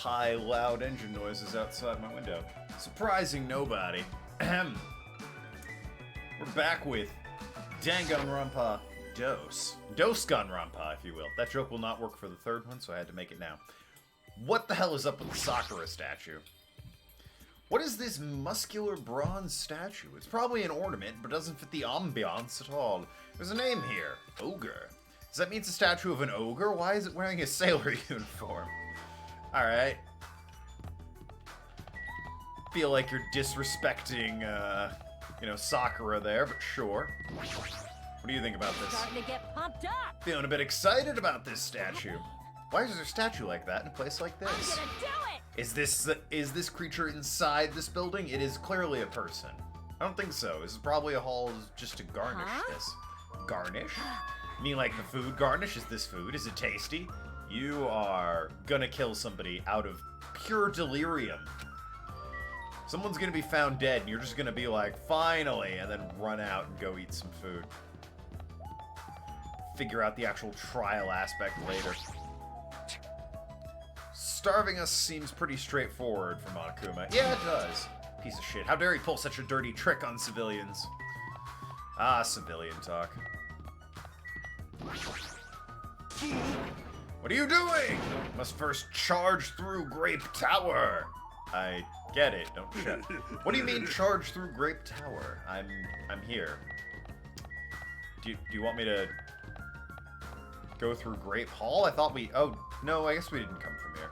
high, loud engine noises outside my window. Surprising nobody. We're back with Danganronpa Dose. Danganronpa, if you will. That joke will not work for the third one, so I had to make it now. What the hell is up with the Sakura statue? What is this muscular bronze statue? It's probably an ornament, but doesn't fit the ambiance at all. There's a name here. Ogre. Does that mean it's a statue of an ogre? Why is it wearing a sailor uniform? Alright. Feel like you're disrespecting, Sakura there, but sure. What do you think about this? Starting to get pumped up. Feeling a bit excited about this statue. Why is there a statue like that in a place like this? I'm gonna do it! Is this creature inside this building? It is clearly a person. I don't think so. This is probably a hall just to garnish this. Garnish? You mean like the food garnish? Is this food? Is it tasty? You are gonna kill somebody out of pure delirium. Someone's gonna be found dead and you're just gonna be like, finally, and then run out and go eat some food. Figure out the actual trial aspect later. Starving us seems pretty straightforward for Monokuma. Yeah, it does. Piece of shit. How dare he pull such a dirty trick on civilians? Ah, civilian talk. What are you doing? Must first charge through Grape Tower. I get it, don't shut. What do you mean charge through Grape Tower? I'm here. Do you want me to go through Grape Hall? I thought we... Oh, no, I guess we didn't come from here.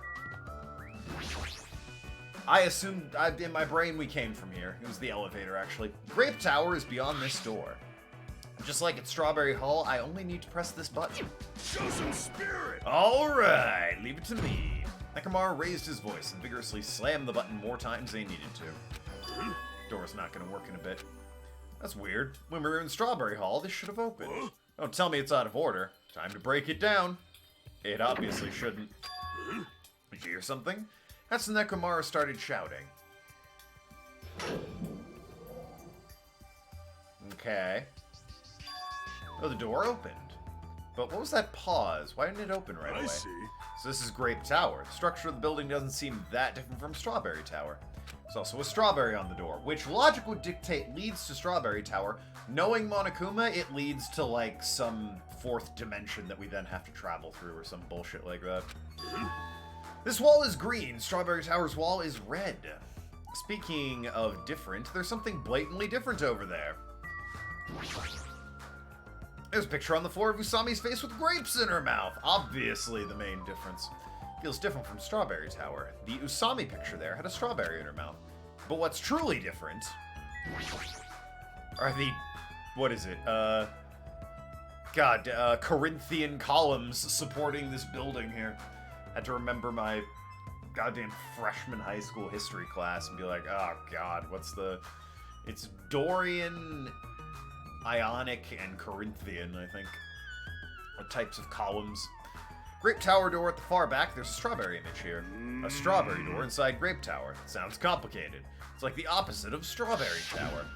I assumed, in my brain, we came from here. It was the elevator, actually. Grape Tower is beyond this door. Just like at Strawberry Hall, I only need to press this button. Show some spirit! Alright, leave it to me. Nekomar raised his voice and vigorously slammed the button more times than he needed to. Door's not gonna work in a bit. That's weird. When we were in Strawberry Hall, this should have opened. Don't tell me it's out of order. Time to break it down. It obviously shouldn't. Did you hear something? That's when Nekomara started shouting. Okay. Oh, the door opened. But what was that pause? Why didn't it open right away? I see. So this is Grape Tower. The structure of the building doesn't seem that different from Strawberry Tower. There's also a strawberry on the door, which logic would dictate leads to Strawberry Tower. Knowing Monokuma, it leads to, like, some fourth dimension that we then have to travel through or some bullshit like that. This wall is green. Strawberry Tower's wall is red. Speaking of different, there's something blatantly different over there. There's a picture on the floor of Usami's face with grapes in her mouth. Obviously the main difference. Feels different from Strawberry Tower. The Usami picture there had a strawberry in her mouth. But what's truly different are the... What is it? Corinthian columns supporting this building here. Had to remember my goddamn freshman high school history class and be like, oh god, what's the... It's Dorian, Ionic, and Corinthian, I think. Are types of columns. Grape Tower door at the far back, there's a strawberry image here. A strawberry door inside Grape Tower. Sounds complicated. It's like the opposite of Strawberry Tower.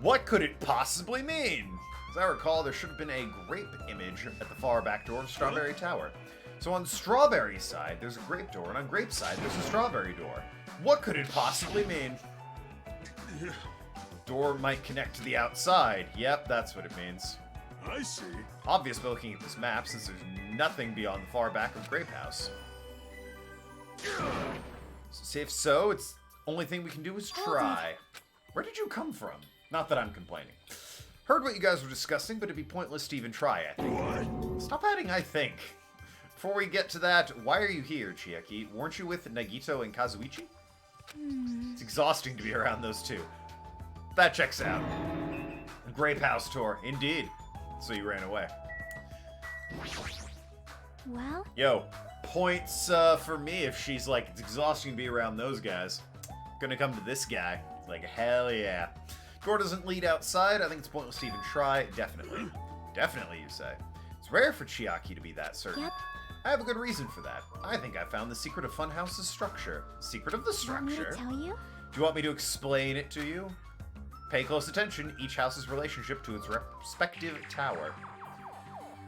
What could it possibly mean? As I recall, there should have been a grape image at the far back door of Strawberry Tower. So on Strawberry side, there's a grape door, and on Grape side, there's a strawberry door. What could it possibly mean? Door might connect to the outside. Yep, that's what it means. I see. Obvious by looking at this map, since there's nothing beyond the far back of Grape House. So if so, it's the only thing we can do is try. Where did you come from? Not that I'm complaining. Heard what you guys were discussing, but it'd be pointless to even try, I think. What? Stop adding I think. Before we get to that, why are you here, Chiaki? Weren't you with Nagito and Kazuichi? It's exhausting to be around those two. That checks out. Grape House tour, indeed. So you ran away. Well? Yo, points for me if she's like, it's exhausting to be around those guys. Gonna come to this guy. Like, hell yeah. Door doesn't lead outside. I think it's pointless to even try. Definitely. Definitely, you say. It's rare for Chiaki to be that certain. Yep. I have a good reason for that. I think I found the secret of Funhouse's structure. Secret of the structure? Want me to tell you? Do you want me to explain it to you? Pay close attention, each house's relationship to its respective tower.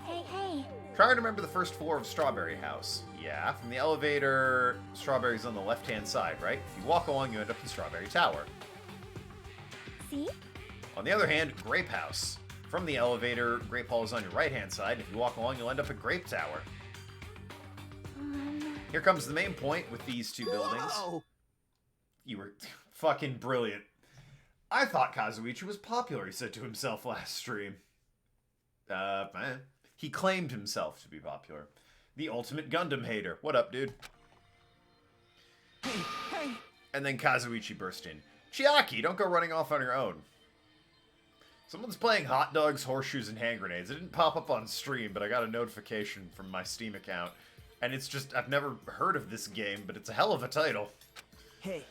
Hey, hey. Try and remember the first floor of Strawberry House. Yeah, from the elevator, Strawberry's on the left-hand side, right? If you walk along, you end up in Strawberry Tower. See? On the other hand, Grape House. From the elevator, Grape Hall is on your right-hand side. If you walk along, you'll end up at Grape Tower. Here comes the main point with these two buildings. Whoa! You were fucking brilliant. I thought Kazuichi was popular, he said to himself last stream. He claimed himself to be popular. The ultimate Gundam hater. What up, dude? Hey! And then Kazuichi burst in. Chiaki, don't go running off on your own. Someone's playing hot dogs, horseshoes, and hand grenades. It didn't pop up on stream, but I got a notification from my Steam account. And it's just, I've never heard of this game, but it's a hell of a title. Hey!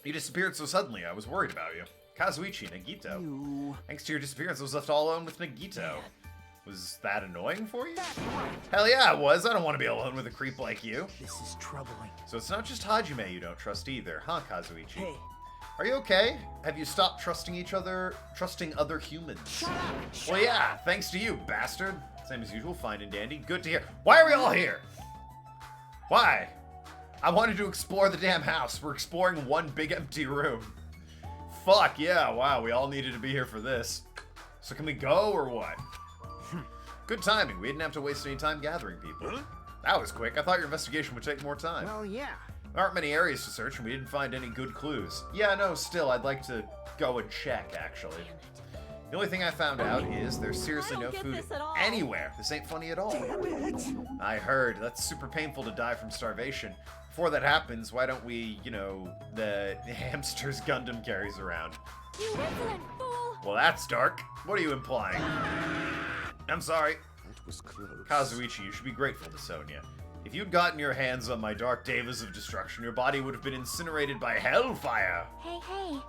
You disappeared so suddenly, I was worried about you. Kazuichi, Nagito. You... Thanks to your disappearance, I was left all alone with Nagito. Was that annoying for you? Hell yeah, it was. I don't want to be alone with a creep like you. This is troubling. So it's not just Hajime you don't trust either, huh, Kazuichi? Hey! Are you okay? Have you stopped trusting other humans? Well, yeah, thanks to you, bastard. Same as usual, fine and dandy. Good to hear. Why are we all here? Why? I wanted to explore the damn house. We're exploring one big empty room. Fuck, yeah, wow, we all needed to be here for this. So can we go, or what? Good timing. We didn't have to waste any time gathering people. Huh? That was quick. I thought your investigation would take more time. Well, yeah. There aren't many areas to search, and we didn't find any good clues. Yeah, no, still, I'd like to go and check, actually. The only thing I found out is there's seriously I no don't get food this at all. anywhere. This ain't funny at all. Damn it! I heard. That's super painful to die from starvation. Before that happens, why don't we, you know, the hamsters Gundam carries around? You insolent fool! Well, that's dark. What are you implying? I'm sorry. That was close. Kazuichi, you should be grateful to Sonia. If you'd gotten your hands on my dark devas of destruction, your body would have been incinerated by hellfire. Hey, hey.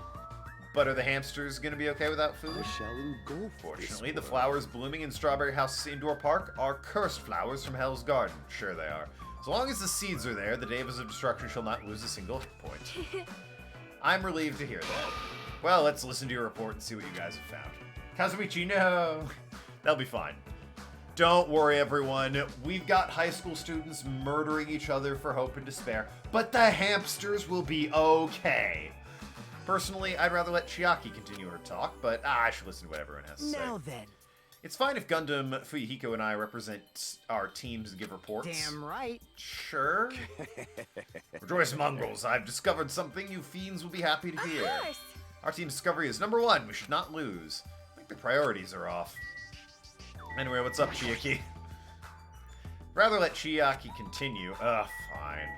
But are the hamsters gonna be okay without food? I shall go for Fortunately, the flowers blooming in Strawberry House Indoor Park are cursed flowers from Hell's Garden. Sure they are. As long as the seeds are there, the devas of destruction shall not lose a single hit point. I'm relieved to hear that. Well, let's listen to your report and see what you guys have found. Kazuichi, no! That'll be fine. Don't worry, everyone. We've got high school students murdering each other for hope and despair, but the hamsters will be okay. Personally, I'd rather let Chiaki continue her talk, but I should listen to what everyone has to say. Now then. It's fine if Gundam, Fuyuhiko, and I represent our teams and give reports. Damn right. Sure. Rejoice, mongrels. I've discovered something you fiends will be happy to hear. Of course. Our team's discovery is number one. We should not lose. I think the priorities are off. Anyway, what's up, Chiaki? Rather let Chiaki continue. Fine.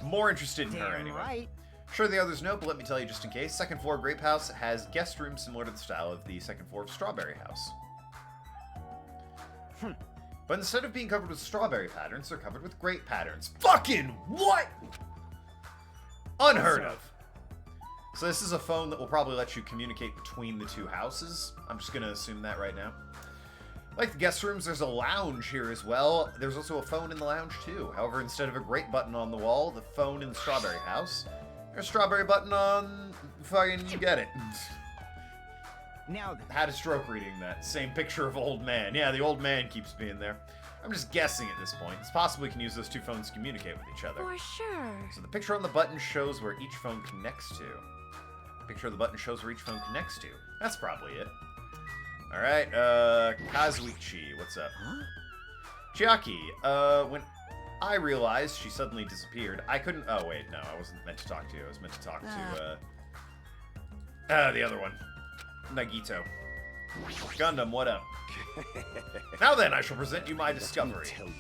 More interested in her Damn anyway. right. Sure, the others know, but let me tell you just in case. Second floor Grape House has guest rooms similar to the style of the second floor of Strawberry House. But instead of being covered with strawberry patterns, they're covered with grape patterns. Fucking what? Unheard of. So this is a phone that will probably let you communicate between the two houses. I'm just going to assume that right now. Like the guest rooms, there's a lounge here as well. There's also a phone in the lounge too. However, instead of a grape button on the wall, the phone in the Strawberry House, there's a strawberry button on... fucking, you get it. Now then. Had a stroke reading that. Same picture of old man. Yeah, the old man keeps being there. I'm just guessing at this point. It's possible we can use those two phones to communicate with each other. For sure. So the picture on the button shows where each phone connects to. The picture of the button shows where each phone connects to. That's probably it. Alright, Kazuichi, what's up? Huh? Chiaki, when I realized she suddenly disappeared, I couldn't... Oh, wait, no, I wasn't meant to talk to you. I was meant to talk to, the other one. Nagito. Gundam, what up? Now then, I shall present you my discovery. Tell you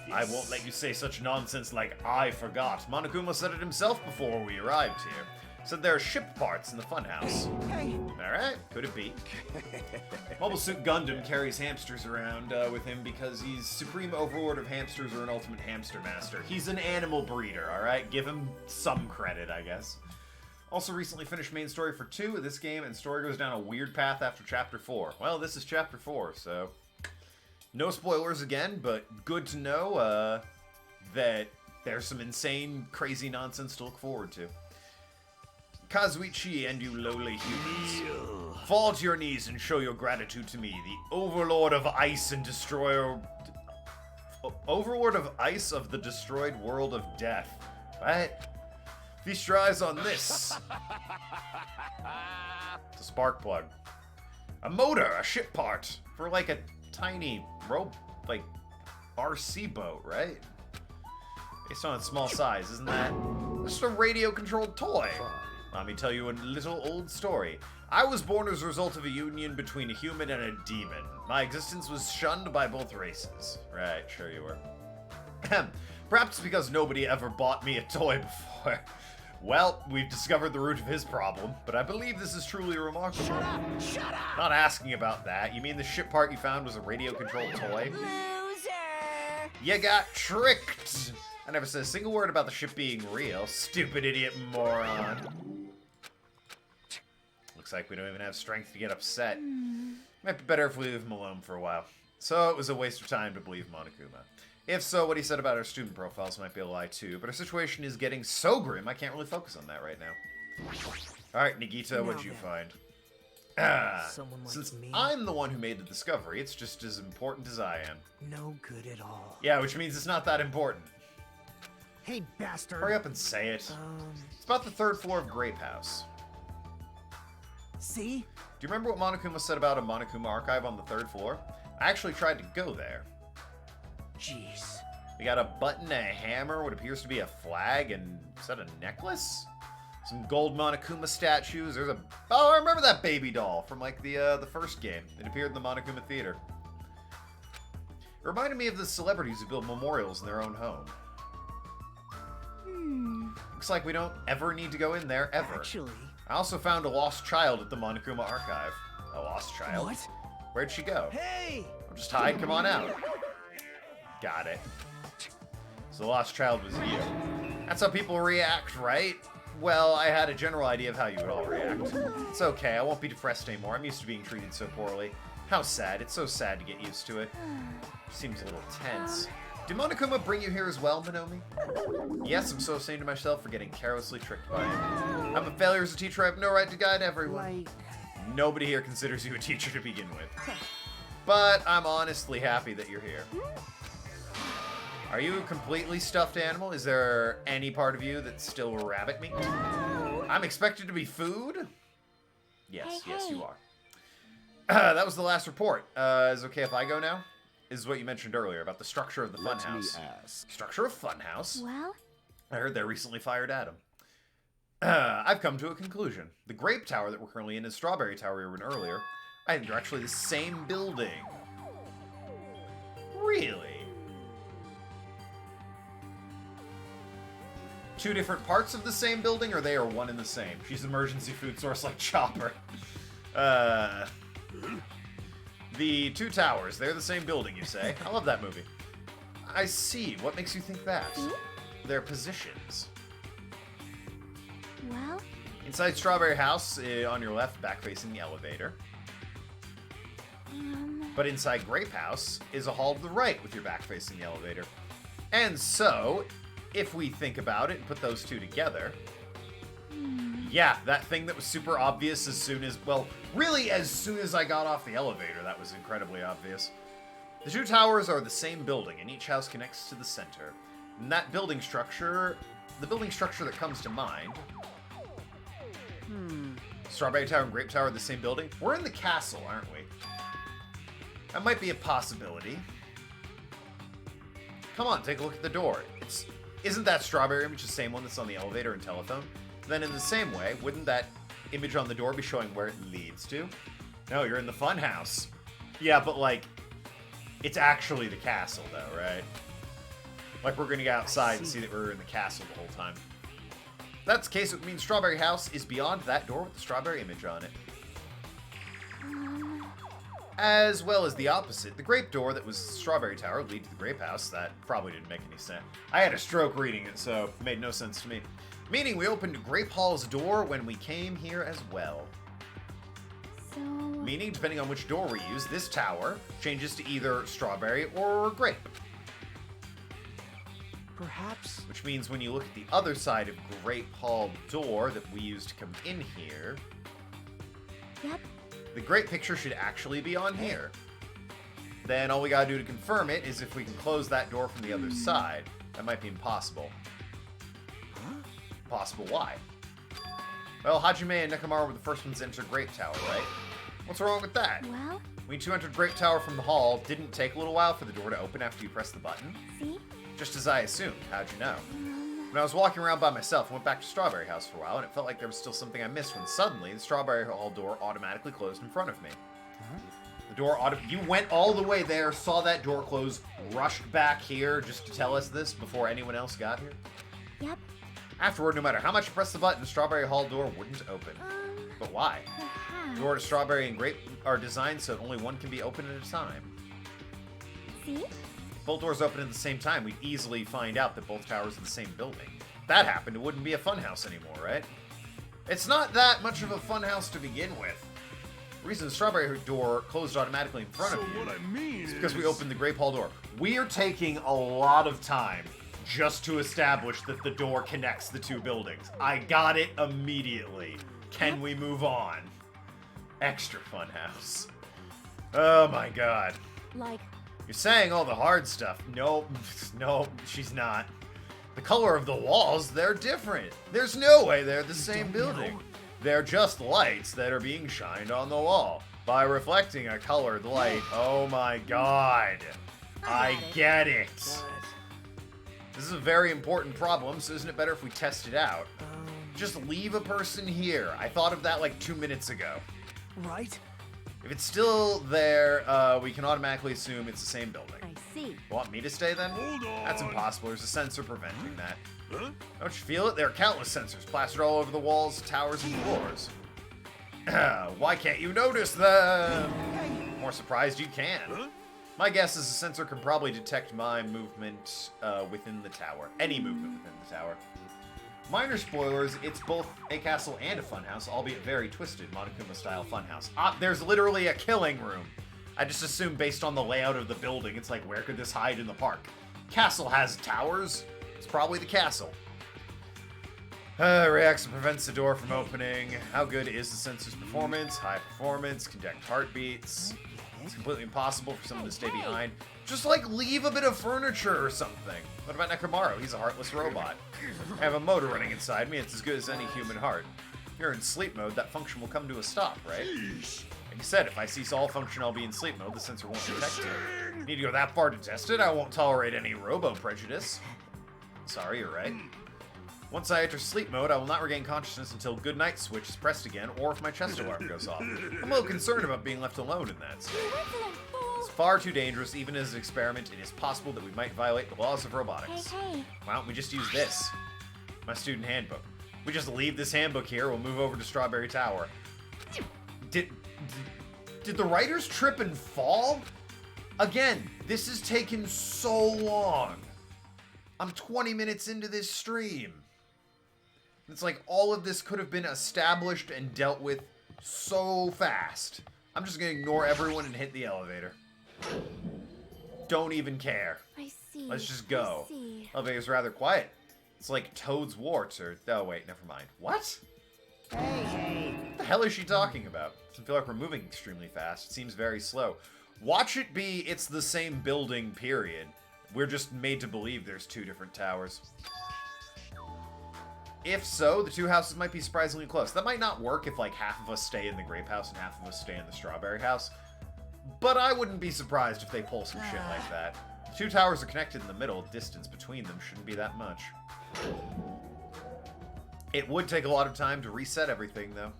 this. I won't let you say such nonsense like, I forgot. Monokuma said it himself before we arrived here. Said there are ship parts in the funhouse. Hey. Alright, could it be? Mobile Suit Gundam carries hamsters around with him because he's supreme overlord of hamsters or an ultimate hamster master. He's an animal breeder, alright? Give him some credit, I guess. Also recently finished main story for 2 of this game, and story goes down a weird path after Chapter 4. Well, this is Chapter 4, so... No spoilers again, but good to know that there's some insane, crazy nonsense to look forward to. Kazuichi and you lowly humans, fall to your knees and show your gratitude to me, the overlord of ice and destroyer... Overlord of Ice of the destroyed world of death. What? Feast your eyes on this. It's a spark plug. A motor, a ship part for like a tiny RC boat, right? Based on its small size, isn't that just a radio-controlled toy? Let me tell you a little old story. I was born as a result of a union between a human and a demon. My existence was shunned by both races. Right, sure you were. Perhaps because nobody ever bought me a toy before. Well, we've discovered the root of his problem, but I believe this is truly remarkable. Shut up! Shut up! Not asking about that. You mean the ship part you found was a radio-controlled toy? Loser! You got tricked! I never said a single word about the ship being real. Stupid idiot moron. Looks like we don't even have strength to get upset. Might be better if we leave him alone for a while. So it was a waste of time to believe Monokuma. If so, what he said about our student profiles might be a lie too, but our situation is getting so grim I can't really focus on that right now. Alright, Nagita, what'd you find? Someone like Since me? I'm the one who made the discovery, it's just as important as I am. No good at all. Yeah, which means it's not that important. Hey, bastard! Hurry up and say it. It's about the 3rd floor of Grape House. See? Do you remember what Monokuma said about a Monokuma Archive on the 3rd floor? I actually tried to go there. Jeez. We got a button, a hammer, what appears to be a flag, and is that a necklace? Some gold Monokuma statues. There's a... Oh, I remember that baby doll from, like, the first game. It appeared in the Monokuma Theater. It reminded me of the celebrities who build memorials in their own home. Looks like we don't ever need to go in there, ever. Actually... I also found a lost child at the Monokuma Archive. A lost child? What? Where'd she go? Hey! Oh, just hide, come on out. Got it. So the lost child was you. That's how people react, right? Well, I had a general idea of how you would all react. It's okay, I won't be depressed anymore. I'm used to being treated so poorly. How sad. It's so sad to get used to it. Seems a little tense. Did Monokuma bring you here as well, Minomi? Yes, I'm so ashamed of myself for getting carelessly tricked by him. I'm a failure as a teacher. I have no right to guide everyone. Like... Nobody here considers you a teacher to begin with. But I'm honestly happy that you're here. Are you a completely stuffed animal? Is there any part of you that's still rabbit meat? I'm expected to be food? Yes, yes, you are. That was the last report. Is it okay if I go now? This is what you mentioned earlier about the structure of the funhouse. Let me ask. Structure of funhouse? Well, I heard they recently fired Adam. I've come to a conclusion. The Grape Tower that we're currently in is Strawberry Tower we were in earlier. I think they're actually the same building. Really? Two different parts of the same building, or they are one and the same? She's an emergency food source like Chopper. The two towers, they're the same building, you say? I love that movie. I see. What makes you think that? Their positions. well, Inside Strawberry House, on your left, back-facing the elevator. But inside Grape House is a hall to the right with your back facing the elevator. And so, if we think about it and put those two together, yeah, that thing that was super obvious as soon as, well, really as soon as I got off the elevator, that was incredibly obvious. The two towers are the same building, and each house connects to the center. And that building structure, the building structure that comes to mind, Strawberry Tower and Grape Tower are the same building. We're in the castle, aren't we? That might be a possibility. Come on, take a look at the door. Isn't that strawberry image the same one that's on the elevator and telephone? Then in the same way, wouldn't that image on the door be showing where it leads to? No, you're in the fun house. Yeah, but like, it's actually the castle though, right? Like we're gonna go outside and see that we're in the castle the whole time. If that's the case, it means Strawberry House is beyond that door with the strawberry image on it. As well as the opposite, the grape door that was Strawberry Tower lead to the Grape House. That probably didn't make any sense. I had a stroke reading it, so it made no sense to me. Meaning we opened Grape Hall's door when we came here as well. so... Meaning, depending on which door we use, this tower changes to either strawberry or grape. Perhaps... Which means when you look at the other side of Grape Hall door that we used to come in here, Yep. the grape picture should actually be on here. then all we gotta do to confirm it is if we can close that door from the other side. That might be impossible. Impossible why? Well, Hajime and Nekomaru were the first ones to enter Great Tower, right? What's wrong with that? Well, When you two entered Great Tower from the hall, didn't take a little while for the door to open after you pressed the button? see? Just as I assumed. How'd you know? When I was walking around by myself, I went back to Strawberry House for a while, and it felt like there was still something I missed when suddenly the Strawberry Hall door automatically closed in front of me. The door you went all the way there, saw that door close, rushed back here just to tell us this before anyone else got here? Yep. Afterward, no matter how much you pressed the button, the Strawberry Hall door wouldn't open. But why? Perhaps. The door to Strawberry and Grape are designed so only one can be opened at a time. See? If both doors open at the same time, we'd easily find out that both towers are the same building. If that happened, it wouldn't be a funhouse anymore, right? It's not that much of a funhouse to begin with. The reason the Strawberry door closed automatically in front of you is because we opened the Grape Hall door. We are taking a lot of time just to establish that the door connects the two buildings. I got it immediately. Can we move on? Extra funhouse. Oh my god. Like, You're saying all the hard stuff. Nope, nope, she's not. The color of the walls, they're different. There's no way they're the same building. They're just lights that are being shined on the wall by reflecting a colored light. Oh my god. I get it. This is a very important problem, so isn't it better if we test it out? Just leave a person here. I thought of that like 2 minutes ago. Right? If it's still there, we can automatically assume it's the same building. I see. Want me to stay then? Hold on. That's impossible. There's a sensor preventing that. Don't you feel it? There are countless sensors plastered all over the walls, towers, and floors. Why can't you notice them? More surprised you can. My guess is the sensor can probably detect my movement within the tower. Any movement within the tower. Minor spoilers, it's both a castle and a funhouse, albeit very twisted, Monokuma-style funhouse. There's literally a killing room. I just assume based on the layout of the building, it's like, where could this hide in the park? Castle has towers. It's probably the castle. Reacts and prevents the door from opening. How good is the sensor's performance? High performance, conduct heartbeats. It's completely impossible for someone to stay behind. Just like leave a bit of furniture or something. What about Nekomaru? He's a heartless robot. I have a motor running inside me. It's as good as any human heart. If you're in sleep mode, that function will come to a stop, right? Like you said, if I cease all function, I'll be in sleep mode. The sensor won't detect it. Need to go that far to test it? I won't tolerate any robo-prejudice. Sorry, you're right. Once I enter sleep mode, I will not regain consciousness until good night switch is pressed again, or if my chest alarm goes off. I'm a little concerned about being left alone in that state. It's far too dangerous, even as an experiment. It is possible that we might violate the laws of robotics. Hey. Why don't we just use this? My student handbook. We just leave this handbook here, we'll move over to Strawberry Tower. Did the writers trip and fall? Again, this has taken so long. I'm 20 minutes into this stream. It's like all of this could have been established and dealt with so fast. I'm just gonna ignore everyone and hit the elevator. Don't even care. I see. Let's just go. I see. Elevator's rather quiet. It's like Toad's warts or... Oh, wait, never mind. What? Hey. What the hell is she talking about? Doesn't feel like we're moving extremely fast. It seems very slow. Watch it be it's the same building, period. We're just made to believe there's two different towers. If so, the two houses might be surprisingly close. That might not work if like half of us stay in the Grape House and half of us stay in the Strawberry House. But I wouldn't be surprised if they pull some shit like that. The two towers are connected in the middle. Distance between them shouldn't be that much. It would take a lot of time to reset everything, though.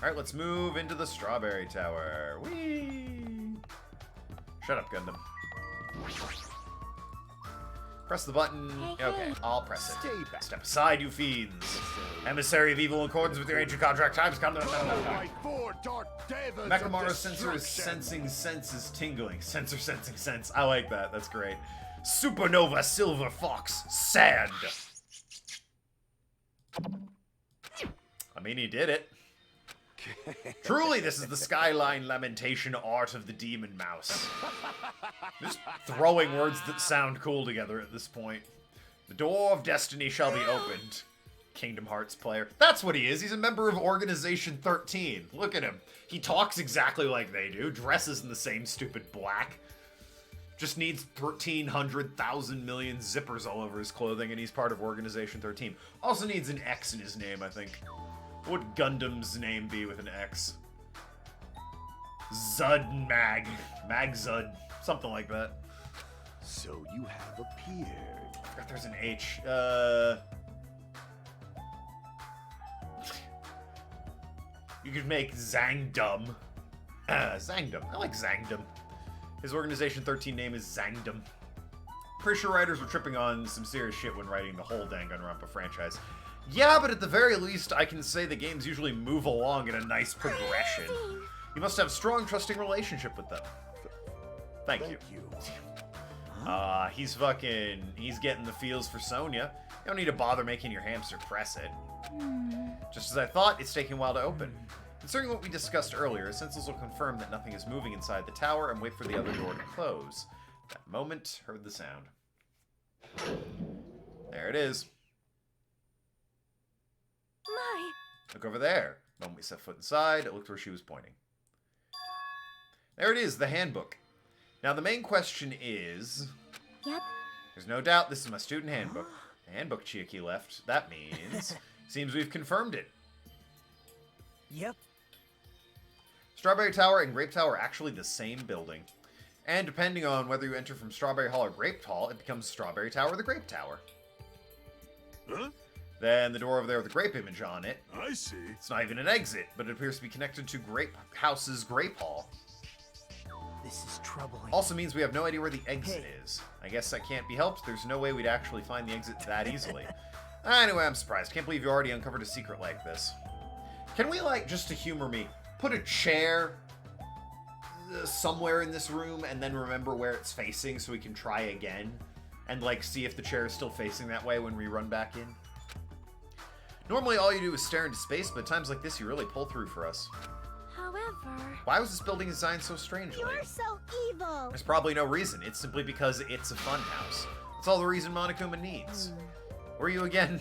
Alright, let's move into the Strawberry Tower. Whee! Shut up, Gundam. Press the button. Hey, Okay, hey. I'll press it. Stay back. Step aside, you fiends. Emissary of evil in accordance with your ancient contract times. Come to My four dark devils of Mechamaru's sensor is destruction. sensing senses tingling. Sensor sensing sense. I like that. That's great. Supernova Silver Fox Sand. I mean, he did it. Truly, this is the skyline lamentation art of the demon mouse. Just throwing words that sound cool together at this point. The door of destiny shall be opened. Kingdom Hearts player. That's what he is. He's a member of Organization 13. Look at him. He talks exactly like they do, dresses in the same stupid black. Just needs 1,300,000 million zippers all over his clothing, and he's part of Organization 13. Also needs an X in his name, I think. What would Gundam's name be with an X? Zud Mag. Mag Zud. Something like that. So you have appeared. I forgot there's an H. You could make Zangdum. Zangdum. I like Zangdum. His Organization 13 name is Zangdum. Pretty sure writers were tripping on some serious shit when writing the whole Danganronpa franchise. Yeah, but at the very least, I can say the games usually move along in a nice progression. You must have a strong, trusting relationship with them. Thank you. He's getting the feels for Sonya. You don't need to bother making your hamster press it. Just as I thought, it's taking a while to open. Considering what we discussed earlier, Sensors will confirm that nothing is moving inside the tower and wait for the other door to close. That moment, heard the sound. There it is. My. Look over there. The moment we set foot inside, it looked where she was pointing. There it is, the handbook. Now the main question is... Yep. There's no doubt this is my student handbook. The handbook Chiaki left. That means... seems we've confirmed it. Yep. Strawberry Tower and Grape Tower are actually the same building. And depending on whether you enter from Strawberry Hall or Grape Hall, it becomes Strawberry Tower or the Grape Tower. Huh? Then the door over there with the grape image on it. I see. It's not even an exit, but it appears to be connected to Grape House's Grape Hall. This is troubling. Also means we have no idea where the exit is. I guess that can't be helped. There's no way we'd actually find the exit that easily. Anyway, I'm surprised. Can't believe you already uncovered a secret like this. Can we, like, just to humor me, put a chair somewhere in this room and then remember where it's facing so we can try again? And, like, see if the chair is still facing that way when we run back in? Normally all you do is stare into space, but at times like this you really pull through for us. However. Why was this building designed so strangely? You're so evil. There's probably no reason. It's simply because it's a fun house. That's all the reason Monokuma needs. Where are you again?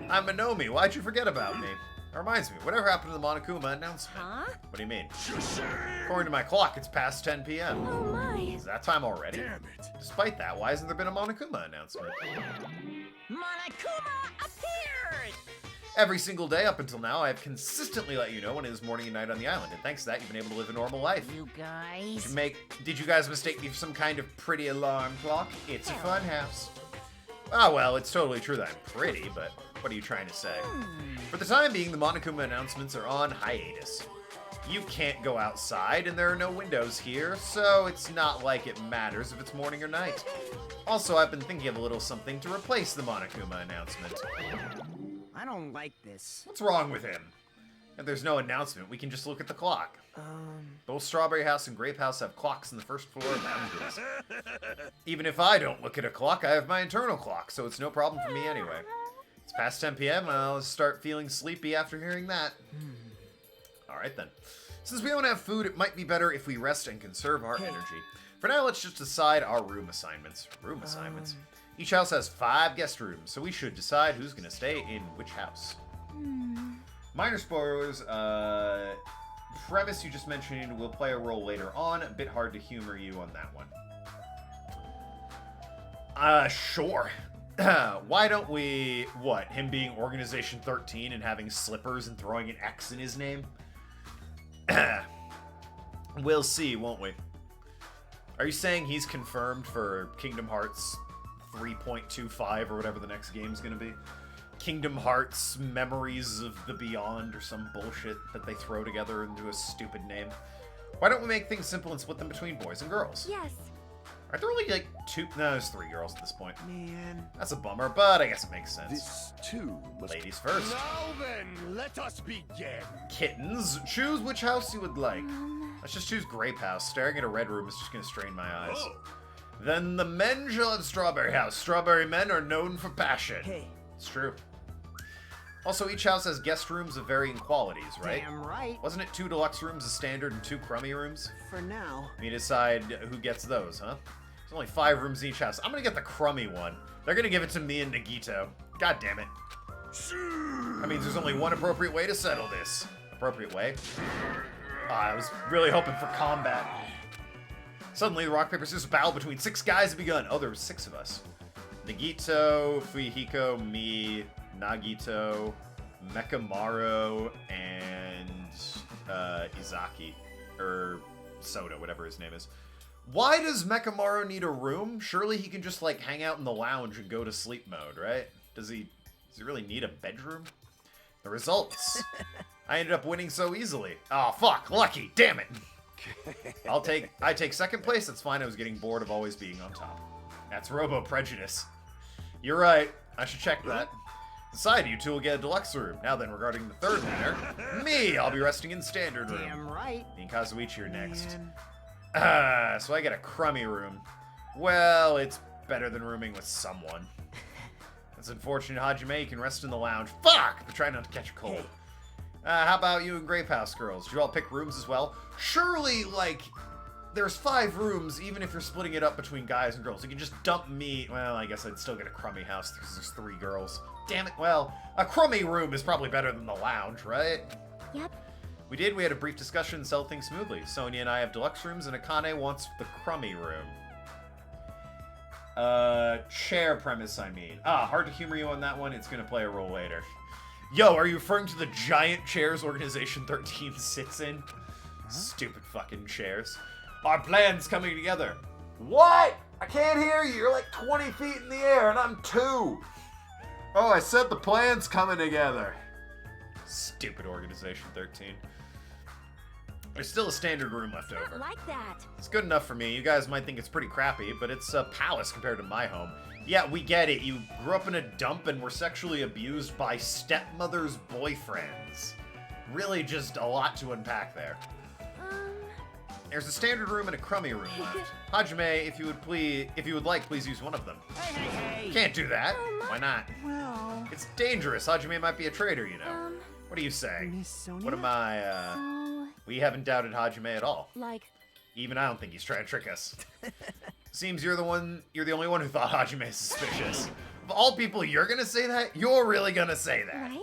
I'm Minomi. Why'd you forget about me? That reminds me, whatever happened to the Monokuma announcement? Huh? What do you mean? According to my clock, it's past 10 p.m. Oh my. Is that time already? Damn it. Despite that, why hasn't there been a Monokuma announcement? Monokuma appeared! Every single day up until now, I have consistently let you know when it is morning and night on the island, and thanks to that, you've been able to live a normal life. You guys. Did you guys mistake me for some kind of pretty alarm clock? It's a fun house. Ah, well, it's totally true that I'm pretty, but what are you trying to say? For the time being, the Monokuma announcements are on hiatus. You can't go outside, and there are no windows here, so it's not like it matters if it's morning or night. Also, I've been thinking of a little something to replace the Monokuma announcement. I don't like this. What's wrong with him? If there's no announcement, we can just look at the clock. Both Strawberry House and Grape House have clocks in the first floor lounges. Even if I don't look at a clock, I have my internal clock, so it's no problem for me anyway. It's past 10 p.m. and I'll start feeling sleepy after hearing that. Alright then. Since we don't have food, it might be better if we rest and conserve our energy. For now, let's just decide our room assignments. Room assignments? Each house has 5 guest rooms, so we should decide who's going to stay in which house. Minor spoilers, premise you just mentioned will play a role later on. A bit hard to humor you on that one. Sure. Why don't we, what, him being Organization 13 and having slippers and throwing an X in his name? We'll see, won't we? Are you saying he's confirmed for Kingdom Hearts 3.25 or whatever the next game's gonna be? Kingdom Hearts Memories of the Beyond or some bullshit that they throw together into a stupid name. Why don't we make things simple and split them between boys and girls? Yes. Aren't there only like 2? No, there's 3 girls at this point. Man. That's a bummer, but I guess it makes sense. This too must... Ladies first. Now then, let us begin. Kittens, choose which house you would like. Let's just choose Grape House. Staring at a red room is just gonna strain my eyes. Oh. Then the men shall have Strawberry House. Strawberry men are known for passion. Hey. It's true. Also, each house has guest rooms of varying qualities, right? Damn right. Wasn't it 2 deluxe rooms as standard and 2 crummy rooms? For now. We decide who gets those, huh? There's only 5 rooms in each house. I'm gonna get the crummy one. They're gonna give it to me and Nagito. God damn it. That means there's only one appropriate way to settle this. Appropriate way? I was really hoping for combat. Suddenly, the rock, paper, scissors battle between 6 guys had begun. Oh, there were 6 of us. Nagito, Fuyuhiko, me, Nagito, Mekamaru, and Izaki. Or Soda, whatever his name is. Why does Mekamaru need a room? Surely he can just, like, hang out in the lounge and go to sleep mode, right? Does he really need a bedroom? The results. I ended up winning so easily. Oh, fuck. Lucky. Damn it. I take second place. That's fine. I was getting bored of always being on top. That's Robo Prejudice. You're right. I should check that. Decide you two will get a deluxe room. Now then, regarding the third matter, me, I'll be resting in standard room. Damn right. Me and Kazuichi are next. Man. So I get a crummy room. Well, it's better than rooming with someone. It's unfortunate, Hajime, you can rest in the lounge. Fuck! But try not to catch a cold. How about you and Grape House girls? Did you all pick rooms as well? Surely, like, there's 5 rooms, even if you're splitting it up between guys and girls. You can just dump me. Well, I guess I'd still get a crummy house because there's 3 girls. Damn it. Well, a crummy room is probably better than the lounge, right? Yep. We had a brief discussion and settled things smoothly. Sonia and I have deluxe rooms, and Akane wants the crummy room. Chair premise, I mean. Hard to humor you on that one. It's gonna play a role later. Yo, are you referring to the giant chairs Organization 13 sits in? Stupid fucking chairs. Our plan's coming together. What? I can't hear you. You're like 20 feet in the air, and I'm 2. Oh, I said the plan's coming together. Stupid Organization 13. There's still a standard room left over. Not like that. It's good enough for me. You guys might think it's pretty crappy, but it's a palace compared to my home. Yeah, we get it. You grew up in a dump and were sexually abused by stepmother's boyfriends. Really just a lot to unpack there. There's a standard room and a crummy room left. Hajime, if you would like, please use one of them. Hey. Can't do that. Why not? Well, It's dangerous. Hajime might be a traitor, you know. What are you saying? Miss Sonia? What am I, So, We haven't doubted Hajime at all. like, Even I don't think he's trying to trick us. Seems you're the only one who thought Hajime is suspicious. Of all people, you're gonna say that? You're really gonna say that. right?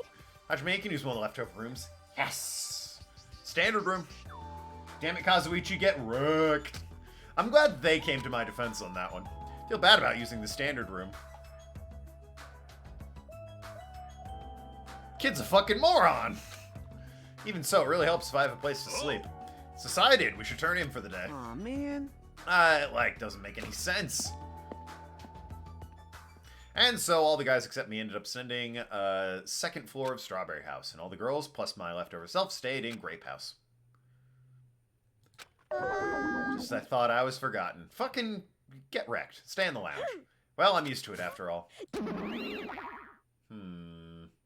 Hajime, you can use one of the leftover rooms. Yes! Standard room. Damn it, Kazuichi, get wrecked. I'm glad they came to my defense on that one. Feel bad about using the standard room. Kid's a fucking moron! Even so, it really helps if I have a place to sleep. It's decided we should turn in for the day. Aw, man. It doesn't make any sense. And so all the guys except me ended up sending second floor of Strawberry House, and all the girls, plus my leftover self, stayed in Grape House. Just I thought I was forgotten. Fucking get wrecked. Stay in the lounge. Well, I'm used to it after all.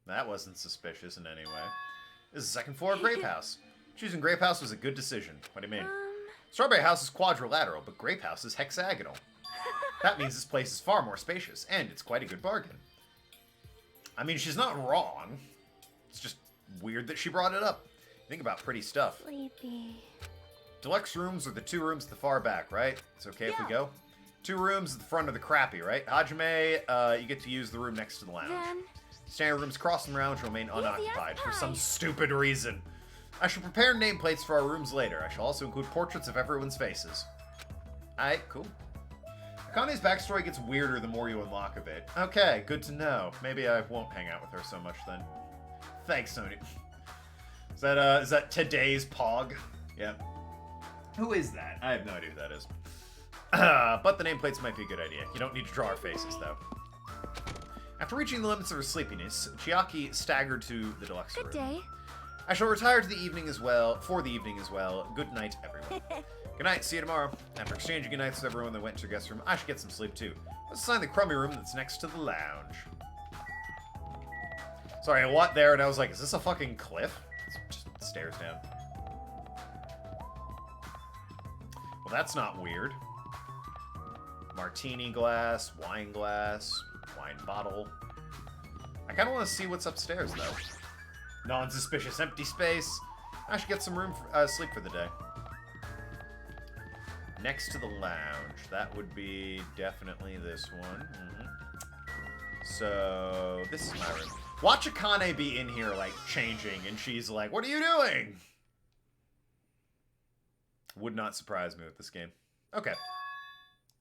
That wasn't suspicious in any way. This is the second floor of Grape House. Choosing Grape House was a good decision. What do you mean? Strawberry House is quadrilateral, but Grape House is hexagonal. That means this place is far more spacious, and it's quite a good bargain. I mean, she's not wrong. It's just weird that she brought it up. Think about pretty stuff. Sleepy. Deluxe rooms are the 2 rooms at the far back, right? It's okay if we go? 2 rooms at the front are the crappy, right? Hajime, you get to use the room next to the lounge. Then, Standard rooms across the lounge remain as unoccupied for pie. some stupid reason. I shall prepare nameplates for our rooms later. I shall also include portraits of everyone's faces. Alright, cool. Akane's backstory gets weirder the more you unlock of it. Okay, good to know. Maybe I won't hang out with her so much then. Thanks, Sony. Is that today's Pog? Yeah. Who is that? I have no idea who that is. But the nameplates might be a good idea. You don't need to draw our faces, though. After reaching the limits of her sleepiness, Chiaki staggered to the deluxe room. good day. I shall retire to the evening as well. Good night, everyone. Good night, see you tomorrow. After exchanging good nights with everyone that went to the guest room, I should get some sleep too. Let's assign the crummy room that's next to the lounge. Sorry, I walked there and I was like, is this a fucking cliff? It's just stairs down. Well, that's not weird. Martini glass, wine bottle. I kind of want to see what's upstairs, though. Non-suspicious empty space. I should get some room for sleep for the day. Next to the lounge. That would be definitely this one. So, this is my room. Watch Akane be in here, like, changing, and she's like, what are you doing? Would not surprise me with this game. Okay.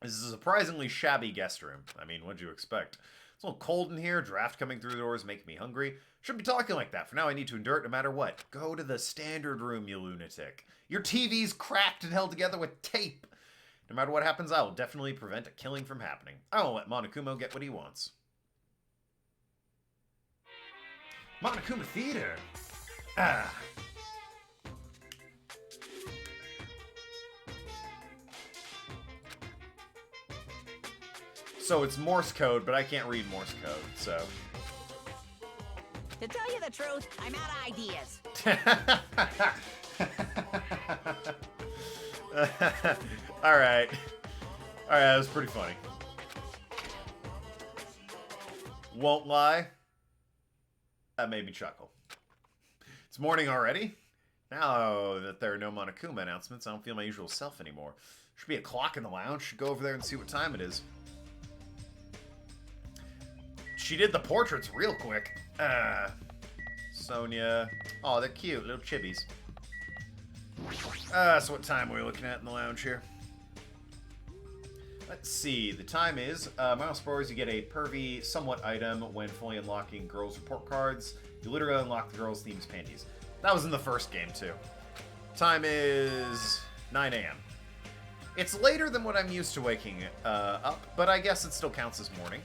This is a surprisingly shabby guest room. I mean, what'd you expect? It's a little cold in here, draft coming through the doors making me hungry. Shouldn't be talking like that. For now, I need to endure it no matter what. Go to the standard room, you lunatic. Your TV's cracked and held together with tape. No matter what happens, I will definitely prevent a killing from happening. I will let Monokuma get what he wants. Monokuma Theater! Ah. So it's Morse code, but I can't read Morse code, so... To tell you the truth, I'm out of ideas. Alright. Alright, that was pretty funny. Won't lie. That made me chuckle. It's morning already? Now that there are no Monokuma announcements, I don't feel my usual self anymore. Should be a clock in the lounge. Should go over there and see what time it is. She did the portraits real quick. Sonia. Oh, they're cute. Little chibis. So what time are we looking at in the lounge here? Let's see. The time is, Miles Spores, you get a pervy, somewhat item when fully unlocking girls' report cards. You literally unlock the girls' themes panties. That was in the first game, too. Time is 9 a.m. It's later than what I'm used to waking up, but I guess it still counts as morning.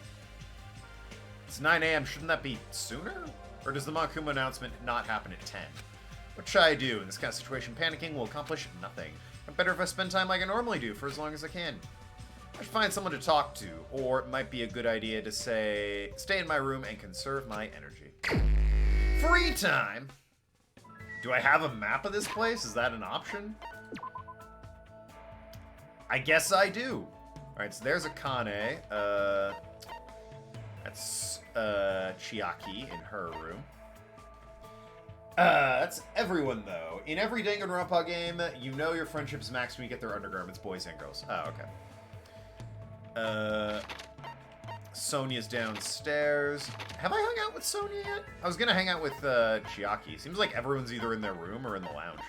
It's 9 a.m. Shouldn't that be sooner? Or does the Monokuma announcement not happen at 10? What should I do? In this kind of situation, panicking will accomplish nothing. I'm better if I spend time like I normally do for as long as I can. I should find someone to talk to, or it might be a good idea to say, stay in my room and conserve my energy. Free time? Do I have a map of this place? Is that an option? I guess I do. Alright, so there's Akane. That's Chiaki in her room. That's everyone, though. In every Danganronpa game, you know your friendship's maxed when you get their undergarments, boys and girls. Oh, okay. Sonia's downstairs. Have I hung out with Sonia yet? I was gonna hang out with Chiaki. Seems like everyone's either in their room or in the lounge.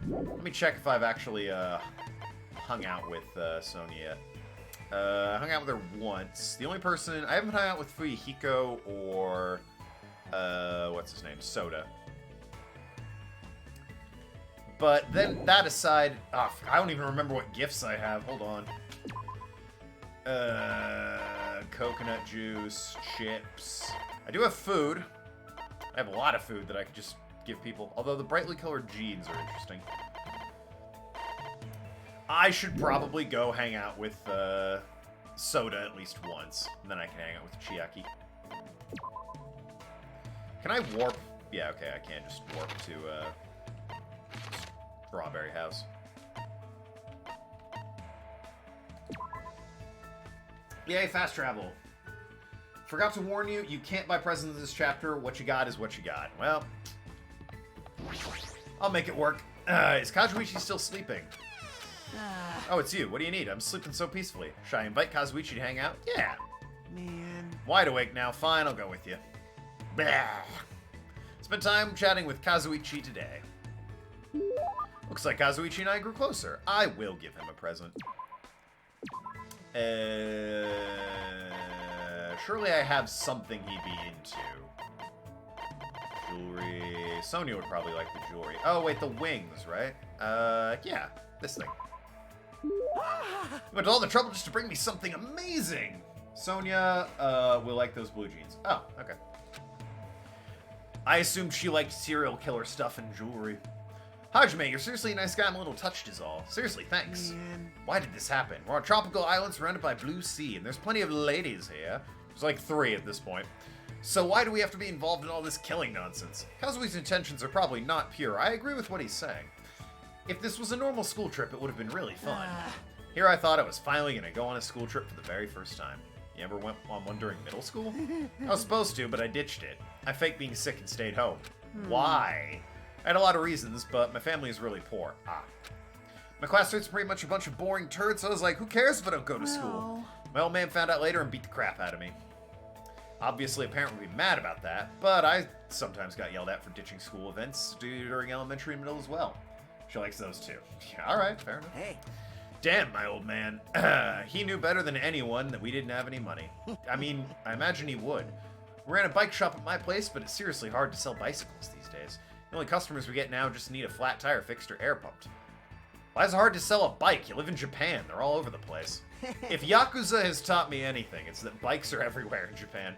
Let me check if I've actually hung out with Sonia yet. I hung out with her once. The only person... I haven't hung out with Fuyuhiko or... what's his name? Soda. But then, that aside... Oh, I don't even remember what gifts I have. Hold on. Coconut juice, chips. I do have food. I have a lot of food that I could just give people. Although the brightly colored jeans are interesting. I should probably go hang out with Soda at least once. And then I can hang out with Chiaki. Can I warp? Yeah, okay, I can just warp to Strawberry House. Yay, fast travel. Forgot to warn you, you can't buy presents in this chapter. What you got is what you got. Well, I'll make it work. Is Kazuichi still sleeping? Oh, it's you. What do you need? I'm sleeping so peacefully. Should I invite Kazuichi to hang out? Yeah. Man. Wide awake now. Fine, I'll go with you. Bah. Spent time chatting with Kazuichi today. Looks like Kazuichi and I grew closer. I will give him a present. Surely I have something he'd be into. Jewelry. Sonia would probably like the jewelry. Oh, wait, the wings, right? Yeah, this thing. You went to all the trouble just to bring me something amazing! Sonia, will like those blue jeans. Oh, okay. I assumed she liked serial killer stuff and jewelry. Hajime, you're seriously a nice guy. I'm a little touched is all. Seriously, thanks. Man. Why did this happen? We're on a tropical island surrounded by blue sea, and there's plenty of ladies here. There's like 3 at this point. So why do we have to be involved in all this killing nonsense? Kazui's intentions are probably not pure. I agree with what he's saying. If this was a normal school trip, it would have been really fun. Here I thought I was finally going to go on a school trip for the very first time. You ever went on one during middle school? I was supposed to, but I ditched it. I faked being sick and stayed home. Why? I had a lot of reasons, but my family is really poor. My classmates are pretty much a bunch of boring turds, so I was like, who cares if I don't go to school? My old man found out later and beat the crap out of me. Obviously, a parent would be mad about that, but I sometimes got yelled at for ditching school events during elementary and middle as well. She likes those too. Alright, fair enough. Hey. Damn, my old man. He knew better than anyone that we didn't have any money. I mean, I imagine he would. We ran a bike shop at my place, but it's seriously hard to sell bicycles these days. The only customers we get now just need a flat tire fixed or air pumped. Why is it hard to sell a bike? You live in Japan. They're all over the place. If Yakuza has taught me anything, it's that bikes are everywhere in Japan.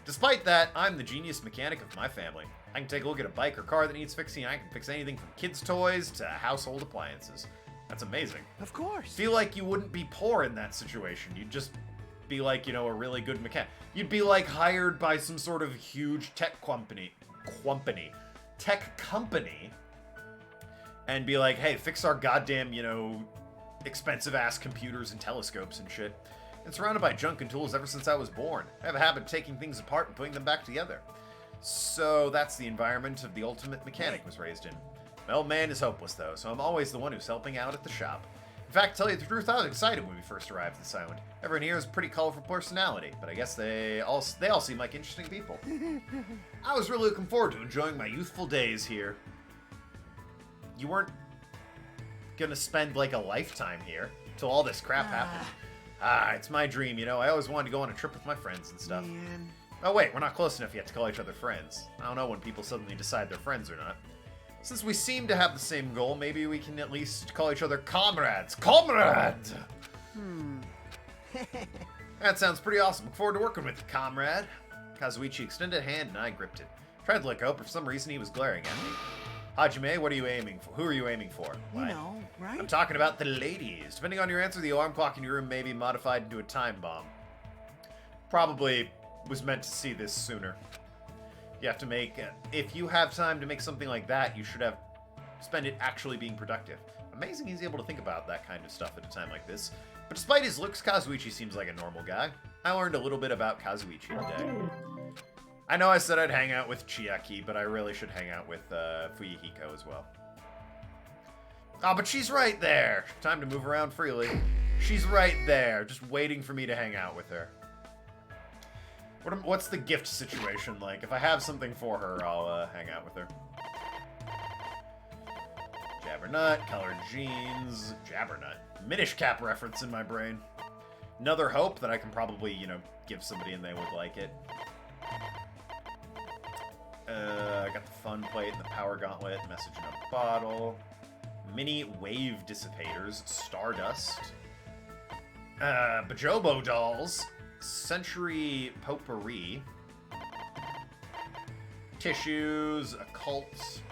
Despite that, I'm the genius mechanic of my family. I can take a look at a bike or car that needs fixing, and I can fix anything from kids' toys to household appliances. That's amazing. Of course. Feel like you wouldn't be poor in that situation. You'd just be like, you know, a really good mechanic. You'd be like hired by some sort of huge tech company, and be like, hey, fix our goddamn, you know, expensive ass computers and telescopes and shit. Been surrounded by junk and tools ever since I was born. I have a habit of taking things apart and putting them back together. So that's the environment of the ultimate mechanic was raised in. My old man is hopeless though, so I'm always the one who's helping out at the shop. In fact, to tell you the truth, I was excited when we first arrived at this island. Everyone here has a pretty colorful personality, but I guess they all seem like interesting people. I was really looking forward to enjoying my youthful days here. You weren't gonna spend like a lifetime here till all this crap happened. It's my dream, you know. I always wanted to go on a trip with my friends and stuff. Man. Oh wait, we're not close enough yet to call each other friends. I don't know when people suddenly decide they're friends or not. Since we seem to have the same goal, maybe we can at least call each other comrades. Comrades! That sounds pretty awesome. Look forward to working with you, comrade. Kazuichi extended a hand and I gripped it. Tried to let go, but for some reason he was glaring at me. Hajime, what are you aiming for? Who are you aiming for? You know, right? I'm talking about the ladies. Depending on your answer, the alarm clock in your room may be modified into a time bomb. Probably was meant to see this sooner. You have to make... if you have time to make something like that, you should have... spend it actually being productive. Amazing he's able to think about that kind of stuff at a time like this. But despite his looks, Kazuichi seems like a normal guy. I learned a little bit about Kazuichi today. I know I said I'd hang out with Chiaki, but I really should hang out with Fuyuhiko as well. Oh, but she's right there! Time to move around freely. She's right there, just waiting for me to hang out with her. What's the gift situation like? If I have something for her, I'll hang out with her. Jabbernut, colored jeans, Jabbernut. Minish Cap reference in my brain. Another hope that I can probably, you know, give somebody and they would like it. I got the fun plate and the power gauntlet, message in a bottle. Mini wave dissipators, Stardust. Bajobo dolls. Century potpourri. Tissues, occult.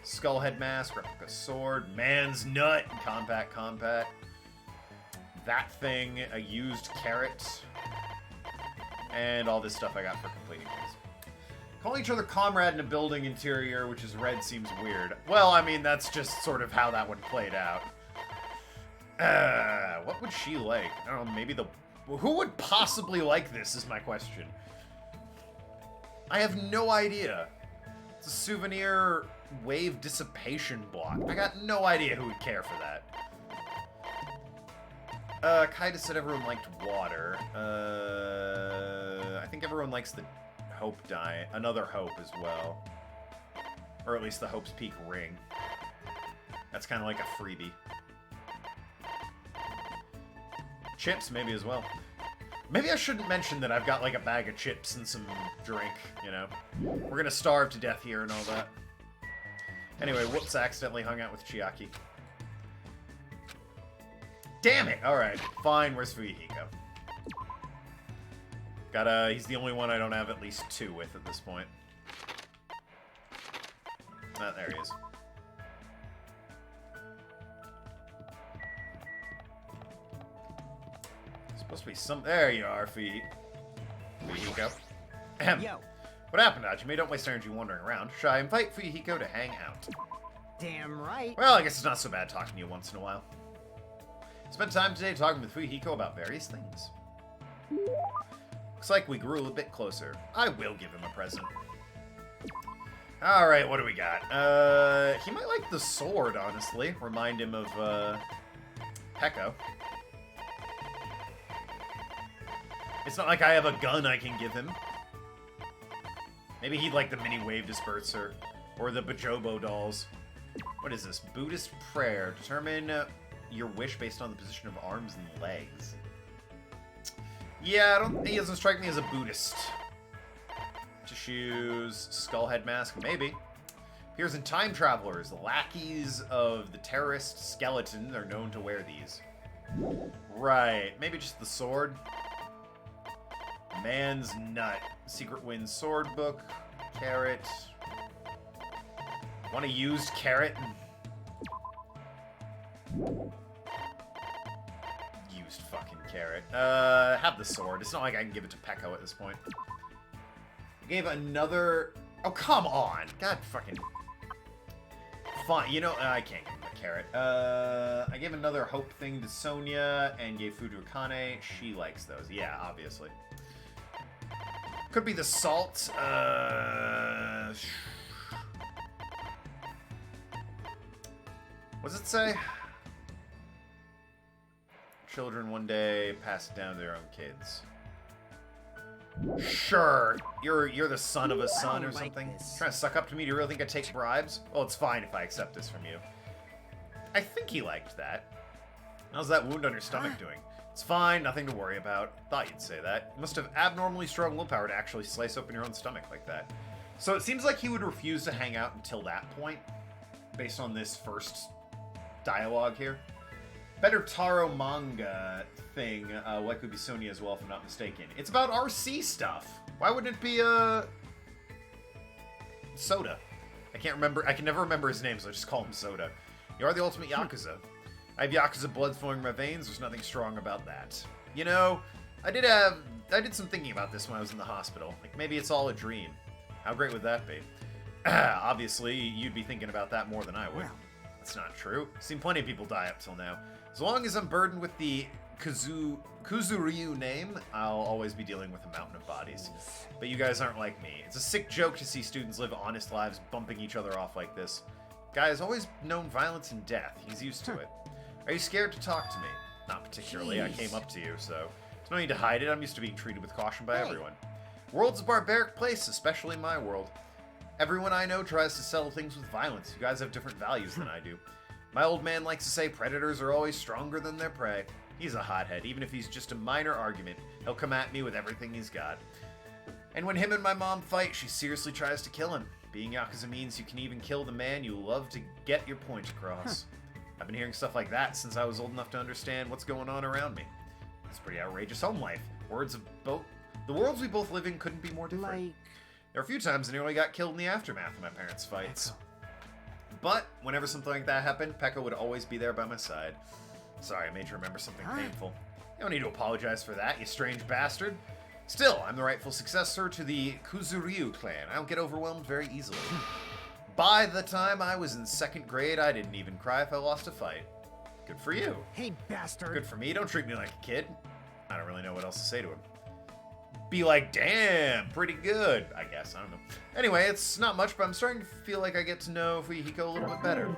Skullhead mask, replica sword. Man's nut, compact. That thing, a used carrot. And all this stuff I got for completing things. Calling each other comrade in a building interior, which is red, seems weird. Well, I mean, that's just sort of how that one played out. What would she like? I don't know, maybe the... Who would possibly like this is my question. I have no idea. It's a souvenir wave dissipation block. I got no idea who would care for that. Kaida said everyone liked water. I think everyone likes the Hope die. Another Hope as well. Or at least the Hope's Peak ring. That's kind of like a freebie. Chips, maybe as well. Maybe I shouldn't mention that I've got like a bag of chips and some drink, you know. We're gonna starve to death here and all that. Anyway, whoops, I accidentally hung out with Chiaki. Damn it! Alright, fine, where's Fuyuhiko? He's the only one I don't have at least two with at this point. Ah, there he is. Supposed to be some... There you are, Fuyuhiko. Ahem. Yo. What happened, Hajime? Don't waste energy wandering around. Should I invite Fuyuhiko to hang out? Damn right. Well, I guess it's not so bad talking to you once in a while. Spent time today talking with Fuyuhiko about various things. Looks like we grew a bit closer. I will give him a present. Alright, what do we got? He might like the sword, honestly. Remind him of, Peko. It's not like I have a gun I can give him. Maybe he'd like the mini wave disperser. Or the Bajobo dolls. What is this? Buddhist prayer. Determine your wish based on the position of arms and legs. Yeah, he doesn't strike me as a Buddhist. Tissues, skull head mask, maybe. Appears in Time Travelers. The lackeys of the terrorist skeleton are known to wear these. Right, maybe just the sword. Man's Nut. Secret Wind sword book. Carrot. Want a used carrot? Used fucking carrot. Have the sword. It's not like I can give it to Pecco at this point. I gave another... Oh, come on! God fucking... Fine, you know, I can't give him a carrot. I gave another hope thing to Sonia and gave food to Akane. She likes those. Yeah, obviously. Could be the salt. What does it say? Children one day pass it down to their own kids. Sure, you're the son of a son or something. Trying to suck up to me? Do you really think I take bribes? Well, it's fine if I accept this from you. I think he liked that. How's that wound on your stomach doing? It's fine, nothing to worry about. Thought you'd say that. You must have abnormally strong willpower to actually slice open your own stomach like that. So it seems like he would refuse to hang out until that point, based on this first dialogue here. Better Taro manga thing, what could be Sonia as well, if I'm not mistaken. It's about RC stuff. Why wouldn't it be, Soda? I can't remember, I can never remember his name, so I just call him Soda. You are the ultimate Yakuza. I have Yakuza blood flowing in my veins, there's nothing strong about that. You know, I did some thinking about this when I was in the hospital. Like, maybe it's all a dream. How great would that be? Obviously, you'd be thinking about that more than I would. That's not true. I've seen plenty of people die up till now. As long as I'm burdened with the Kuzuryu name, I'll always be dealing with a mountain of bodies. But you guys aren't like me. It's a sick joke to see students live honest lives bumping each other off like this. Guy has always known violence and death. He's used to it. Are you scared to talk to me? Not particularly. I came up to you, so there's no need to hide it. I'm used to being treated with caution by everyone. World's a barbaric place, especially in my world. Everyone I know tries to settle things with violence. You guys have different values than I do. My old man likes to say predators are always stronger than their prey. He's a hothead. Even if he's just a minor argument, he'll come at me with everything he's got. And when him and my mom fight, she seriously tries to kill him. Being Yakuza means you can even kill the man you love to get your point across. I've been hearing stuff like that since I was old enough to understand what's going on around me. It's pretty outrageous home life. The worlds we both live in couldn't be more different. There were a few times I nearly got killed in the aftermath of my parents' fights. But whenever something like that happened, Pekka would always be there by my side. Sorry, I made you remember something painful. You don't need to apologize for that, you strange bastard. Still, I'm the rightful successor to the Kuzuryu clan. I don't get overwhelmed very easily. By the time I was in 2nd grade, I didn't even cry if I lost a fight. Good for you. Hey, bastard. Good for me. Don't treat me like a kid. I don't really know what else to say to him. Be like, damn, pretty good, I guess. I don't know. Anyway, it's not much, but I'm starting to feel like I get to know Fuyuhiko a little bit better.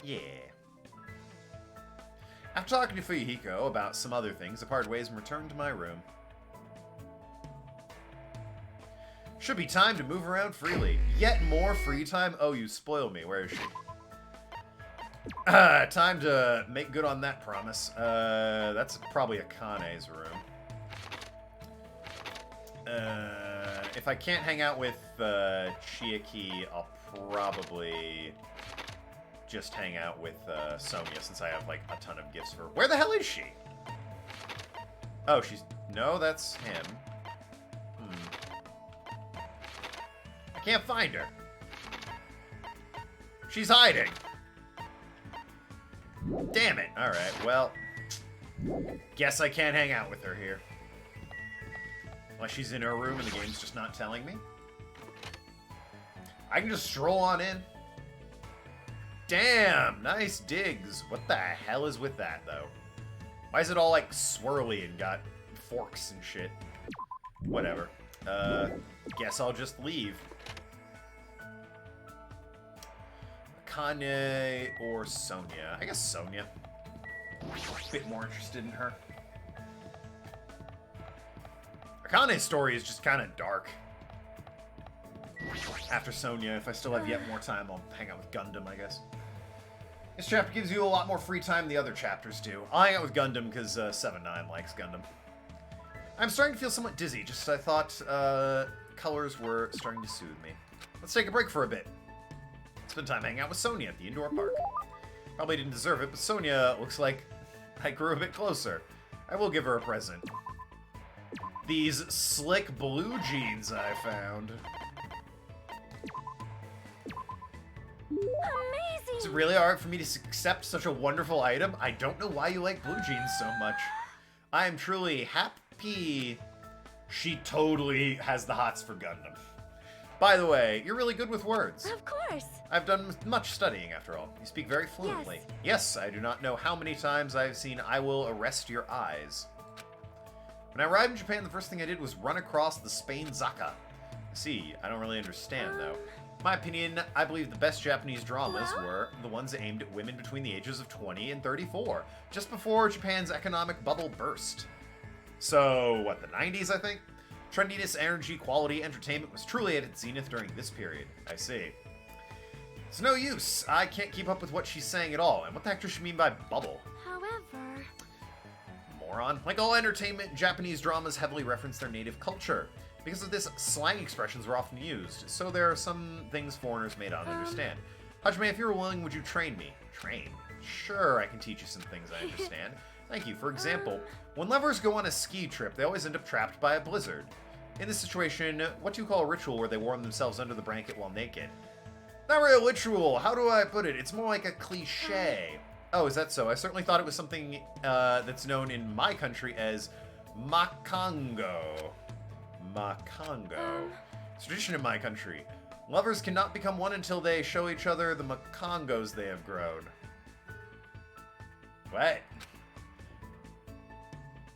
Yeah. After talking to Fuyuhiko about some other things, I parted ways and returned to my room. Should be time to move around freely. Yet more free time? Oh, you spoil me. Where is she? Time to make good on that promise. That's probably Akane's room. If I can't hang out with Chiaki, I'll probably just hang out with Sonia, since I have like a ton of gifts for her. Where the hell is she? Oh, she's... No, that's him. I can't find her. She's hiding. Damn it. Alright, well... Guess I can't hang out with her here. Unless she's in her room and the game's just not telling me. I can just stroll on in. Damn, nice digs. What the hell is with that, though? Why is it all, like, swirly and got forks and shit? Whatever. Guess I'll just leave. Akane or Sonia? I guess Sonia. A bit more interested in her. Akane's story is just kind of dark. After Sonia, if I still have yet more time, I'll hang out with Gundam, I guess. This chapter gives you a lot more free time than the other chapters do. I'll hang out with Gundam because 7-9 likes Gundam. I'm starting to feel somewhat dizzy, just as I thought colors were starting to soothe me. Let's take a break for a bit. Spend time hanging out with Sonia at the indoor park. Probably didn't deserve it, but Sonia looks like I grew a bit closer. I will give her a present. These slick blue jeans I found. Amazing! Is it really hard for me to accept such a wonderful item? I don't know why you like blue jeans so much. I am truly happy. She totally has the hots for Gundam. By the way, you're really good with words. Of course! I've done much studying, after all. You speak very fluently. Yes, I do not know how many times I've seen "I will arrest your eyes." When I arrived in Japan, the first thing I did was run across the Spain Zaka. See, I don't really understand, though. In my opinion, I believe the best Japanese dramas were the ones aimed at women between the ages of 20 and 34, just before Japan's economic bubble burst. So, what, the 90s, I think? Trendiness, energy, quality, entertainment was truly at its zenith during this period. I see. It's no use. I can't keep up with what she's saying at all. And what the heck does she mean by bubble? However... Moron. Like all entertainment, Japanese dramas heavily reference their native culture. Because of this, slang expressions were often used, so there are some things foreigners may not understand. Hajime, if you were willing, would you train me? Train? Sure, I can teach you some things I understand. Thank you. For example, when lovers go on a ski trip, they always end up trapped by a blizzard. In this situation, what do you call a ritual where they warm themselves under the blanket while naked? Not really a ritual. How do I put it? It's more like a cliche. Oh, is that so? I certainly thought it was something that's known in my country as makango. Makango. It's tradition in my country. Lovers cannot become one until they show each other the makangos they have grown. What?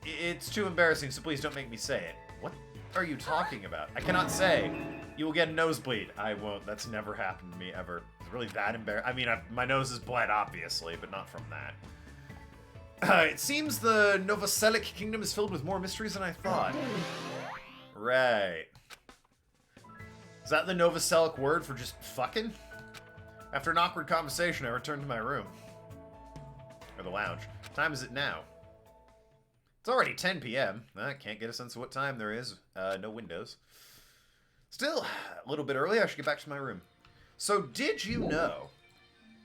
It's too embarrassing, so please don't make me say it. What are you talking about? I cannot say. You will get a nosebleed. I won't. That's never happened to me ever. It's really bad embarrassing. I mean, my nose is bled, obviously, but not from that. It seems the Novoselic Kingdom is filled with more mysteries than I thought. Right. Is that the Novoselic word for just fucking? After an awkward conversation, I returned to my room. Or the lounge. What time is it now? It's already 10 p.m. I can't get a sense of what time there is. No windows. Still, a little bit early. I should get back to my room. So, did you know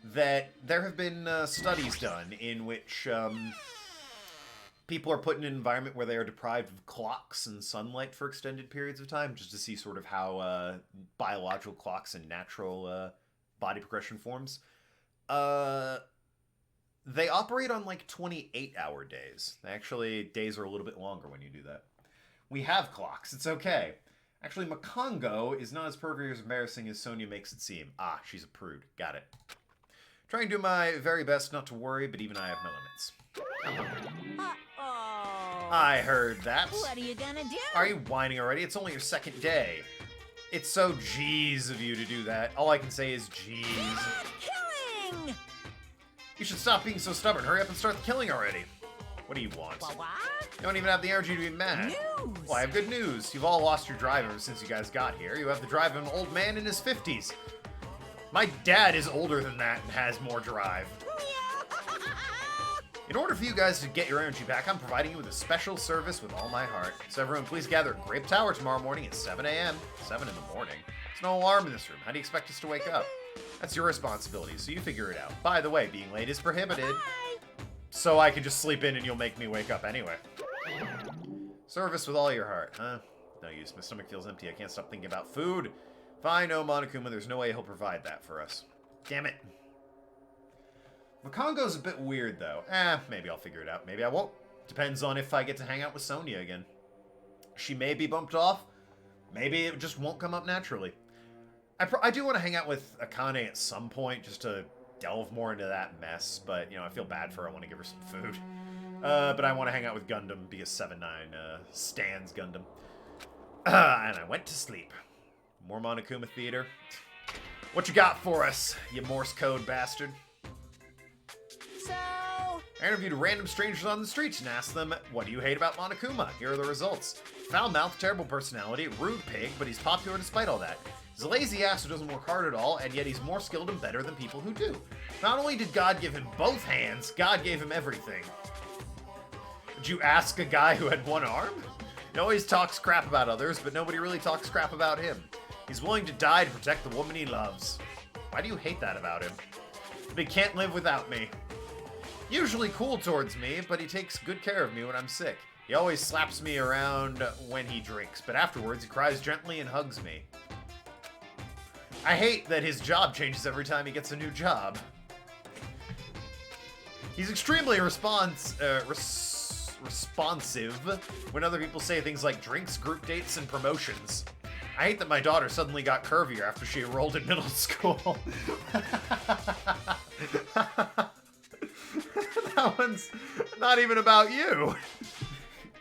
that there have been studies done in which people are put in an environment where they are deprived of clocks and sunlight for extended periods of time, just to see sort of how biological clocks and natural body progression forms? They operate on like 28-hour days. Actually, days are a little bit longer when you do that. We have clocks. It's okay. Actually, Makongo is not as pervy or as embarrassing as Sonia makes it seem. Ah, she's a prude. Got it. Trying to do my very best not to worry, but even I have no limits. Uh-oh. I heard that. What are you gonna do? Are you whining already? It's only your second day. It's so G's of you to do that. All I can say is G's. Killing! You should stop being so stubborn. Hurry up and start the killing already. What do you want? What? You don't even have the energy to be mad. News! Well, I have good news. You've all lost your drive ever since you guys got here. You have the drive of an old man in his 50s. My dad is older than that and has more drive. In order for you guys to get your energy back, I'm providing you with a special service with all my heart. So everyone, please gather at Grape Tower tomorrow morning at 7 a.m. 7 in the morning. There's no alarm in this room. How do you expect us to wake up? That's your responsibility, so you figure it out. By the way, being late is prohibited. Bye. So I can just sleep in and you'll make me wake up anyway. Service with all your heart, huh? No use. My stomach feels empty. I can't stop thinking about food. If I know Monokuma, there's no way he'll provide that for us. Damn it. Makongo's a bit weird, though. Maybe I'll figure it out. Maybe I won't. Depends on if I get to hang out with Sonia again. She may be bumped off. Maybe it just won't come up naturally. I do want to hang out with Akane at some point, just to delve more into that mess. But, you know, I feel bad for her. I want to give her some food. But I want to hang out with Gundam because 7-9 stands Gundam. And I went to sleep. More Monokuma Theater. What you got for us, you Morse code bastard? So... I interviewed random strangers on the streets and asked them, what do you hate about Monokuma? Here are the results. Foul mouth, terrible personality, rude pig, but he's popular despite all that. He's a lazy ass who doesn't work hard at all, and yet he's more skilled and better than people who do. Not only did God give him both hands, God gave him everything. Would you ask a guy who had one arm? He always talks crap about others, but nobody really talks crap about him. He's willing to die to protect the woman he loves. Why do you hate that about him? But he can't live without me. Usually cool towards me, but he takes good care of me when I'm sick. He always slaps me around when he drinks, but afterwards he cries gently and hugs me. I hate that his job changes every time he gets a new job. He's extremely responsive when other people say things like drinks, group dates, and promotions. I hate that my daughter suddenly got curvier after she enrolled in middle school. That one's not even about you.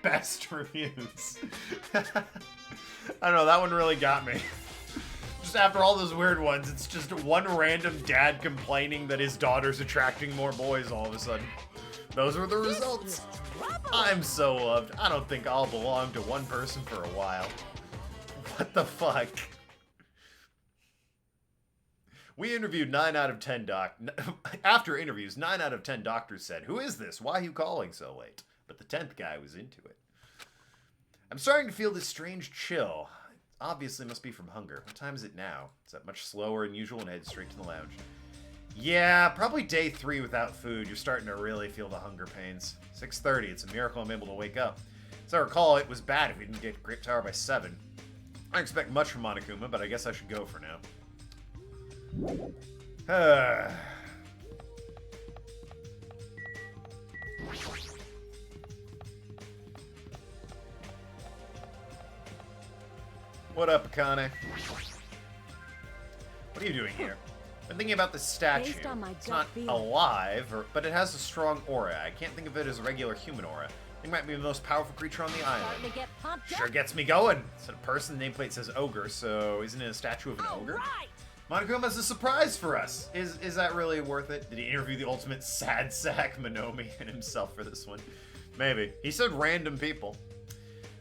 Best reviews. I don't know, that one really got me. Just after all those weird ones, it's just one random dad complaining that his daughter's attracting more boys all of a sudden. Those were the results. I'm so loved. I don't think I'll belong to one person for a while. What the fuck? We interviewed 9 out of 10 After interviews, 9 out of 10 doctors said, "Who is this? Why are you calling so late?" But the 10th guy was into it. I'm starting to feel this strange chill. Obviously must be from hunger. What time is it now? Is that much slower than usual and head straight to the lounge? Yeah, probably day 3 without food. You're starting to really feel the hunger pains. 6:30. It's a miracle I'm able to wake up. As I recall, it was bad if we didn't get Great Tower by 7. I don't expect much from Monokuma, but I guess I should go for now. What up, Akane? What are you doing here? I'm thinking about this statue. Based on my It's gut not feeling. alive, but it has a strong aura. I can't think of it as a regular human aura. It might be the most powerful creature on the Starting island. to get pumped Sure up. gets me going. It's a person. Nameplate says ogre, so isn't it a statue of an All ogre? right. Monokuma has a surprise for us. Is that really worth it? Did he interview the ultimate sad sack Monomi and himself for this one? Maybe. He said random people.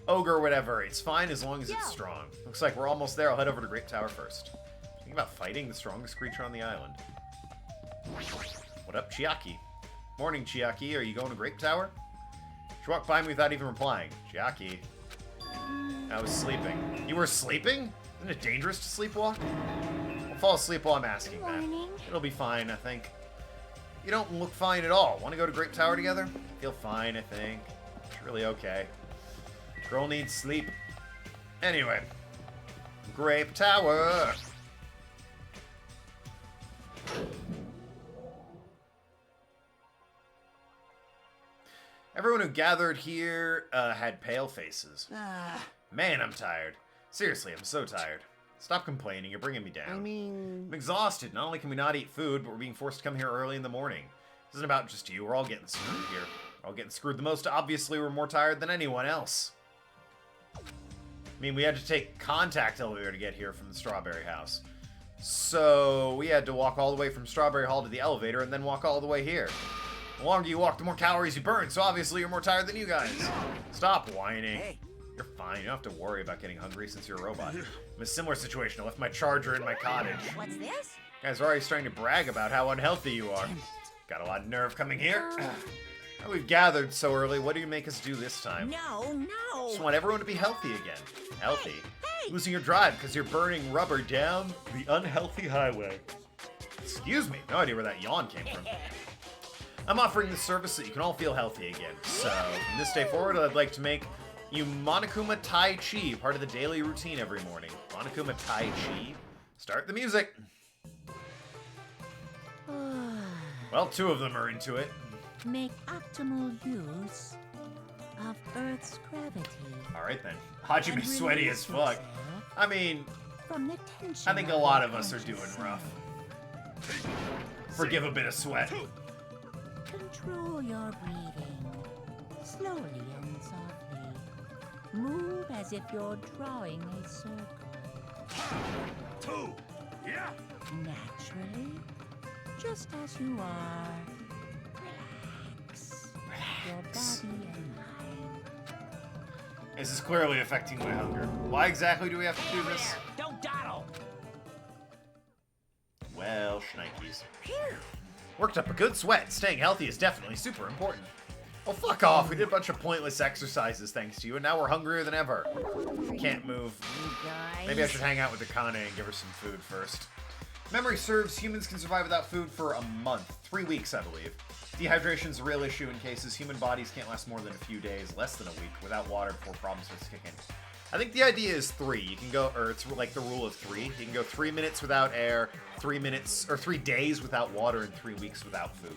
Ogre, whatever. It's fine as long as it's strong. Looks like we're almost there. I'll head over to Great Tower first. Think about fighting the strongest creature on the island. What up, Chiaki? Morning, Chiaki. Are you going to Great Tower? She walked by me without even replying. Chiaki. I was sleeping. You were sleeping? Isn't it dangerous to sleepwalk? I'll fall asleep while I'm asking that. Morning. It'll be fine, I think. You don't look fine at all. Want to go to Great Tower together? Feel fine, I think. It's really okay. Girl needs sleep. Anyway. Great Tower! Everyone who gathered here had pale faces. Man, I'm tired. Seriously, I'm so tired. Stop complaining, you're bringing me down. I mean... I'm exhausted. Not only can we not eat food, but we're being forced to come here early in the morning. This isn't about just you, we're all getting screwed here. We're all getting screwed the most. Obviously, we're more tired than anyone else. I mean, we had to take contact elevator to get here from the Strawberry House. So, we had to walk all the way from Strawberry Hall to the elevator and then walk all the way here. The longer you walk, the more calories you burn, so obviously you're more tired than you guys. Stop whining. Hey. You're fine. You don't have to worry about getting hungry since you're a robot. I'm in a similar situation. I left my charger in my cottage. What's this? Guys are already starting to brag about how unhealthy you are. Got a lot of nerve coming here. Now we've gathered so early. What do you make us do this time? No. Just want everyone to be healthy again. Healthy? Hey. Losing your drive because you're burning rubber down the unhealthy highway. Excuse me. No idea where that yawn came from. I'm offering this service so you can all feel healthy again. So, from this day forward, I'd like to make you Monokuma Tai Chi part of the daily routine every morning. Monokuma Tai Chi. Start the music. Well, 2 of them are into it. Make optimal use of Earth's gravity. Alright then. Hajime sweaty as fuck. I mean, From the tension I think a lot of us are doing rough. Forgive a bit of sweat. Control your breathing. Slowly and softly. Move as if you're drawing a circle. 2. Yeah. Naturally. Just as you are. Relax. Your body and mind. This is clearly affecting my hunger. Why exactly do we have to do this? Don't dawdle. shnikes. Worked up a good sweat. Staying healthy is definitely super important. Oh, fuck off. We did a bunch of pointless exercises thanks to you, and now we're hungrier than ever. Can't move. Maybe I should hang out with Akane and give her some food first. Memory serves, humans can survive without food for a month. 3 weeks, I believe. Dehydration's a real issue in cases human bodies can't last more than a few days, less than a week, without water before problems start to kick in. I think the idea is 3. You can go, or it's like the rule of 3. You can go 3 minutes without air, 3 minutes, or 3 days without water, and 3 weeks without food.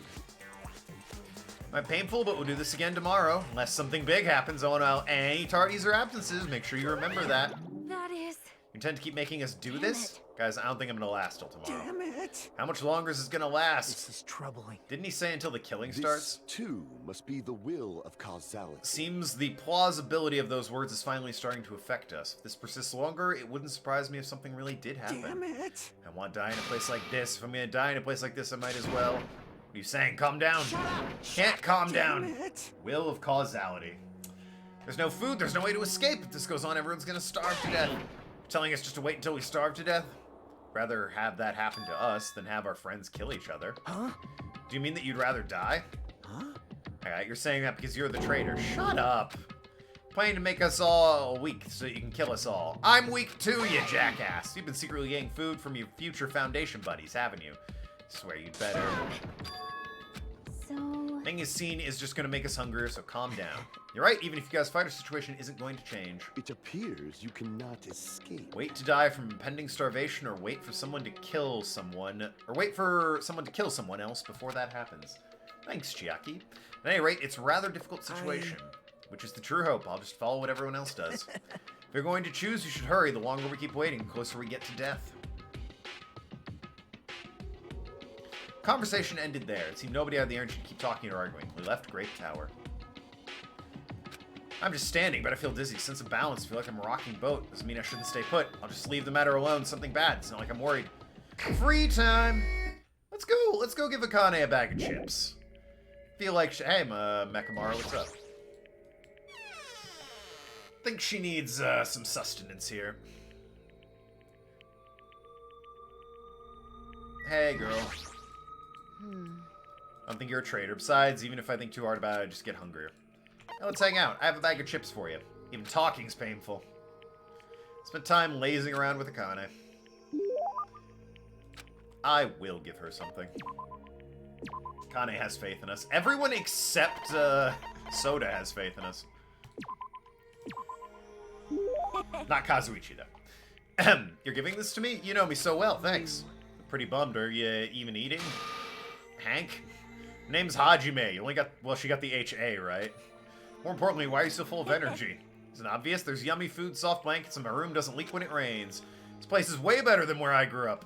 Might painful, but we'll do this again tomorrow. Unless something big happens, I won't allow any tardies or absences. Make sure you remember that. That is... You intend to keep making us do this? Guys, I don't think I'm gonna last till tomorrow. Damn it! How much longer is this gonna last? This is troubling. Didn't he say until the killing starts? This, too, must be the will of causality. Seems the plausibility of those words is finally starting to affect us. If this persists longer, it wouldn't surprise me if something really did happen. Damn it! I want to die in a place like this. If I'm gonna die in a place like this, I might as well. What are you saying? Calm down. Can't calm down. Damn it! Will of causality. There's no food, there's no way to escape. If this goes on, everyone's gonna starve to death. You're telling us just to wait until we starve to death? Rather have that happen to us than have our friends kill each other. Huh? Do you mean that you'd rather die? Huh? Alright, you're saying that because you're the traitor. Shut up. Planning to make us all weak so you can kill us all. I'm weak too, you jackass. You've been secretly getting food from your future Foundation buddies, haven't you? Swear you'd better. So... Being seen is just gonna make us hungrier, so calm down. You're right, even if you guys fight, our situation isn't going to change. It appears you cannot escape. Wait to die from impending starvation, or wait for someone to kill someone, or wait for someone to kill someone else before that happens. Thanks, Chiaki. At any rate, it's a rather difficult situation, which is the true hope. I'll just follow what everyone else does. If you're going to choose, you should hurry. The longer we keep waiting, the closer we get to death. Conversation ended there. It seemed nobody had the energy to keep talking or arguing. We left Great Tower. I'm just standing, but I feel dizzy. Sense of balance. Feel like I'm a rocking boat. Doesn't mean I shouldn't stay put. I'll just leave the matter alone. Something bad. It's not like I'm worried. Free time. Let's go. Let's go give Akane a bag of chips. Feel like hey, Mekamaru, what's up? Think she needs some sustenance here. Hey, girl. I don't think you're a traitor. Besides, even if I think too hard about it, I just get hungrier. Now let's hang out. I have a bag of chips for you. Even talking's painful. Spent time lazing around with Akane. I will give her something. Akane has faith in us. Everyone except Soda has faith in us. Not Kazuichi, though. You're giving this to me? You know me so well, thanks. Pretty bummed. Are you even eating? Hank? Name's Hajime. You only got, well, she got the H-A, right? More importantly, why are you so full of energy? Is it obvious? There's yummy food, soft blankets, and my room doesn't leak when it rains. This place is way better than where I grew up.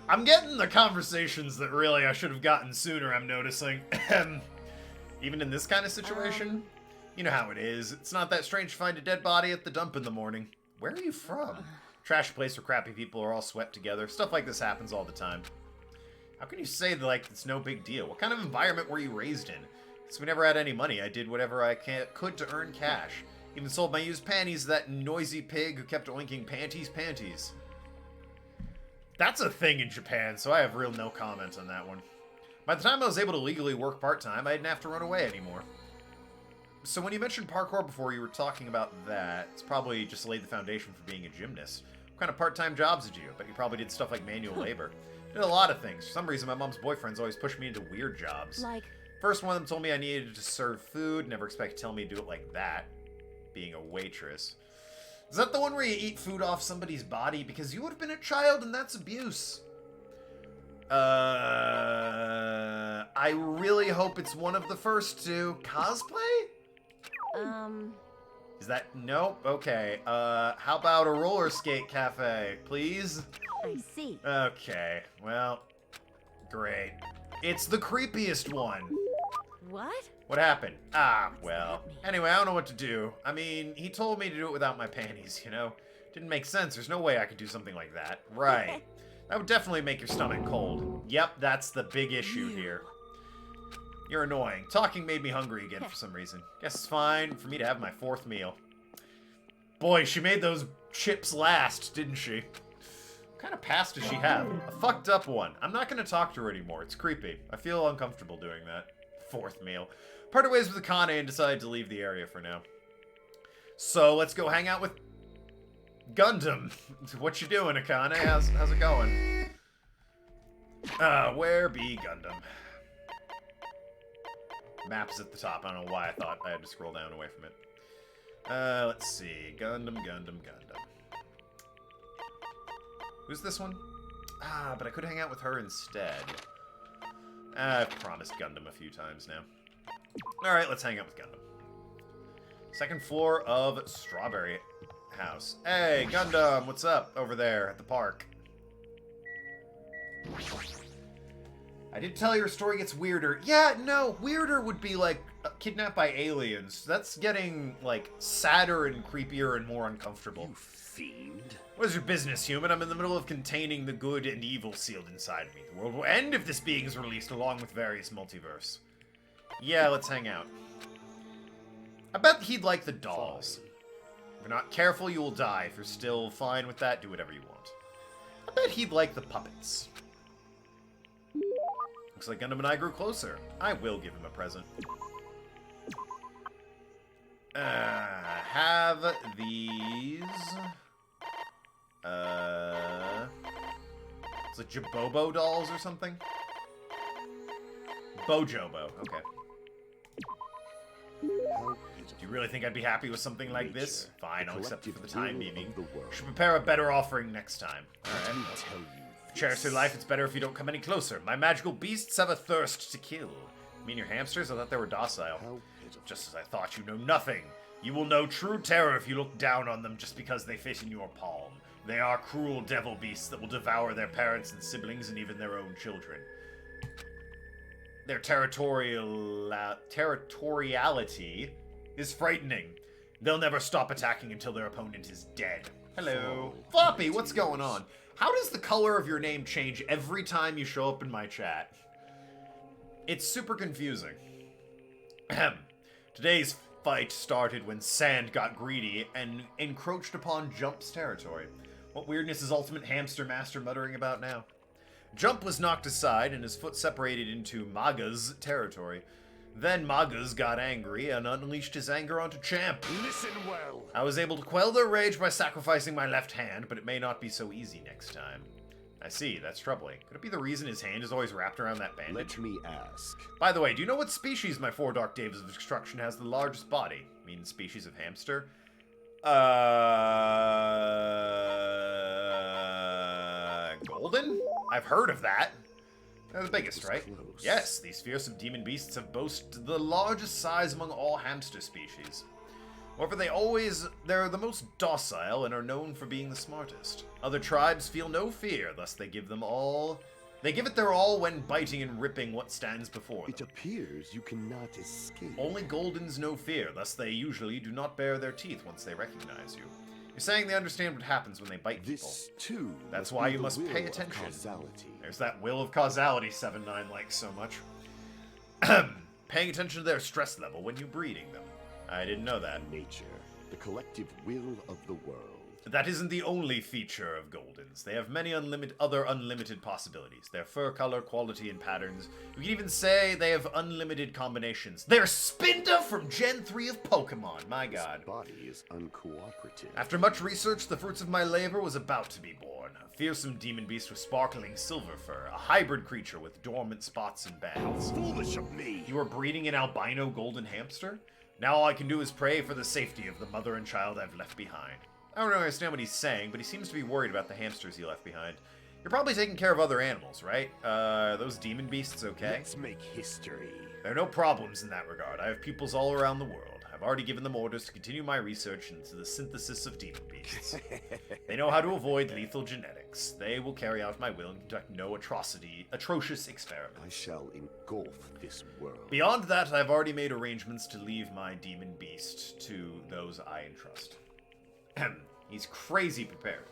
I'm getting the conversations that really I should have gotten sooner, I'm noticing. Even in this kind of situation? You know how it is. It's not that strange to find a dead body at the dump in the morning. Where are you from? Trash place where crappy people are all swept together. Stuff like this happens all the time. How can you say that, like, it's no big deal? What kind of environment were you raised in? Since we never had any money, I did whatever I could to earn cash. Even sold my used panties to that noisy pig who kept oinking panties. That's a thing in Japan, so I have real no comment on that one. By the time I was able to legally work part-time, I didn't have to run away anymore. So when you mentioned parkour before, you were talking about that. It's probably just laid the foundation for being a gymnast. What kind of part-time jobs did you do? But you probably did stuff like manual labor. Did a lot of things. For some reason, my mom's boyfriends always pushed me into weird jobs. Like... First one of them told me I needed to serve food. Never expected to tell me to do it like that. Being a waitress. Is that the one where you eat food off somebody's body? Because you would have been a child and that's abuse. I really hope it's one of the first two. Cosplay? Is that... Nope. Okay. How about a roller skate cafe, please? I see. Okay. Well, great. It's the creepiest one. What? What happened? Ah, well. Anyway, I don't know what to do. I mean, he told me to do it without my panties, you know? Didn't make sense. There's no way I could do something like that. Right. That would definitely make your stomach cold. Yep, that's the big issue here. You're annoying. Talking made me hungry again for some reason. Guess it's fine for me to have my 4th meal. Boy, she made those chips last, didn't she? What kind of past does she have? A fucked up one. I'm not going to talk to her anymore. It's creepy. I feel uncomfortable doing that. Fourth meal. Parted ways with Akane and decided to leave the area for now. So let's go hang out with Gundam. What you doing, Akane? How's it going? Where be Gundam? Map's at the top. I don't know why I thought I had to scroll down away from it. Let's see. Gundam. Who's this one? But I could hang out with her instead. I've promised Gundam a few times now. Alright, let's hang out with Gundam. Second floor of Strawberry House. Hey, Gundam, what's up over there at the park? I did tell you her story gets weirder. Yeah, no, weirder would be like kidnapped by aliens. That's getting like sadder and creepier and more uncomfortable. You fiend. What is your business, human? I'm in the middle of containing the good and evil sealed inside me. The world will end if this being is released along with various multiverse. Yeah, let's hang out. I bet he'd like the dolls. If you're not careful, you will die. If you're still fine with that, do whatever you want. I bet he'd like the puppets. Looks like Gundam and I grew closer. I will give him a present. Have these. It's like Jabobo dolls or something? Bojobo, okay. Do you really think I'd be happy with something like this? Fine, I'll accept it for the time being. Should prepare a better offering next time. Alright. Cherish your life, it's better if you don't come any closer. My magical beasts have a thirst to kill. You mean your hamsters? I thought they were docile. Just as I thought, you know nothing. You will know true terror if you look down on them just because they fit in your palm. They are cruel devil beasts that will devour their parents and siblings and even their own children. Their territoriality is frightening. They'll never stop attacking until their opponent is dead. Hello. Floppy, what's going on? How does the color of your name change every time you show up in my chat? It's super confusing. Today's fight started when Sand got greedy and encroached upon Jump's territory. What weirdness is Ultimate Hamster Master muttering about now? Jump was knocked aside and his foot separated into Maga's territory. Then Magas got angry and unleashed his anger onto Champ. Listen well. I was able to quell their rage by sacrificing my left hand, but it may not be so easy next time. I see, that's troubling. Could it be the reason his hand is always wrapped around that bandage? Let me ask. By the way, do you know what species my four Dark Days of Destruction has the largest body? I mean, species of hamster? Golden? I've heard of that. They're the biggest, right? Close. Yes, these fearsome demon beasts have boasted the largest size among all hamster species. However, they're the most docile and are known for being the smartest. Other tribes feel no fear, thus they give it their all when biting and ripping what stands before them. It appears you cannot escape. Only Goldens know fear, thus they usually do not bare their teeth once they recognize you. You're saying they understand what happens when they bite people. This too. That's why you must pay attention. There's that will of causality 7-9 likes so much. Paying attention to their stress level when you're breeding them. I didn't know that. Nature, the collective will of the world. That isn't the only feature of Goldens. They have many other unlimited possibilities. Their fur color, quality, and patterns. You can even say they have unlimited combinations. They're Spinda from Gen 3 of Pokemon, my god. This body is uncooperative. After much research, the fruits of my labor was about to be born. A fearsome demon beast with sparkling silver fur. A hybrid creature with dormant spots and bands. Foolish of me! You are breeding an albino golden hamster? Now all I can do is pray for the safety of the mother and child I've left behind. I don't understand what he's saying, but he seems to be worried about the hamsters he left behind. You're probably taking care of other animals, right? Are those demon beasts okay? Let's make history. There are no problems in that regard. I have pupils all around the world. I've already given them orders to continue my research into the synthesis of demon beasts. They know how to avoid lethal genetics. They will carry out my will and conduct no atrocious experiments. I shall engulf this world. Beyond that, I've already made arrangements to leave my demon beast to those I entrust. He's crazy prepared.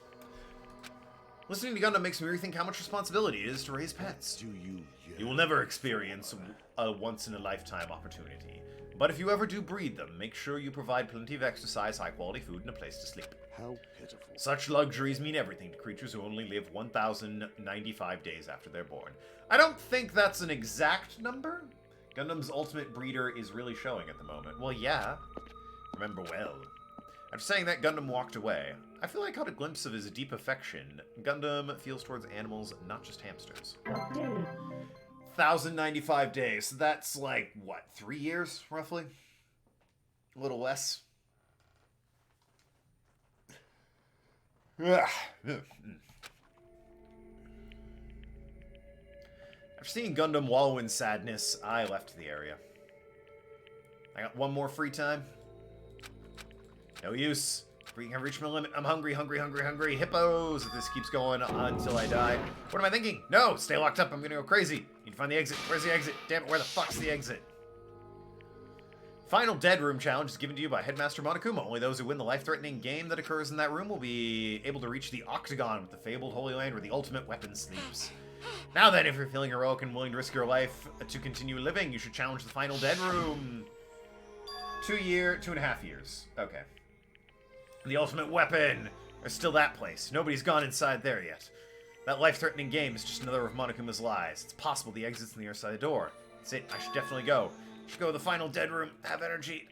Listening to Gundam makes me rethink how much responsibility it is to raise pets. Do you yet? You will never experience a once-in-a-lifetime opportunity. But if you ever do breed them, make sure you provide plenty of exercise, high-quality food, and a place to sleep. How pitiful. Such luxuries mean everything to creatures who only live 1,095 days after they're born. I don't think that's an exact number. Gundam's ultimate breeder is really showing at the moment. Well, yeah. Remember well. After saying that, Gundam walked away. I feel like I caught a glimpse of his deep affection Gundam feels towards animals, not just hamsters. 1,095 days. So that's like, what, 3 years, roughly? A little less. After seeing Gundam wallow in sadness, I left the area. I got one more free time. No use. I've reached my limit. I'm hungry, hungry, hungry, hungry. Hippos! If this keeps going until I die. What am I thinking? No! Stay locked up. I'm gonna go crazy. Need to find the exit. Where's the exit? Damn it, where the fuck's the exit? Final Dead Room challenge is given to you by Headmaster Monokuma. Only those who win the life-threatening game that occurs in that room will be able to reach the Octagon with the fabled Holy Land where the ultimate weapon sleeps. Now then, if you're feeling heroic and willing to risk your life to continue living, you should challenge the Final Dead Room. 2.5 years. Okay. The ultimate weapon. There's still that place. Nobody's gone inside there yet. That life-threatening game is just another of Monokuma's lies. It's possible the exit's on the other side of the door. That's it. I should definitely go. I should go to the Final Dead Room. Have energy.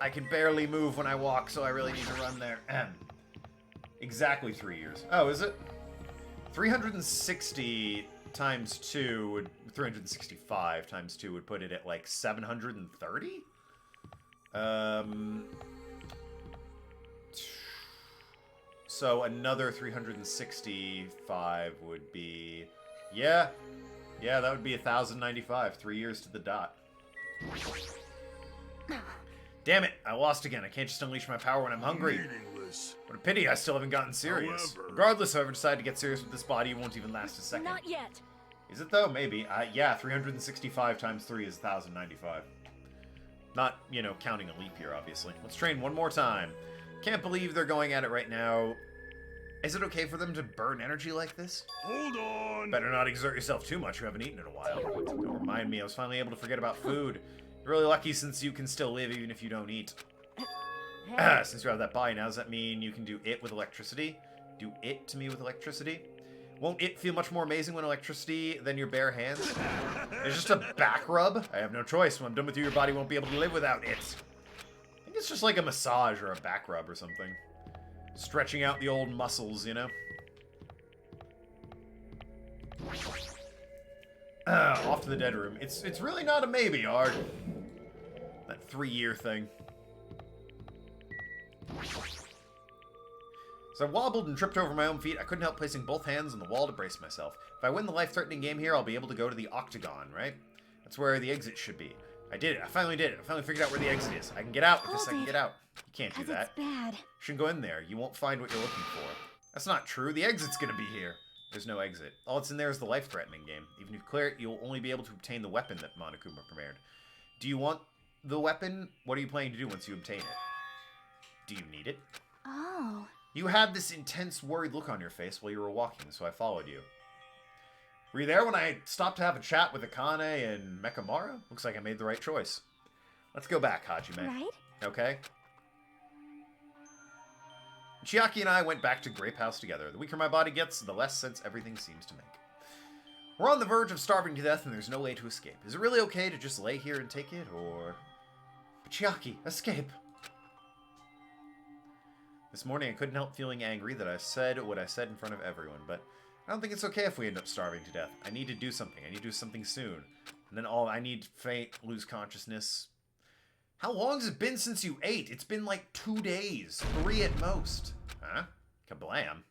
I can barely move when I walk, so I really need to run there. Exactly 3 years. Oh, is it? 360 times 2 would... 365 times 2 would put it at like 730? So another 365 would be... Yeah, that would be 1,095. 3 years to the dot. Damn it, I lost again. I can't just unleash my power when I'm hungry. Meaningless. What a pity I still haven't gotten serious. However... Regardless, if I ever decide to get serious with this body, it won't even last a second. Not yet. Is it though? Maybe. Yeah, 365 times 3 is 1,095. Not, you know, counting a leap year, obviously. Let's train one more time. Can't believe they're going at it right now. Is it okay for them to burn energy like this? Hold on! Better not exert yourself too much. You haven't eaten in a while. Don't remind me, I was finally able to forget about food. You're really lucky since you can still live even if you don't eat. Since you have that body now, does that mean you can do it with electricity? Do it to me with electricity? Won't it feel much more amazing when electricity than your bare hands? It's just a back rub? I have no choice. When I'm done with you, your body won't be able to live without it. I think it's just like a massage or a back rub or something. Stretching out the old muscles, you know? Off to the dead room. It's really not a maybe, Ard. That 3-year thing. As I wobbled and tripped over my own feet, I couldn't help placing both hands on the wall to brace myself. If I win the life-threatening game here, I'll be able to go to the Octagon, right? That's where the exit should be. I did it. I finally did it. I finally figured out where the exit is. I can get out with this. I can get out. You can't do that. It's bad. You shouldn't go in there. You won't find what you're looking for. That's not true. The exit's gonna be here. There's no exit. All that's in there is the life-threatening game. Even if you clear it, you'll only be able to obtain the weapon that Monokuma premiered. Do you want the weapon? What are you planning to do once you obtain it? Do you need it? Oh. You had this intense, worried look on your face while you were walking, so I followed you. Were you there when I stopped to have a chat with Akane and Mekamaru? Looks like I made the right choice. Let's go back, Hajime. Right? Okay? Chiaki and I went back to Grape House together. The weaker my body gets, the less sense everything seems to make. We're on the verge of starving to death and there's no way to escape. Is it really okay to just lay here and take it, or... But Chiaki, escape! This morning I couldn't help feeling angry that I said what I said in front of everyone, but I don't think it's okay if we end up starving to death. I need to do something. I need to do something soon. And then I need to faint, lose consciousness. How long has it been since you ate? It's been like 2 days. 3 at most. Huh? Kablam.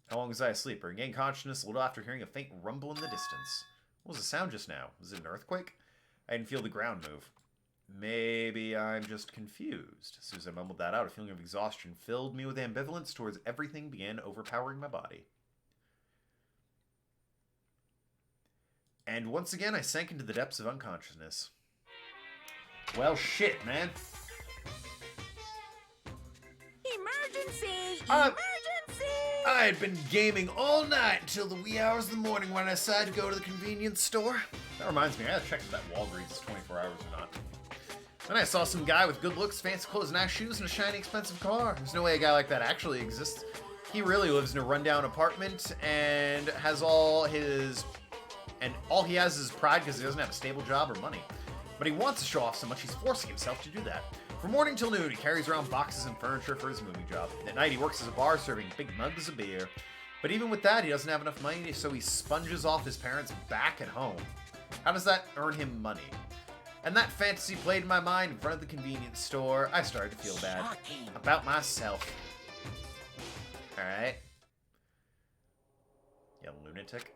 How long was I asleep? I regained consciousness a little after hearing a faint rumble in the distance. What was the sound just now? Was it an earthquake? I didn't feel the ground move. Maybe I'm just confused. As soon as I mumbled that out, a feeling of exhaustion filled me with ambivalence towards everything began overpowering my body. And once again, I sank into the depths of unconsciousness. Well, shit, man. Emergency! I had been gaming all night until the wee hours of the morning when I decided to go to the convenience store. That reminds me, I gotta check if that Walgreens is 24 hours or not. Then I saw some guy with good looks, fancy clothes, nice shoes, and a shiny, expensive car. There's no way a guy like that actually exists. He really lives in a rundown apartment and has all he has is pride because he doesn't have a stable job or money. But he wants to show off so much he's forcing himself to do that. From morning till noon, he carries around boxes and furniture for his movie job. At night, he works as a bar serving big mugs of beer. But even with that, he doesn't have enough money, so he sponges off his parents back at home. How does that earn him money? And that fantasy played in my mind in front of the convenience store. I started to feel bad about myself. Alright. You lunatic.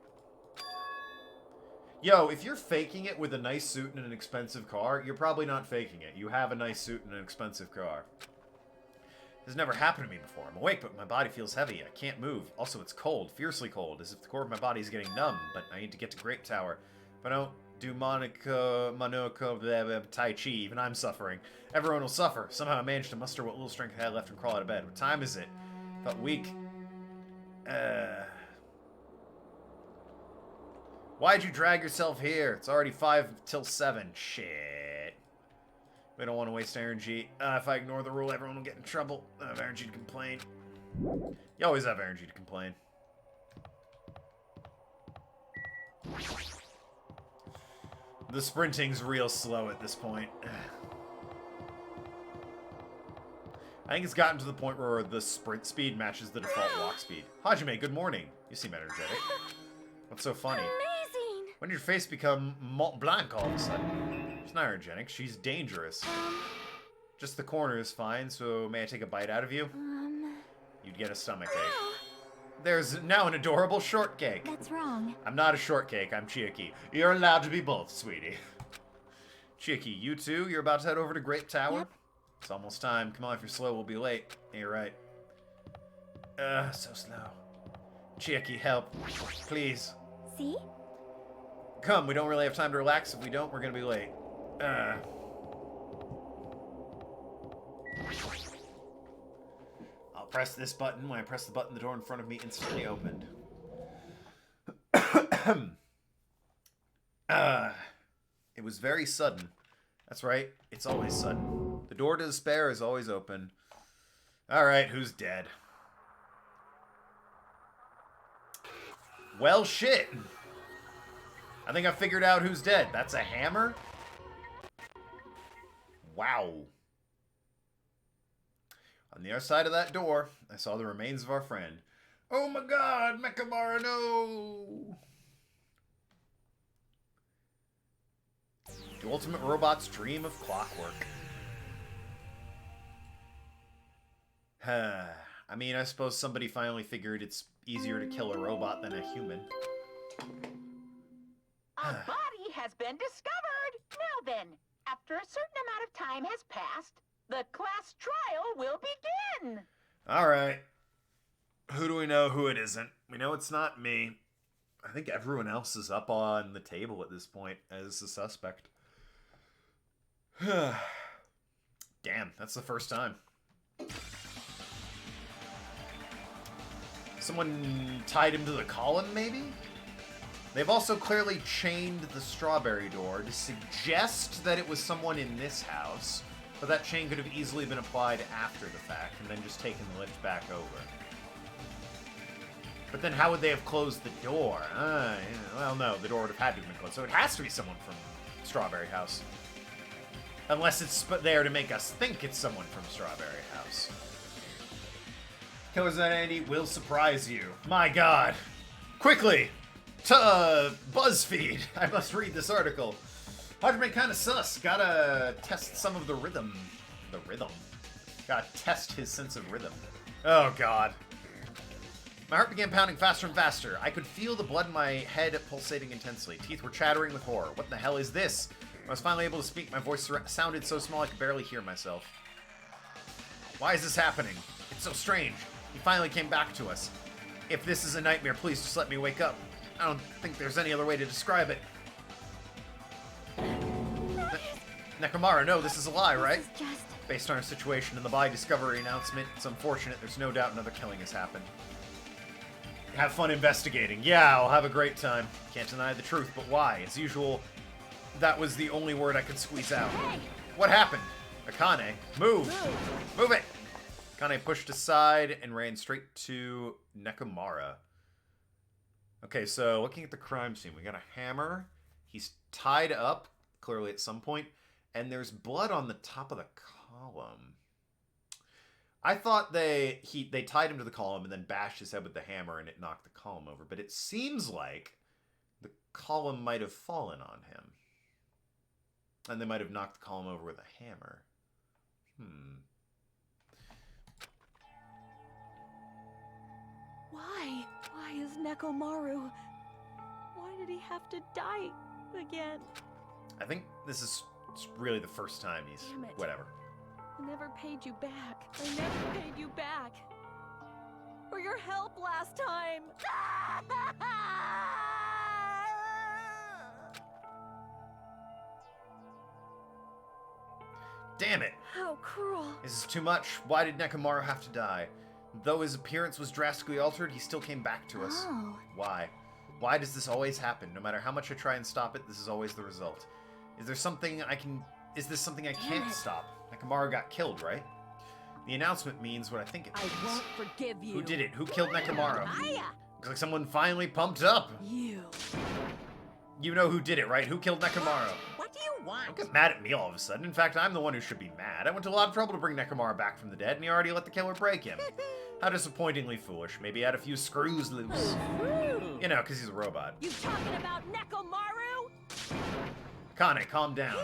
Yo, if you're faking it with a nice suit and an expensive car, you're probably not faking it. You have a nice suit and an expensive car. This has never happened to me before. I'm awake, but my body feels heavy. I can't move. Also, it's cold. Fiercely cold. As if the core of my body is getting numb. But I need to get to Great Tower. If I don't do Monokuma Tai Chi, even I'm suffering. Everyone will suffer. Somehow I managed to muster what little strength I had left and crawl out of bed. What time is it? Felt weak. Why'd you drag yourself here? It's already 5 till 7. Shit. We don't want to waste energy. If I ignore the rule, everyone will get in trouble. I have energy to complain. You always have energy to complain. The sprinting's real slow at this point. I think it's gotten to the point where the sprint speed matches the default walk speed. Hajime, good morning. You seem energetic. What's so funny? Amazing! When did your face become Mont Blanc all of a sudden? She's not energetic, she's dangerous. Just the corner is fine, so may I take a bite out of you? You'd get a stomachache. There's now an adorable shortcake. That's wrong. I'm not a shortcake, I'm Chiaki. You're allowed to be both, sweetie. Chiaki, you too? You're about to head over to Great Tower? Yep. It's almost time. Come on, if you're slow, we'll be late. You're right. So slow. Chiaki, help. Please. See? Come, we don't really have time to relax. If we don't, we're gonna be late. I'll press this button. When I press the button, the door in front of me instantly opened. It was very sudden. That's right. It's always sudden. The door to despair is always open. Alright, who's dead? Well, shit. I think I figured out who's dead. That's a hammer? Wow. On the other side of that door, I saw the remains of our friend. Oh my god, Mechamara, no! The ultimate robot's dream of clockwork. I mean, I suppose somebody finally figured it's easier to kill a robot than a human. A body has been discovered! Now then, after a certain amount of time has passed, the class trial will begin! Alright. Who do we know who it isn't? We know it's not me. I think everyone else is up on the table at this point as a suspect. Damn, that's the first time. Someone tied him to the column, maybe? They've also clearly chained the strawberry door to suggest that it was someone in this house, but that chain could have easily been applied after the fact and then just taken the lift back over. But then how would they have closed the door? Well, no, the door would have had to have been closed, so it has to be someone from Strawberry House. Unless it's there to make us think it's someone from Strawberry House. Killers Night Andy will surprise you. My god. Quickly! To BuzzFeed. I must read this article. Hajime kinda sus. Gotta test some of the rhythm. The rhythm? Gotta test his sense of rhythm. Oh god. My heart began pounding faster and faster. I could feel the blood in my head pulsating intensely. Teeth were chattering with horror. What the hell is this? When I was finally able to speak, my voice sounded so small I could barely hear myself. Why is this happening? It's so strange. He finally came back to us. If this is a nightmare, please just let me wake up. I don't think there's any other way to describe it. Nekomara, no, this is a lie, right? This is just... Based on our situation and the body discovery announcement, it's unfortunate. There's no doubt another killing has happened. Have fun investigating. Yeah, I'll have a great time. Can't deny the truth, but why? As usual, that was the only word I could squeeze out. Hey! What happened? Akane, move! Move it! Akane pushed aside and ran straight to Nekomara. Okay, so looking at the crime scene, we got a hammer. He's tied up, clearly at some point, and there's blood on the top of the column. I thought they tied him to the column and then bashed his head with the hammer and it knocked the column over, but it seems like the column might have fallen on him. And they might have knocked the column over with a hammer. Why? Why is Nekomaru? Why did he have to die again? I think this is really the first time he's... Damn it. Whatever. I never paid you back. I never paid you back. For your help last time. Damn it! How cruel. This is too much. Why did Nekomaru have to die? Though his appearance was drastically altered, he still came back to us. Oh. Why? Why does this always happen? No matter how much I try and stop it, this is always the result. Is this something I can't stop? Nekomaru got killed, right? The announcement means what I think it means. I won't forgive you. Who did it? Who killed Nekomaru? Aya! Looks like someone finally pumped up. You. You know who did it, right? Who killed Nekomaru? What do you want? Don't get mad at me all of a sudden. In fact, I'm the one who should be mad. I went to a lot of trouble to bring Nekomaru back from the dead, and he already let the killer break him. How disappointingly foolish. Maybe he had a few screws loose. You know, because he's a robot. You talking about Nekomaru? Kane, calm down.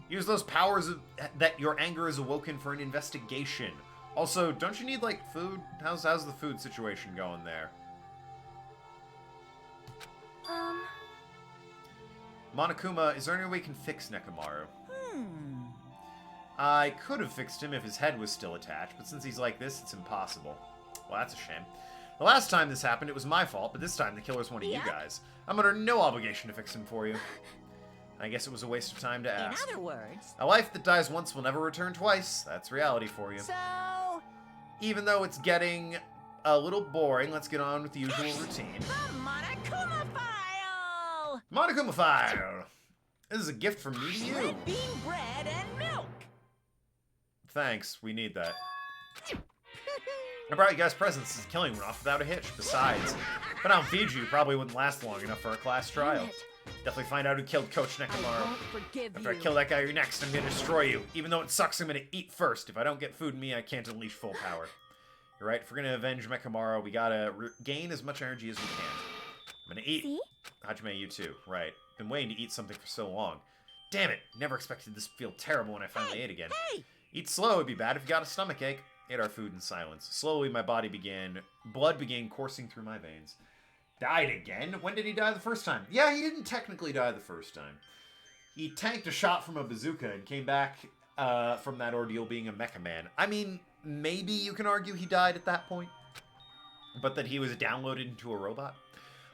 Use those powers that your anger is awoken for an investigation. Also, don't you need, like, food? How's the food situation going there? Monokuma, is there any way we can fix Nekomaru? I could have fixed him if his head was still attached, but since he's like this, it's impossible. Well, that's a shame. The last time this happened, it was my fault, but this time the killer's one of you guys. I'm under no obligation to fix him for you. I guess it was a waste of time to ask. In other words... A life that dies once will never return twice. That's reality for you. So... Even though it's getting a little boring, let's get on with the usual routine. The Monokuma file! Monokuma file! This is a gift from me to you. Red bean bread and milk! Thanks, we need that. I brought you guys presents. This killing went off without a hitch. Besides, if I don't feed you, probably wouldn't last long enough for a class trial. Definitely find out who killed Coach Nekomaru. I won't forgive After I you. kill that guy, you're next. I'm gonna destroy you. Even though it sucks, I'm gonna eat first. If I don't get food in me, I can't unleash full power. You're right. If we're gonna avenge Nekomaru, we gotta gain as much energy as we can. I'm gonna eat. See? Hajime, you too. Right. Been waiting to eat something for so long. Damn it. Never expected this to feel terrible when I finally ate again. Hey! Eat slow. It'd be bad if you got a stomachache. Ate our food in silence. Slowly, my body blood began coursing through my veins. Died again? When did he die the first time? Yeah, he didn't technically die the first time. He tanked a shot from a bazooka and came back from that ordeal being a mecha man. I mean, maybe you can argue he died at that point, but that he was downloaded into a robot.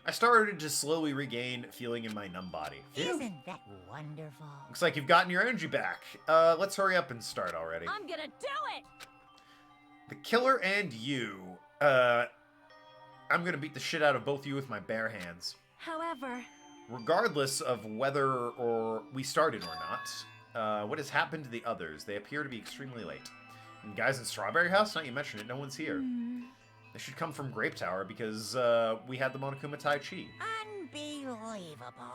I started to slowly regain feeling in my numb body. Isn't that wonderful? Looks like you've gotten your energy back. Let's hurry up and start already. I'm gonna do it! The killer and you. I'm gonna beat the shit out of both of you with my bare hands. However... Regardless of whether or we started or not, what has happened to the others? They appear to be extremely late. And guys in Strawberry House? Now you mention it, no one's here. They should come from Grape Tower because we had the Monokuma Tai Chi. Unbelievable.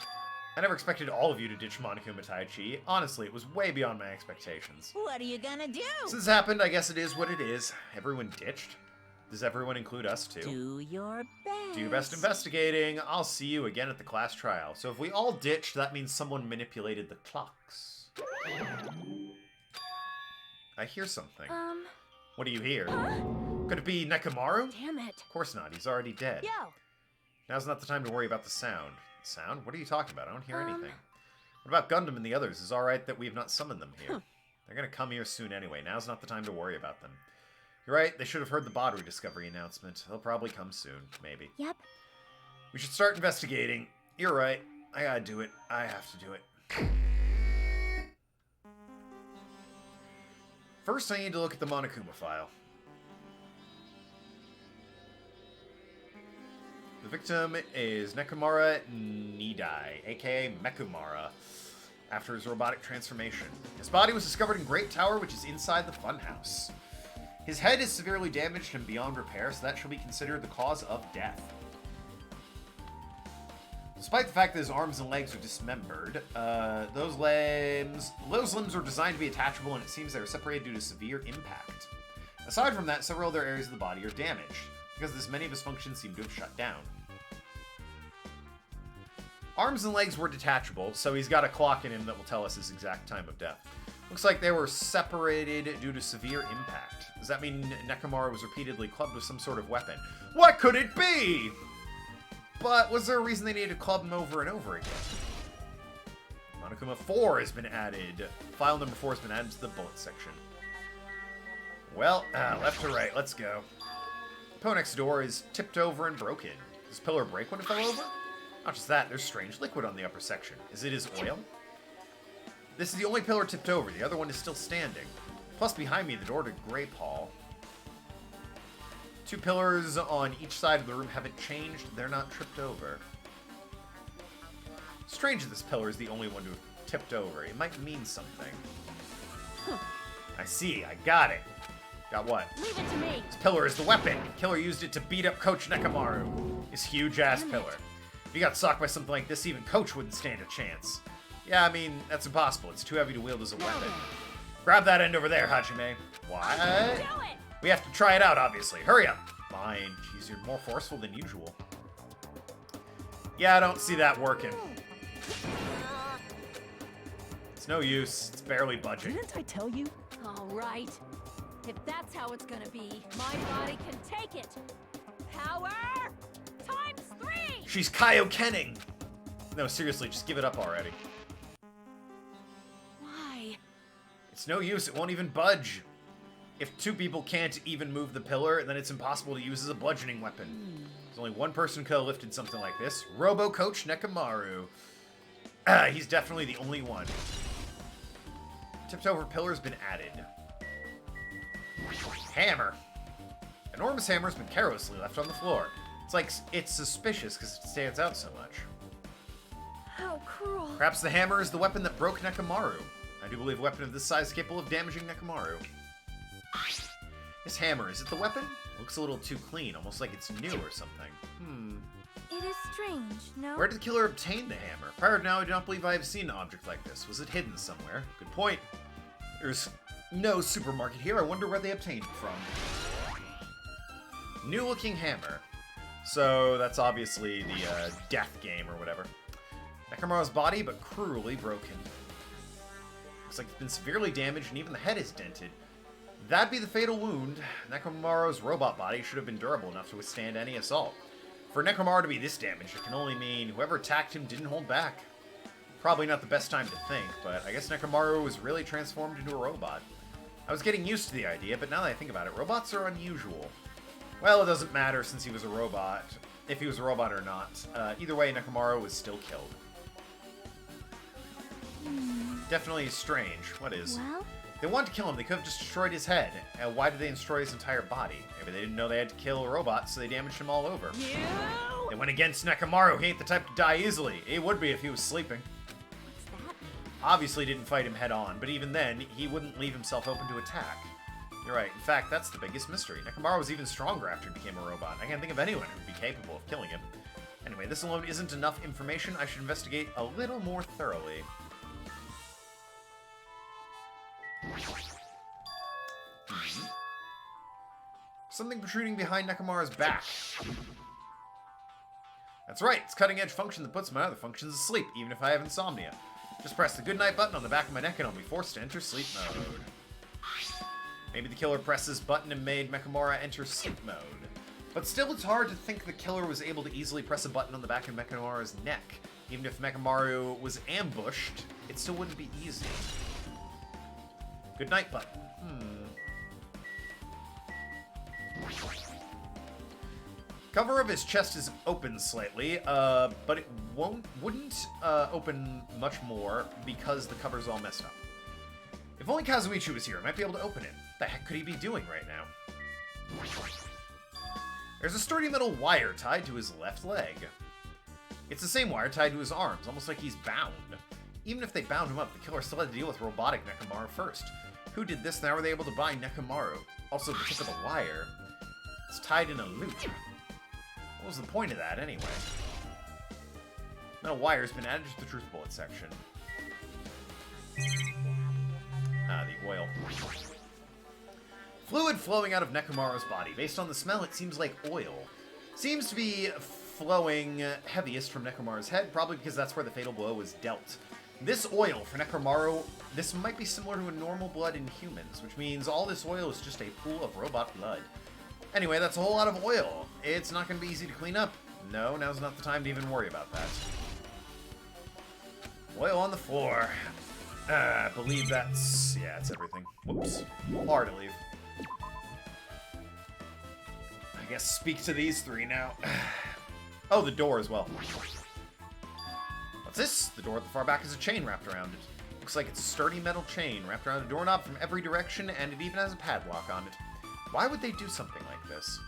I never expected all of you to ditch Monokuma Tai Chi. Honestly, it was way beyond my expectations. What are you gonna do? Since this happened, I guess it is what it is. Everyone ditched? Does everyone include us too? Do your best. Do your best investigating. I'll see you again at the class trial. So if we all ditched, that means someone manipulated the clocks. I hear something. What do you hear? Could it be Nekomaru? Damn it. Of course not. He's already dead. Yo! Now's not the time to worry about the sound. Sound? What are you talking about? I don't hear anything. What about Gundam and the others? Is it alright that we have not summoned them here? They're gonna come here soon anyway. Now's not the time to worry about them. You're right. They should have heard the body discovery announcement. They'll probably come soon. Maybe. Yep. We should start investigating. You're right. I gotta do it. I have to do it. First, I need to look at the Monokuma file. The victim is Nekomara Nidai, aka Mekumara, after his robotic transformation. His body was discovered in Great Tower, which is inside the funhouse. His head is severely damaged and beyond repair, so that shall be considered the cause of death. Despite the fact that his arms and legs are dismembered, those limbs are designed to be attachable, and it seems they are separated due to severe impact. Aside from that, several other areas of the body are damaged. Because of this, many of his functions seem to have shut down. Arms and legs were detachable, so he's got a clock in him that will tell us his exact time of death. Looks like they were separated due to severe impact. Does that mean Nekomara was repeatedly clubbed with some sort of weapon? What could it be? But was there a reason they needed to club him over and over again? Monokuma 4 has been added. File number 4 has been added to the bullet section. Well, left to right, let's go. The pillar next door is tipped over and broken. Does this pillar break when it fell over? Not just that, there's strange liquid on the upper section. Is it his oil? This is the only pillar tipped over. The other one is still standing. Plus, behind me, the door to Grape Hall. 2 pillars on each side of the room haven't changed. They're not tripped over. Strange that this pillar is the only one to have tipped over. It might mean something. I see. I got it. Got what? Leave it to me. This pillar is the weapon. Killer used it to beat up Coach Nekomaru. His huge-ass pillar. If you got socked by something like this, even Coach wouldn't stand a chance. Yeah, I mean, that's impossible. It's too heavy to wield as a weapon. Grab that end over there, Hajime. What? Do it. We have to try it out, obviously. Hurry up. Fine. Jeez, you're more forceful than usual. Yeah, I don't see that working. It's no use. It's barely budging. Didn't I tell you? All right. If that's how it's gonna be, my body can take it. Power times 3. She's Kaiokening. No, seriously, just give it up already. Why? It's no use. It won't even budge. If 2 people can't even move the pillar, then it's impossible to use as a bludgeoning weapon. There's only one person who could have lifted something like this. Robo Coach Nekomaru. He's definitely the only one. Tipped over pillar's been added. Hammer. Enormous hammer has been carelessly left on the floor. It's like it's suspicious because it stands out so much. How cruel. Perhaps the hammer is the weapon that broke Nekomaru. I do believe a weapon of this size is capable of damaging Nekomaru. This hammer, is it the weapon? Looks a little too clean, almost like it's new or something. It is strange, no? Where did the killer obtain the hammer? Prior to now, I do not believe I have seen an object like this. Was it hidden somewhere? Good point. There's no supermarket here. I wonder where they obtained it from. New-looking hammer. So that's obviously the death game or whatever. Nekomaru's body, but cruelly broken. Looks like it's been severely damaged, and even the head is dented. That'd be the fatal wound. Nekomaru's robot body should have been durable enough to withstand any assault. For Nekomaru to be this damaged, it can only mean whoever attacked him didn't hold back. Probably not the best time to think, but I guess Nekomaru was really transformed into a robot. I was getting used to the idea, but now that I think about it, robots are unusual. Well, it doesn't matter since he was a robot, if he was a robot or not. Either way, Nekomaru was still killed. Definitely strange. What is? Well? They wanted to kill him, they could have just destroyed his head. Why did they destroy his entire body? Maybe they didn't know they had to kill a robot, so they damaged him all over. You? They went against Nekomaru. He ain't the type to die easily. He would be if he was sleeping. What's that? Obviously didn't fight him head on, but even then, he wouldn't leave himself open to attack. You're right. In fact, that's the biggest mystery. Nekomaru was even stronger after he became a robot. I can't think of anyone who would be capable of killing him. Anyway, this alone isn't enough information. I should investigate a little more thoroughly. Something protruding behind Nekomaru's back. That's right, it's cutting-edge function that puts my other functions asleep, even if I have insomnia. Just press the goodnight button on the back of my neck and I'll be forced to enter sleep mode. Maybe the killer pressed this button and made Nekomaru enter sleep mode. But still, it's hard to think the killer was able to easily press a button on the back of Nekomaru's neck. Even if Nekomaru was ambushed, it still wouldn't be easy. Goodnight button. Cover of his chest is open slightly, but it wouldn't open much more because the cover's all messed up. If only Kazuichi was here, I might be able to open it. What the heck could he be doing right now? There's a sturdy metal wire tied to his left leg. It's the same wire tied to his arms, almost like he's bound. Even if they bound him up, the killer still had to deal with robotic Nekomaru first. Who did this, and how were they able to bind Nekomaru? Also, the tip of the wire. It's tied in a loop. What was the point of that, anyway? Metal wire has been added to the truth bullet section. Ah, the oil. Fluid flowing out of Nekomaru's body. Based on the smell, it seems like oil. Seems to be flowing heaviest from Nekomaru's head, probably because that's where the fatal blow was dealt. This oil for Nekomaru, this might be similar to a normal blood in humans, which means all this oil is just a pool of robot blood. Anyway, that's a whole lot of oil. It's not going to be easy to clean up. No, now's not the time to even worry about that. Oil on the floor. I believe that's... yeah, it's everything. Whoops. Hard to leave. I guess speak to these three now. Oh, the door as well. What's this? The door at the far back has a chain wrapped around it. Looks like it's a sturdy metal chain wrapped around a doorknob from every direction, and it even has a padlock on it. Why would they do something like this?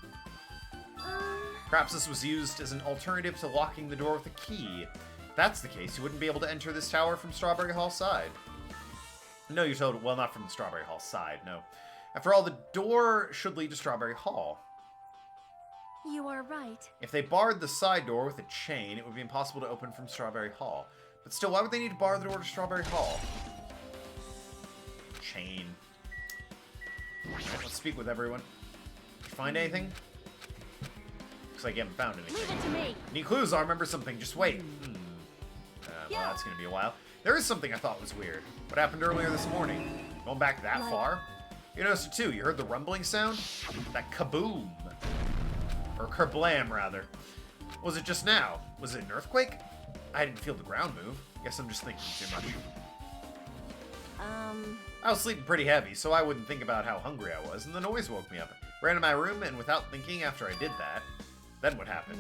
Perhaps this was used as an alternative to locking the door with a key. If that's the case, you wouldn't be able to enter this tower from Strawberry Hall side. No, you're told, well, not from the Strawberry Hall side, no. After all, the door should lead to Strawberry Hall. You are right. If they barred the side door with a chain, it would be impossible to open from Strawberry Hall. But still, why would they need to bar the door to Strawberry Hall? Chain. Alright, let's speak with everyone. Did you find anything? Looks like you haven't found anything. Leave it to me. Any clues? I'll remember something. Just wait. Well, that's gonna be a while. There is something I thought was weird. What happened earlier this morning? Going back that far? You noticed it too. You heard the rumbling sound? That kaboom. Or kerblam, rather. Was it just now? Was it an earthquake? I didn't feel the ground move. Guess I'm just thinking too much. I was sleeping pretty heavy, so I wouldn't think about how hungry I was, and the noise woke me up. Ran to my room, and without thinking after I did that, then what happened?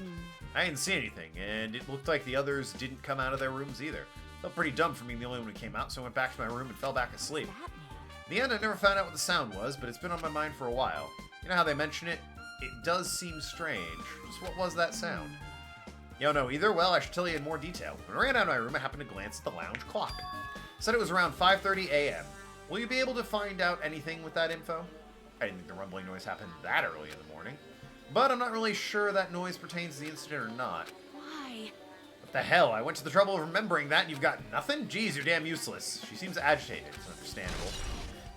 I didn't see anything, and it looked like the others didn't come out of their rooms either. Felt pretty dumb for being the only one who came out, so I went back to my room and fell back asleep. In the end, I never found out what the sound was, but it's been on my mind for a while. You know how they mention it? It does seem strange. Just what was that sound? You don't know either? Well, I should tell you in more detail. When I ran out of my room, I happened to glance at the lounge clock. It said it was around 5:30 a.m. Will you be able to find out anything with that info? I didn't think the rumbling noise happened that early in the morning. But I'm not really sure that noise pertains to the incident or not. Why? What the hell? I went to the trouble of remembering that and you've got nothing? Jeez, you're damn useless. She seems agitated. It's understandable.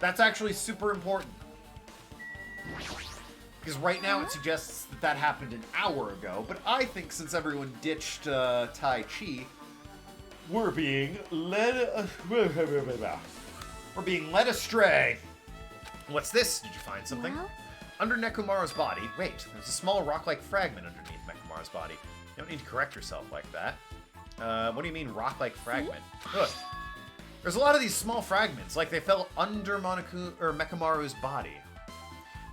That's actually super important. Because right now it suggests that that happened an hour ago, but I think since everyone ditched Tai Chi, we're being led astray. What's this? Did you find something? Well? Under Nekomaru's body, wait, there's a small rock-like fragment underneath Nekomaru's body. You don't need to correct yourself like that. What do you mean rock-like fragment? Ugh. There's a lot of these small fragments, like they fell under Nekomaru's body.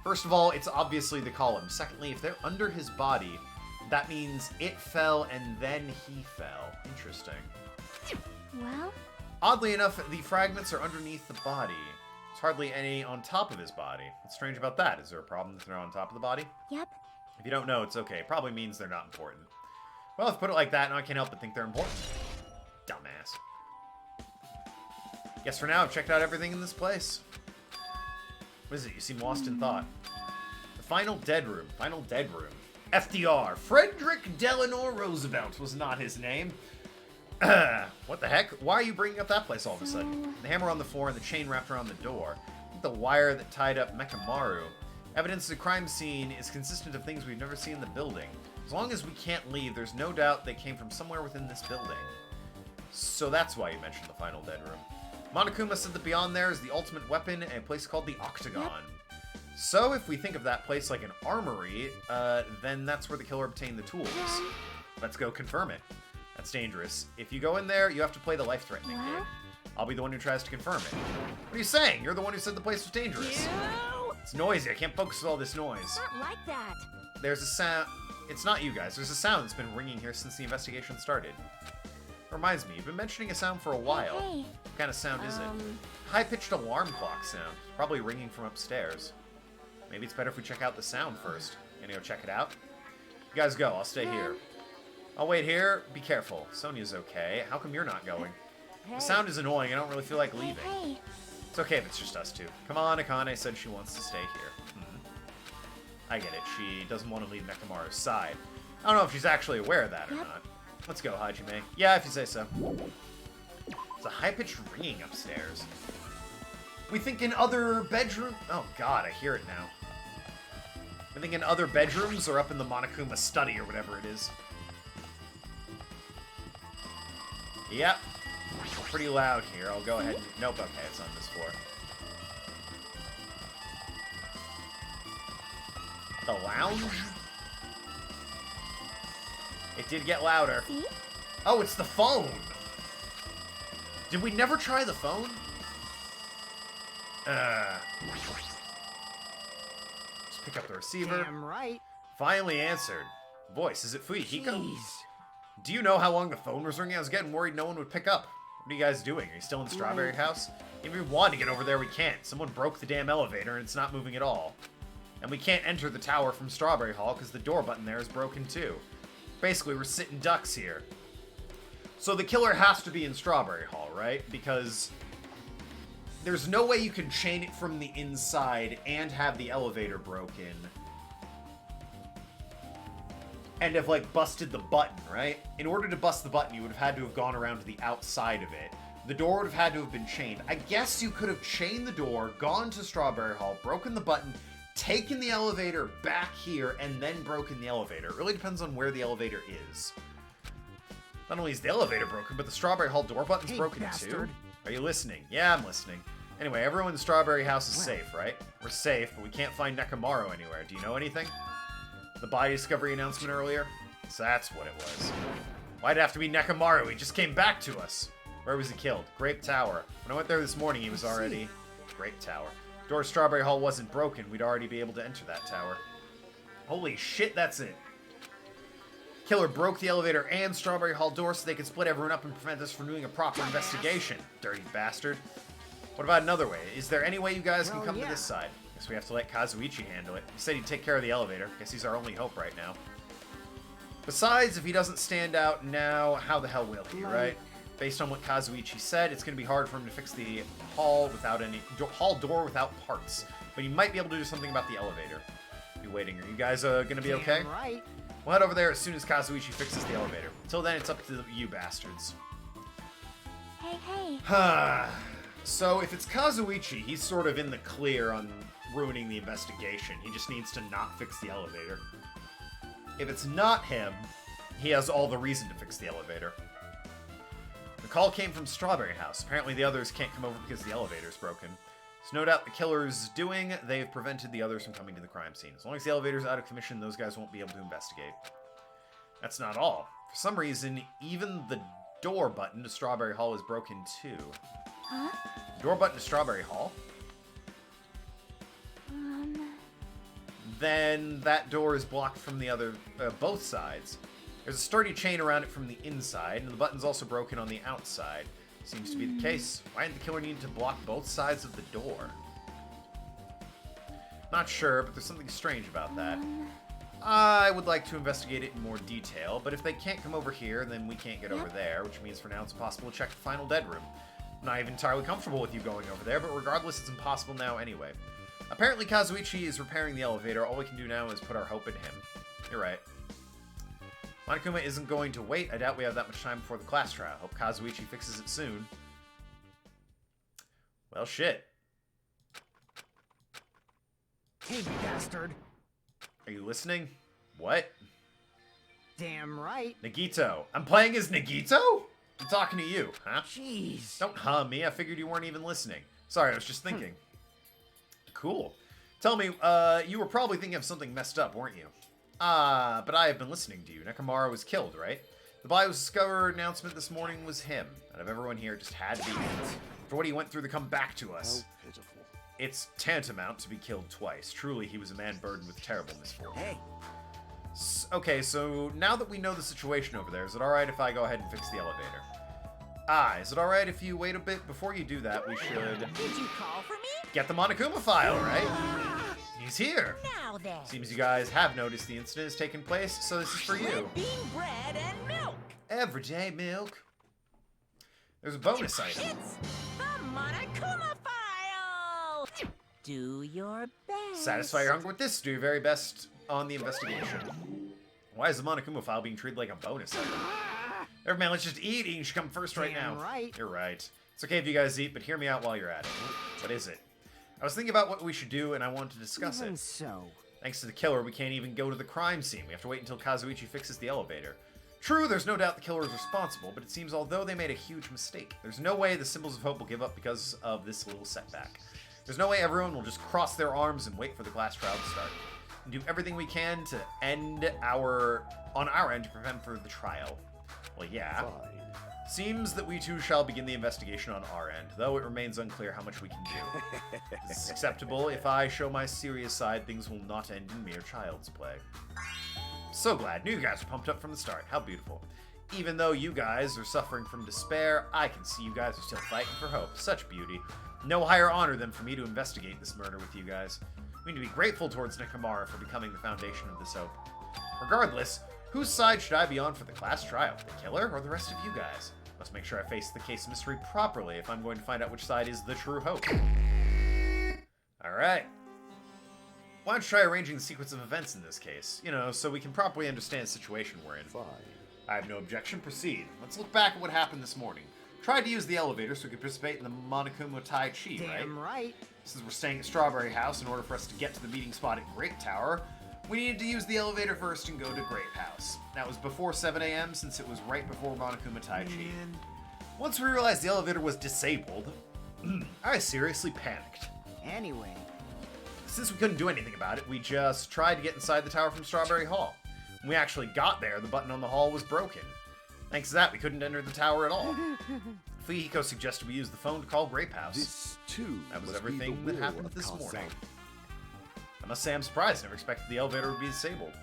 First of all, it's obviously the column. Secondly, if they're under his body, that means it fell and then he fell. Interesting. Well? Oddly enough, the fragments are underneath the body. There's hardly any on top of his body. What's strange about that? Is there a problem that they're on top of the body? Yep. If you don't know, it's okay. It probably means they're not important. Well, if you put it like that, now I can't help but think they're important. Dumbass. Guess for now, I've checked out everything in this place. What is it? You seem lost in thought. The final dead room. Final dead room. FDR. Frederick Delano Roosevelt was not his name. What the heck? Why are you bringing up that place all of a sudden? The hammer on the floor and the chain wrapped around the door. The wire that tied up Nekomaru. Evidence of the crime scene is consistent of things we've never seen in the building. As long as we can't leave, there's no doubt they came from somewhere within this building. So that's why you mentioned the final dead room. Monokuma said that beyond there is the ultimate weapon and a place called the Octagon. Yep. So if we think of that place like an armory, then that's where the killer obtained the tools. Let's go confirm it. That's dangerous. If you go in there, you have to play the life-threatening game. I'll be the one who tries to confirm it. What are you saying? You're the one who said the place was dangerous. It's noisy. I can't focus with all this noise. It's not like that. There's a sound. It's not you guys. There's a sound that's been ringing here since the investigation started. Reminds me, you've been mentioning a sound for a while. Hey. What kind of sound is it? High-pitched alarm clock sound. Probably ringing from upstairs. Maybe it's better if we check out the sound first. Gonna go check it out? You guys go, I'll stay here. I'll wait here. Be careful. Sonia's okay. How come you're not going? The sound is annoying. I don't really feel like leaving. Hey. It's okay if it's just us two. Come on, Akane said she wants to stay here. I get it. She doesn't want to leave Nekomaru's side. I don't know if she's actually aware of that or not. Let's go, Hajime. Yeah, if you say so. It's a high-pitched ringing upstairs. We think in other bedroom... Oh, God, I hear it now. We think in other bedrooms or up in the Monokuma study or whatever it is. Yep. Pretty loud here. I'll go ahead and... Nope, okay, it's on this floor. The lounge? It did get louder. See? Oh, it's the phone! Did we never try the phone? Just pick up the receiver. Damn right. Finally answered. Voice, is it Fuyuhiko? Jeez. Do you know how long the phone was ringing? I was getting worried no one would pick up. What are you guys doing? Are you still in Strawberry House? If we want to get over there, we can't. Someone broke the damn elevator and it's not moving at all. And we can't enter the tower from Strawberry Hall because the door button there is broken too. Basically, we're sitting ducks here. So the killer has to be in Strawberry Hall, right? Because there's no way you can chain it from the inside and have the elevator broken and have, like, busted the button, right? In order to bust the button, you would have had to have gone around to the outside of it. The door would have had to have been chained. I guess you could have chained the door, gone to Strawberry Hall, broken the button, taken the elevator back here, and then broken the elevator. It really depends on where the elevator is. Not only is the elevator broken, but the Strawberry Hall door button's broken bastard. too. Are you listening? Yeah, I'm listening. Anyway, everyone in the Strawberry House is safe, right? We're safe, but we can't find Nekomaru anywhere. Do you know anything? The body discovery announcement earlier? So that's what it was. Why'd it have to be Nekomaru? He just came back to us. Where was he killed? Grape Tower. When I went there this morning, he was already... Grape Tower. Door to Strawberry Hall wasn't broken. We'd already be able to enter that tower. Holy shit, that's it. Killer broke the elevator and Strawberry Hall door so they could split everyone up and prevent us from doing a proper investigation. Dirty bastard. What about another way? Is there any way you guys can come to this side? Guess we have to let Kazuichi handle it. He said he'd take care of the elevator. Guess he's our only hope right now. Besides, if he doesn't stand out now, how the hell will he, right? Based on what Kazuichi said, it's going to be hard for him to fix the hall without any hall door without parts. But he might be able to do something about the elevator. Be waiting. Are you guys going to be okay? Right. We'll head over there as soon as Kazuichi fixes the elevator. Until then, it's up to you bastards. Hey. So if it's Kazuichi, he's sort of in the clear on ruining the investigation. He just needs to not fix the elevator. If it's not him, he has all the reason to fix the elevator. The call came from Strawberry House. Apparently the others can't come over because the elevator's broken. So no doubt the killer's doing, they've prevented the others from coming to the crime scene. As long as the elevator's out of commission, those guys won't be able to investigate. That's not all. For some reason, even the door button to Strawberry Hall is broken too. Huh? Door button to Strawberry Hall? Then that door is blocked from the other, both sides. There's a sturdy chain around it from the inside, and the button's also broken on the outside. Seems to be the case. Why did the killer need to block both sides of the door? Not sure, but there's something strange about that. I would like to investigate it in more detail, but if they can't come over here, then we can't get over there, which means for now it's impossible to check the final dead room. I'm not even entirely comfortable with you going over there, but regardless, it's impossible now anyway. Apparently Kazuichi is repairing the elevator. All we can do now is put our hope in him. You're right. Monokuma isn't going to wait. I doubt we have that much time before the class trial. Hope Kazuichi fixes it soon. Well, shit. Hey, bastard. Are you listening? What? Damn right. Nagito. I'm playing as Nagito? I'm talking to you, huh? Jeez. Don't me. I figured you weren't even listening. Sorry, I was just thinking. Cool. Tell me, you were probably thinking of something messed up, weren't you? But I have been listening to you. Nekomaru was killed, right? The body was discovered announcement this morning was him. Out of everyone here, it just had to be him. For what he went through to come back to us. How pitiful. It's tantamount to be killed twice. Truly, he was a man burdened with terrible misfortune. Hey. Okay, so now that we know the situation over there, is it alright if I go ahead and fix the elevator? Ah, is it alright if you wait a bit? Before you do that, we should Did you call for me? get the Monokuma file, right? He's here! Now then. Seems you guys have noticed the incident has taken place, so this is for you. Red bean bread and milk. Everyday milk. There's a bonus item. It's the Monokuma file. Do your best. Satisfy your hunger with this. Do your very best on the investigation. Why is the Monokuma file being treated like a bonus item? Never mind, let's just eat. Eating should come first right now. Damn right. You're right. It's okay if you guys eat, but hear me out while you're at it. What is it? I was thinking about what we should do, and I wanted to discuss Even it. so. Thanks to the killer, we can't even go to the crime scene. We have to wait until Kazuichi fixes the elevator. True, there's no doubt the killer is responsible, but it seems although they made a huge mistake, there's no way the Symbols of Hope will give up because of this little setback. There's no way everyone will just cross their arms and wait for the class trial to start. And do everything we can to end on our end to prevent for the trial. Well, yeah. Fine. Seems that we too shall begin the investigation on our end, though it remains unclear how much we can do. This is acceptable. If I show my serious side, things will not end in mere child's play. So glad. Knew you guys were pumped up from the start. How beautiful. Even though you guys are suffering from despair, I can see you guys are still fighting for hope. Such beauty. No higher honor than for me to investigate this murder with you guys. We need to be grateful towards Nekomara for becoming the foundation of this hope. Regardless, whose side should I be on for the class trial? The killer or the rest of you guys? Must make sure I face the case of mystery properly if I'm going to find out which side is the true hope. Alright. Why don't you try arranging the sequence of events in this case? You know, so we can properly understand the situation we're in. Fine. I have no objection. Proceed. Let's look back at what happened this morning. Tried to use the elevator so we could participate in the Monokuma Tai Chi, right? Damn right. Since we're staying at Strawberry House, in order for us to get to the meeting spot at Grape Tower, we needed to use the elevator first and go to Grape House. That was before 7 a.m. since it was right before Monokuma Tai Chi. Man. Once we realized the elevator was disabled, I seriously panicked. Anyway. Since we couldn't do anything about it, we just tried to get inside the tower from Strawberry Hall. When we actually got there, the button on the hall was broken. Thanks to that, we couldn't enter the tower at all. Fuyiko suggested we use the phone to call Grape House. This too That was must be everything the that will happened of this Kazan. morning. I must say I'm surprised. Never expected the elevator would be disabled.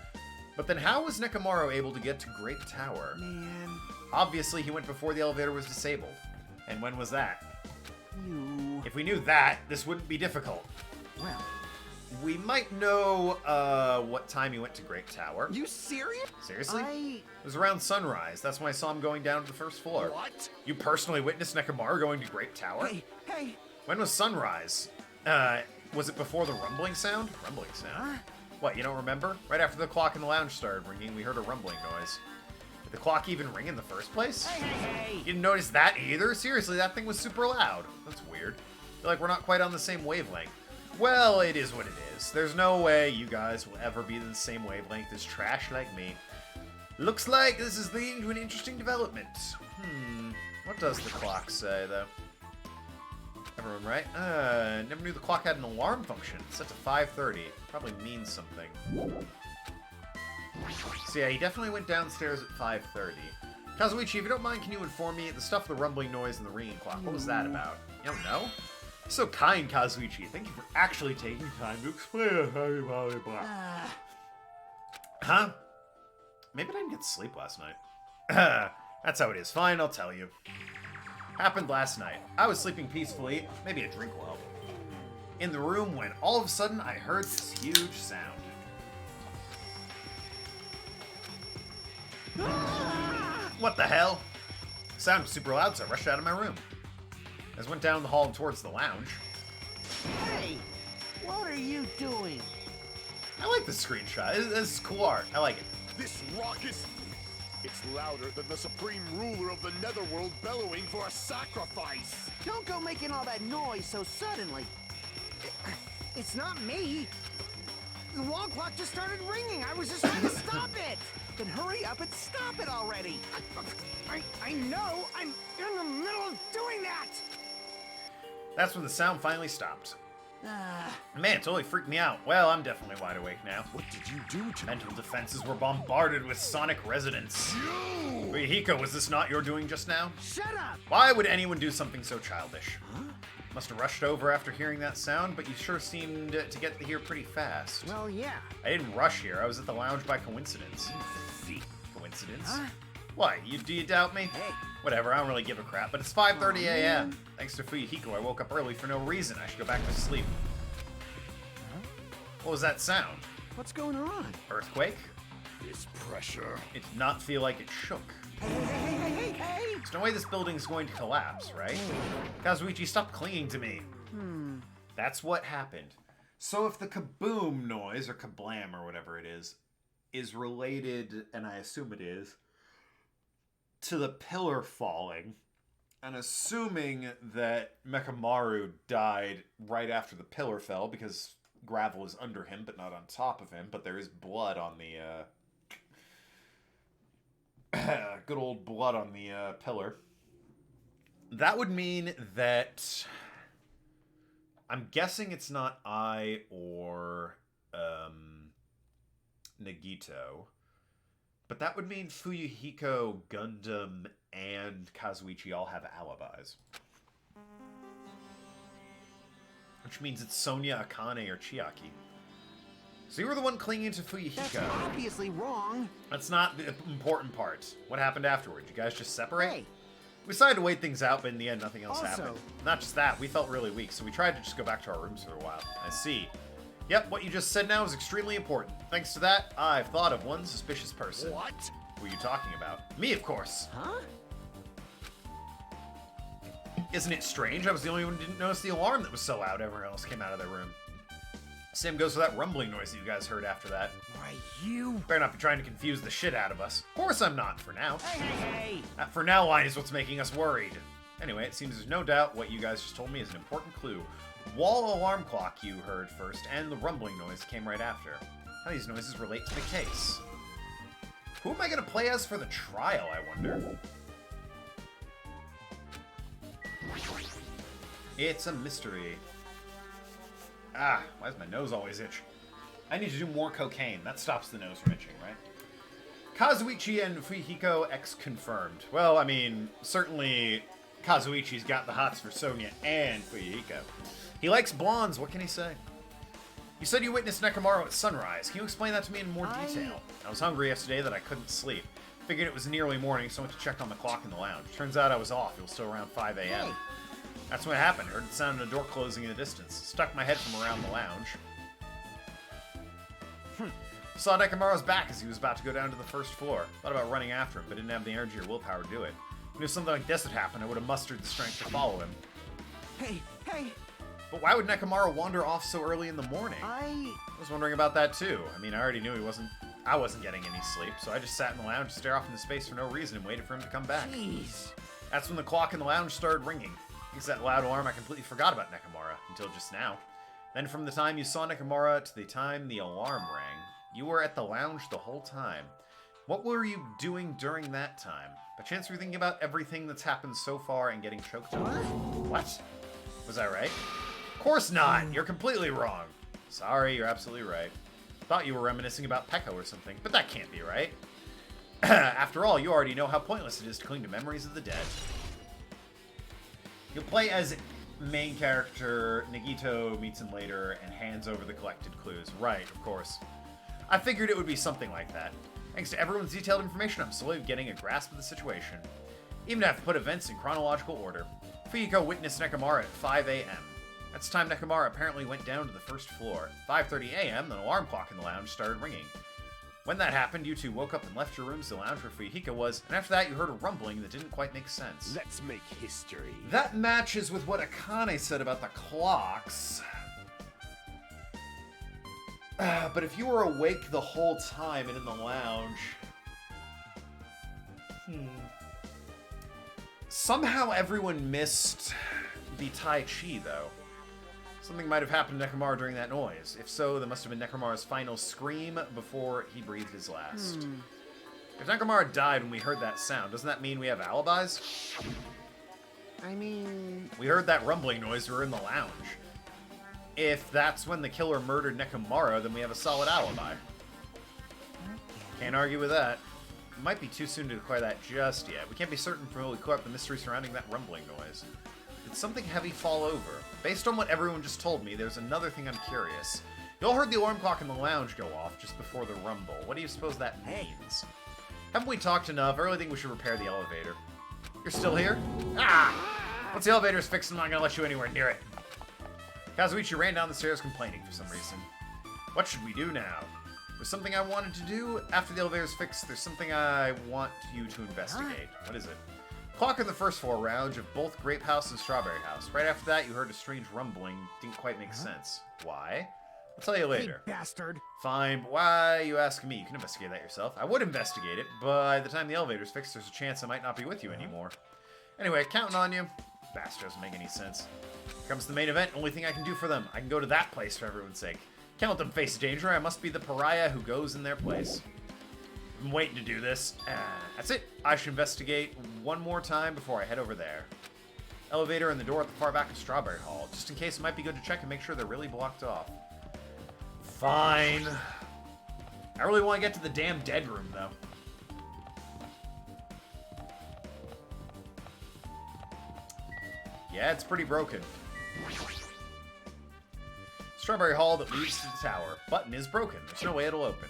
But then how was Nekomaro able to get to Grape Tower? Man. Obviously, he went before the elevator was disabled. And when was that? You. If we knew that, this wouldn't be difficult. Well. We might know, what time he went to Grape Tower. You serious? Seriously? It was around sunrise. That's when I saw him going down to the first floor. What? You personally witnessed Nekomaro going to Grape Tower? Hey. When was sunrise? Was it before the rumbling sound? Rumbling sound? Huh? What, you don't remember? Right after the clock in the lounge started ringing, we heard a rumbling noise. Did the clock even ring in the first place? Hey. You didn't notice that either? Seriously, that thing was super loud. That's weird. Feel like we're not quite on the same wavelength. Well, it is what it is. There's no way you guys will ever be in the same wavelength as trash like me. Looks like this is leading to an interesting development. What does the clock say, though? Everyone right? Never knew the clock had an alarm function. It's set to 5:30. Probably means something. So yeah, he definitely went downstairs at 5:30. Kazuichi, if you don't mind, can you inform me the stuff, the rumbling noise, and the ringing clock? What was that about? You don't know? So kind, Kazuichi. Thank you for actually taking time to explain it. Huh? Maybe I didn't get sleep last night. That's how it is. Fine, I'll tell you. Happened last night. I was sleeping peacefully. Maybe a drink will help. In the room when all of a sudden I heard this huge sound. What the hell? The sound was super loud, so I rushed out of my room. As I went down the hall and towards the lounge. Hey. What are you doing? I like this screenshot. This is cool art. I like it. This raucous... It's louder than the supreme ruler of the netherworld bellowing for a sacrifice. Don't go making all that noise so suddenly. It's not me. The wall clock just started ringing. I was just trying to stop it. Then hurry up and stop it already. I know. I'm in the middle of doing that. That's when the sound finally stopped. Man, it totally freaked me out. Well, I'm definitely wide awake now. What did you do to me? Mental defenses were bombarded with sonic resonance. Wait, Hiko, was this not your doing just now? Shut up. Why would anyone do something so childish? Must have rushed over after hearing that sound, but you sure seemed to get here pretty fast. Well, yeah. I didn't rush here. I was at the lounge by coincidence. Coincidence? What, do you doubt me? Hey. Whatever, I don't really give a crap, but it's 5:30 a.m. Thanks to Fuyuhiko, I woke up early for no reason. I should go back to sleep. What was that sound? What's going on? Earthquake? This pressure. It did not feel like it shook. Hey! There's no way this building's going to collapse, right? Kazuichi, stop clinging to me. That's what happened. So if the kaboom noise, or kablam, or whatever it is related, and I assume it is, to the pillar falling, and assuming that Mechamaru died right after the pillar fell, because gravel is under him, but not on top of him, but there is blood on the, good old blood on the pillar. That would mean that I'm guessing it's not I or Nagito, but that would mean Fuyuhiko, Gundam, and Kazuichi all have alibis. Which means it's Sonya, Akane, or Chiaki. So you were the one clinging to Fuyuhiko. That's obviously wrong. That's not the important part. What happened afterwards? You guys just separate? Hey. We decided to wait things out, but in the end, nothing else Also- happened. Not just that, we felt really weak, so we tried to just go back to our rooms for a while. I see. Yep, what you just said now is extremely important. Thanks to that, I've thought of one suspicious person. What? Who are you talking about? Me, of course. Huh? Isn't it strange? I was the only one who didn't notice the alarm that was so loud everyone else came out of their room. Same goes for that rumbling noise that you guys heard after that. Why, you... Better not be trying to confuse the shit out of us. Of course I'm not, for now. Hey! That for now line is what's making us worried. Anyway, it seems there's no doubt what you guys just told me is an important clue. Wall alarm clock you heard first, and the rumbling noise came right after. How do these noises relate to the case? Who am I going to play as for the trial, I wonder? It's a mystery. Ah, why does my nose always itch? I need to do more cocaine. That stops the nose from itching, right? Kazuichi and Fuyuhiko X confirmed. Well, I mean, certainly Kazuichi's got the hots for Sonya and Fuyuhiko. He likes blondes, what can he say? You said you witnessed Nekomaru at sunrise. Can you explain that to me in more detail? I was hungry yesterday that I couldn't sleep. Figured it was nearly morning, so I went to check on the clock in the lounge. Turns out I was off. It was still around 5 a.m. Hey. That's what happened. Heard the sound of a door closing in the distance. Stuck my head from around the lounge. Saw Nekomaru's back as he was about to go down to the first floor. Thought about running after him, but didn't have the energy or willpower to do it. If something like this had happened, I would have mustered the strength to follow him. Hey! But why would Nekomaru wander off so early in the morning? I was wondering about that too. I mean, I already knew I wasn't getting any sleep, so I just sat in the lounge to stare off into space for no reason and waited for him to come back. Jeez. That's when the clock in the lounge started ringing. Thanks to that loud alarm, I completely forgot about Nekomaru until just now. Then from the time you saw Nekomaru to the time the alarm rang, you were at the lounge the whole time. What were you doing during that time? By chance were you thinking about everything that's happened so far and getting choked on? What? Was I right? Of course not! You're completely wrong. Sorry, you're absolutely right. Thought you were reminiscing about Pekko or something, but that can't be right. After all, you already know how pointless it is to cling to memories of the dead. You'll play as main character, Nagito meets him later and hands over the collected clues. Right, of course. I figured it would be something like that. Thanks to everyone's detailed information, I'm slowly getting a grasp of the situation. Even have to put events in chronological order. Fuyuhiko witnessed Nekomaru at 5 a.m. That's the time Nekomaru apparently went down to the first floor. 5:30 a.m., the alarm clock in the lounge started ringing. When that happened, you two woke up and left your rooms to the lounge where Fuyuhiko was, and after that you heard a rumbling that didn't quite make sense. Let's make history. That matches with what Akane said about the clocks. But if you were awake the whole time and in the lounge... Somehow everyone missed the Tai Chi, though. Something might have happened to Nekomaru during that noise. If so, that must have been Nekomaru's final scream before he breathed his last. If Nekomaru died when we heard that sound, doesn't that mean we have alibis? I mean... We heard that rumbling noise, we were in the lounge. If that's when the killer murdered Nekomaru, then we have a solid alibi. Can't argue with that. It might be too soon to declare that just yet. We can't be certain until we clear up the mystery surrounding that rumbling noise. Did something heavy fall over? Based on what everyone just told me, there's another thing I'm curious. You all heard the alarm clock in the lounge go off just before the rumble. What do you suppose that means? Haven't we talked enough? I really think we should repair the elevator. You're still here? Ah! Once the elevator's fixed, I'm not gonna let you anywhere near it. Kazuichi ran down the stairs complaining for some reason. What should we do now? There's something I wanted to do. After the elevator's fixed, there's something I want you to investigate. What is it? Clock in the first floor lounge of both Grape House and Strawberry House. Right after that, you heard a strange rumbling. Didn't quite make sense. Why? I'll tell you later. Hey, bastard. Fine, but why you ask me? You can investigate that yourself. I would investigate it, but by the time the elevator's fixed, there's a chance I might not be with you anymore. Anyway, counting on you. Bastard doesn't make any sense. Here comes the main event. Only thing I can do for them. I can go to that place for everyone's sake. Can't let them face danger. I must be the pariah who goes in their place. I'm waiting to do this. That's it. I should investigate one more time before I head over there. Elevator and the door at the far back of Strawberry Hall. Just in case, it might be good to check and make sure they're really blocked off. Fine. I really want to get to the damn dead room, though. Yeah, it's pretty broken. Strawberry Hall that leads to the tower. Button is broken. There's no way it'll open.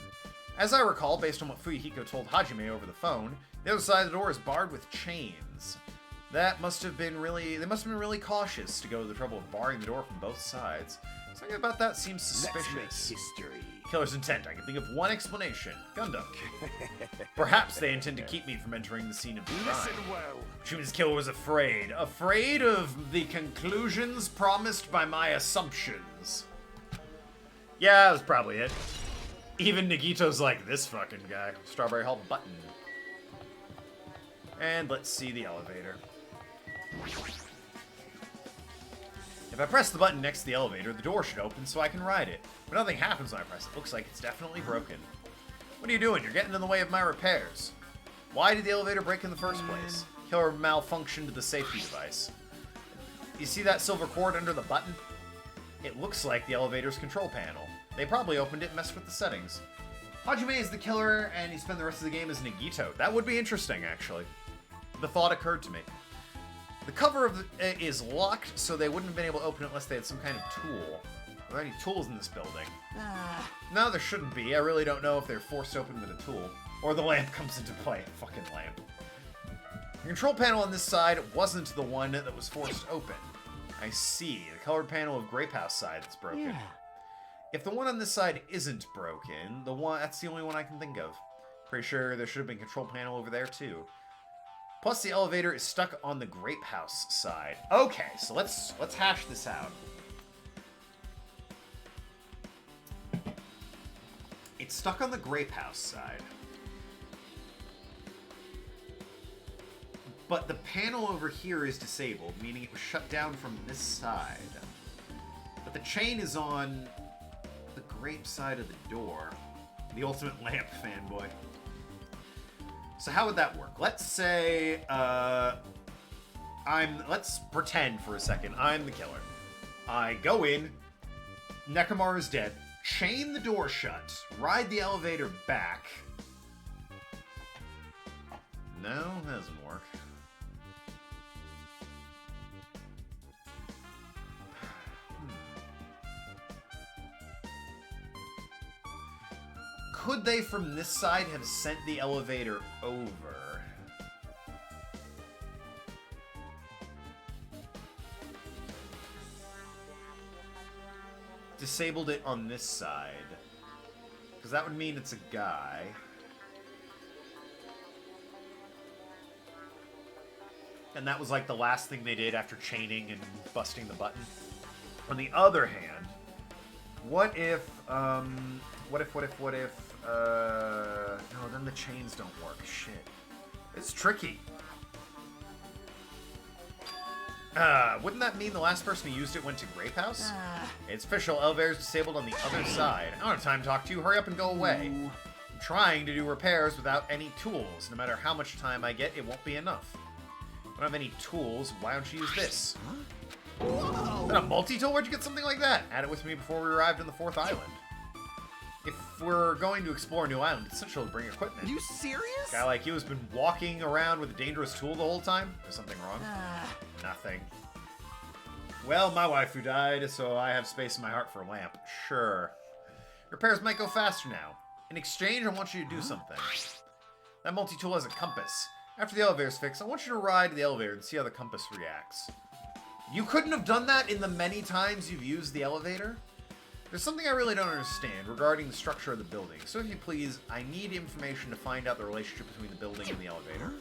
As I recall, based on what Fuyuhiko told Hajime over the phone, the other side of the door is barred with chains. That must have been really... They must have been really cautious to go to the trouble of barring the door from both sides. Something about that seems suspicious. Let's make history. Killer's intent. I can think of one explanation. Gundam. Perhaps they intend to keep me from entering the scene of the crime. Listen well. Which means Killer was afraid. Afraid of the conclusions promised by my assumptions. Yeah, that was probably it. Even Nagito's like, this fucking guy. Strawberry Hall button. And let's see the elevator. If I press the button next to the elevator, the door should open so I can ride it. But nothing happens when I press it. Looks like it's definitely broken. What are you doing? You're getting in the way of my repairs. Why did the elevator break in the first place? Killer malfunctioned the safety device. You see that silver cord under the button? It looks like the elevator's control panel. They probably opened it and messed with the settings. Hajime is the killer, and you spend the rest of the game as Nagito. That would be interesting, actually. The thought occurred to me. The cover of is locked, so they wouldn't have been able to open it unless they had some kind of tool. Are there any tools in this building? No, there shouldn't be. I really don't know if they're forced open with a tool. Or the lamp comes into play. Fucking lamp. The control panel on this side wasn't the one that was forced open. I see. The colored panel of Grape House side that's broken. Yeah. If the one on this side isn't broken, that's the only one I can think of. Pretty sure there should have been a control panel over there too. Plus the elevator is stuck on the Grape House side. Okay, so let's hash this out. It's stuck on the Grape House side. But the panel over here is disabled, meaning it was shut down from this side. But the chain is on the grape side of the door. The ultimate lamp fanboy. So how would that work? Let's say, let's pretend for a second I'm the killer. I go in, Nekomaru is dead, chain the door shut, ride the elevator back. No, that doesn't work. Could they, from this side, have sent the elevator over? Disabled it on this side. Because that would mean it's a guy. And that was like the last thing they did after chaining and busting the button. On the other hand, what if, no, then the chains don't work. Shit. It's tricky. Wouldn't that mean the last person who used it went to Grape House? It's official. Elevator's disabled on the other side. I don't have time to talk to you. Hurry up and go away. I'm trying to do repairs without any tools. No matter how much time I get, it won't be enough. I don't have any tools. Why don't you use this? Is that a multi-tool? Where'd you get something like that? Had it with me before we arrived on the 4th island. If we're going to explore a new island, it's essential to bring equipment. Are you serious? A guy like you has been walking around with a dangerous tool the whole time? There's something wrong? Nothing. Well, my waifu died, so I have space in my heart for a lamp. Sure. Repairs might go faster now. In exchange, I want you to do something. That multi-tool has a compass. After the elevator's fixed, I want you to ride the elevator and see how the compass reacts. You couldn't have done that in the many times you've used the elevator? There's something I really don't understand regarding the structure of the building. So if you please, I need information to find out the relationship between the building and the elevator.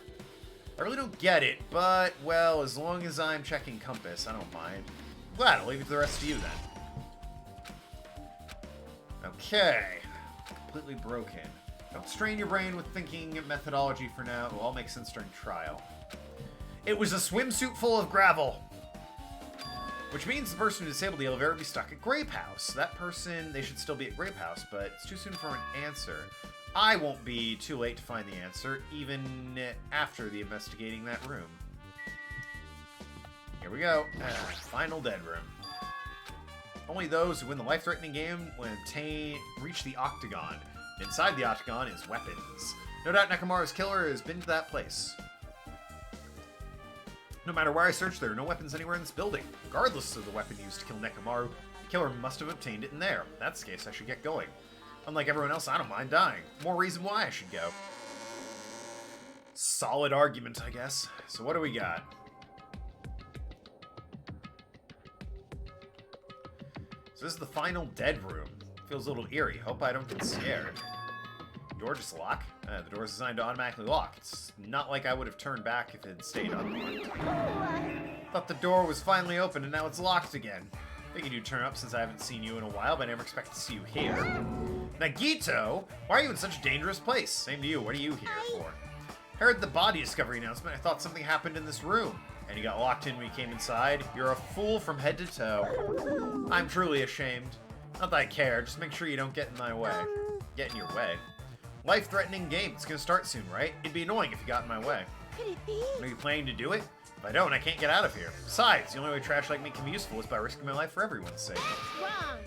I really don't get it, but, well, as long as I'm checking compass, I don't mind. Glad, I'll leave it to the rest of you then. Okay. Completely broken. Don't strain your brain with thinking methodology for now. It will all make sense during trial. It was a swimsuit full of gravel. Which means the person who disabled the elevator would be stuck at Grape House. That person, they should still be at Grape House, but it's too soon for an answer. I won't be too late to find the answer, even after the investigating that room. Here we go. Final dead room. Only those who win the life-threatening game will reach the Octagon. Inside the Octagon is weapons. No doubt Nekomaru's killer has been to that place. No matter where I search, there are no weapons anywhere in this building. Regardless of the weapon used to kill Nekomaru, the killer must have obtained it in there. In that case, I should get going. Unlike everyone else, I don't mind dying. More reason why I should go. Solid argument, I guess. So what do we got? So this is the final dead room. Feels a little eerie. Hope I don't get scared. Door just lock? The door is designed to automatically lock. It's not like I would have turned back if it had stayed unlocked. Thought the door was finally open and now it's locked again. Figured you'd turn up since I haven't seen you in a while, but I never expect to see you here. Nagito, why are you in such a dangerous place? Same to you. What are you here for? Heard the body discovery announcement. I thought something happened in this room. And you got locked in when you came inside. You're a fool from head to toe. I'm truly ashamed. Not that I care. Just make sure you don't get in my way. Get in your way. Life-threatening game. It's gonna start soon, right? It'd be annoying if you got in my way. Could it be? Are you planning to do it? If I don't, I can't get out of here. Besides, the only way trash like me can be useful is by risking my life for everyone's sake. Wrong.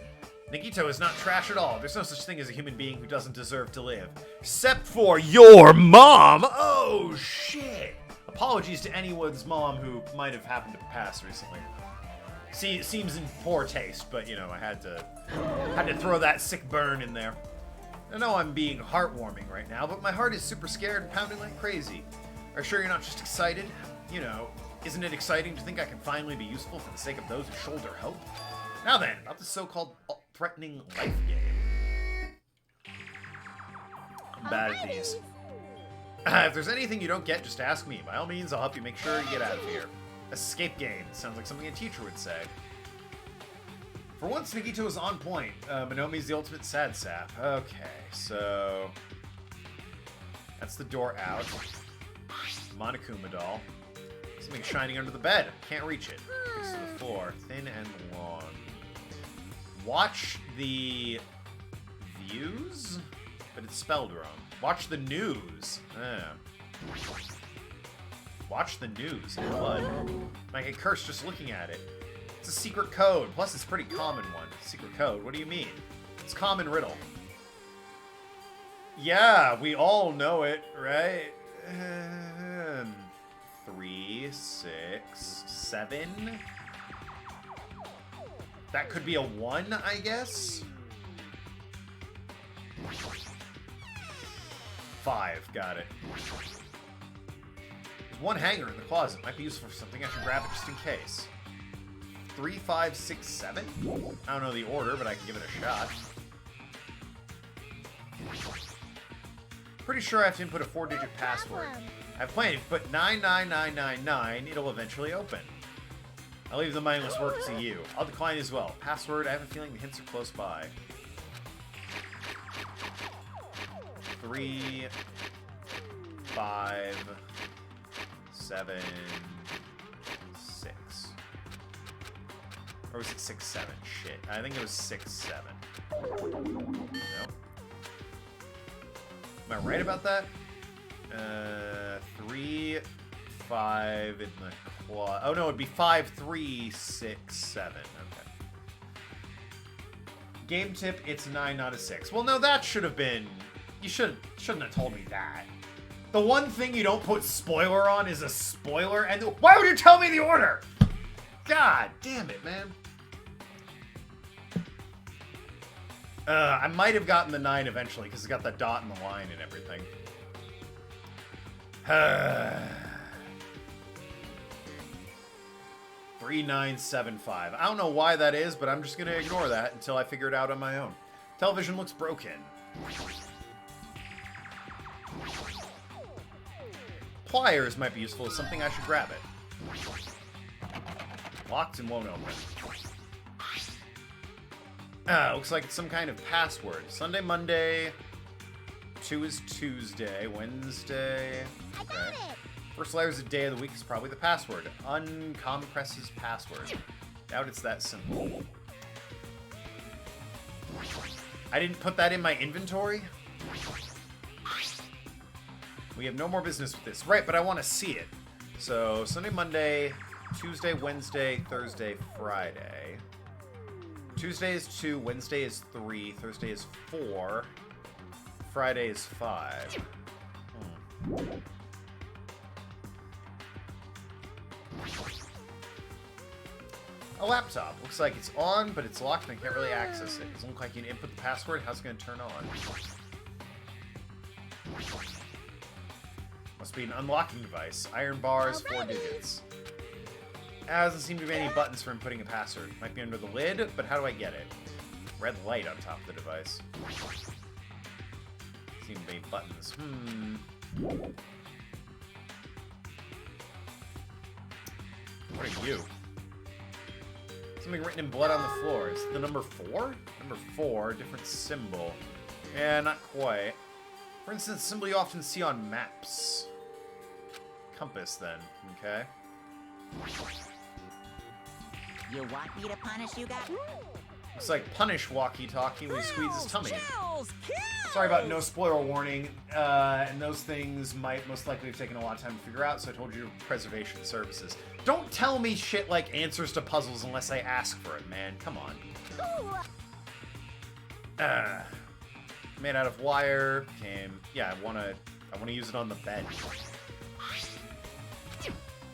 Nagito is not trash at all. There's no such thing as a human being who doesn't deserve to live. Except for your mom! Oh, shit! Apologies to anyone's mom who might have happened to pass recently. See, it seems in poor taste, but, you know, I had to throw that sick burn in there. I know I'm being heartwarming right now, but my heart is super scared and pounding like crazy. Are you sure you're not just excited? You know, isn't it exciting to think I can finally be useful for the sake of those who shoulder hope? Now then, about the so-called threatening life game. I'm bad at these. If there's anything you don't get, just ask me. By all means, I'll help you make sure you get out of here. Escape game. Sounds like something a teacher would say. For once, Nagito is on point. Monomi's the ultimate sad sap. Okay, so... that's the door out. Monokuma doll. Something shining under the bed. Can't reach it. Fix to the floor. Thin and long. Watch the views? But it's spelled wrong. Watch the news. Watch the news in blood. I get cursed just looking at it. It's a secret code. Plus, it's a pretty common one. Secret code? What do you mean? It's common riddle. Yeah, we all know it, right? 3, 6, 7. That could be a 1, I guess? 5, got it. There's one hanger in the closet. Might be useful for something. I should grab it just in case. 3, 5, 6, 7? I don't know the order, but I can give it a shot. Pretty sure I have to input a 4-digit password. I have plenty. If you put 99999, it'll eventually open. I'll leave the mindless work to you. I'll decline as well. Password, I have a feeling the hints are close by. 3, 5, 7, 6. Or was it 6, 7? Shit. I think it was 6, 7. Nope. Am I right about that? 3, 5 in the claw. Oh no, it'd be 5, 3, 6, 7. Okay. Game tip, it's 9, not a 6. Well, no, that should have been... You shouldn't have told me that. The one thing you don't put spoiler on is a spoiler, and why would you tell me the order? God damn it, man. I might have gotten the 9 eventually, because it's got the dot and the line and everything. $39.75. I don't know why that is, but I'm just gonna ignore that until I figure it out on my own. Television looks broken. Pliers might be useful as something I should grab it. Locked and won't open. Looks like it's some kind of password. Sunday, Monday. 2 is Tuesday. Wednesday. Okay. First letters of the day of the week is probably the password. Uncompresses password. Doubt it's that simple. I didn't put that in my inventory? We have no more business with this. Right, but I want to see it. So, Sunday, Monday, Tuesday, Wednesday, Thursday, Friday. Tuesday is 2, Wednesday is 3, Thursday is 4, Friday is 5. A laptop. Looks like it's on, but it's locked and I can't really access it. It doesn't look like you can input the password. How's it going to turn on? Must be an unlocking device. Iron bars, 4 digits. Doesn't seem to be any buttons for inputting a password. Might be under the lid, but how do I get it? Red light on top of the device. Seem to be buttons. What are you? Something written in blood on the floor. Is it the number 4? Number 4, different symbol. Yeah, not quite. For instance, symbol you often see on maps. Compass, then. Okay. You want me to punish you guys? Looks like punish walkie-talkie when he squeezes his tummy. Chills, Sorry about no spoiler warning, and those things might most likely have taken a lot of time to figure out, so I told you preservation services. Don't tell me shit like answers to puzzles unless I ask for it, man. Come on. Made out of wire. Yeah, I wanna use it on the bed.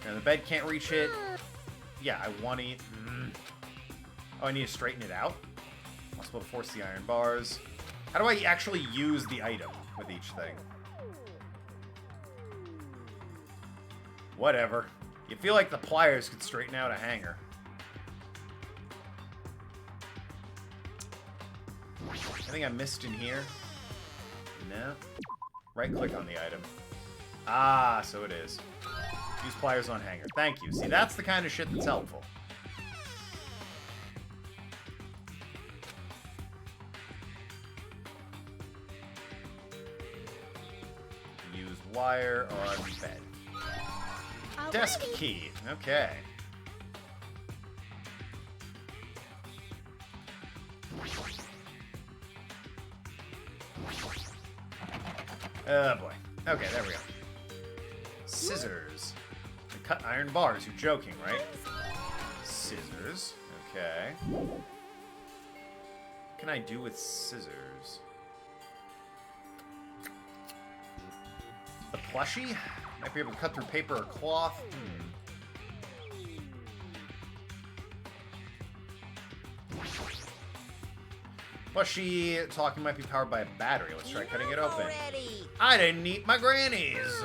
And the bed can't reach it. Yeah, I want to... Oh, I need to straighten it out? I'm supposed to force the iron bars. How do I actually use the item with each thing? Whatever. You feel like the pliers could straighten out a hanger. Anything I missed in here? No. Right-click on the item. Ah, so it is. Use pliers on hanger. Thank you. See, that's the kind of shit that's helpful. Use wire on bed. Desk key. Okay. Oh boy. Okay, there we go. Scissors. To cut iron bars. You're joking, right? Scissors. Okay. What can I do with scissors? The plushie? Might be able to cut through paper or cloth. Plushie talking might be powered by a battery. Let's try cutting it open. I didn't eat my grannies.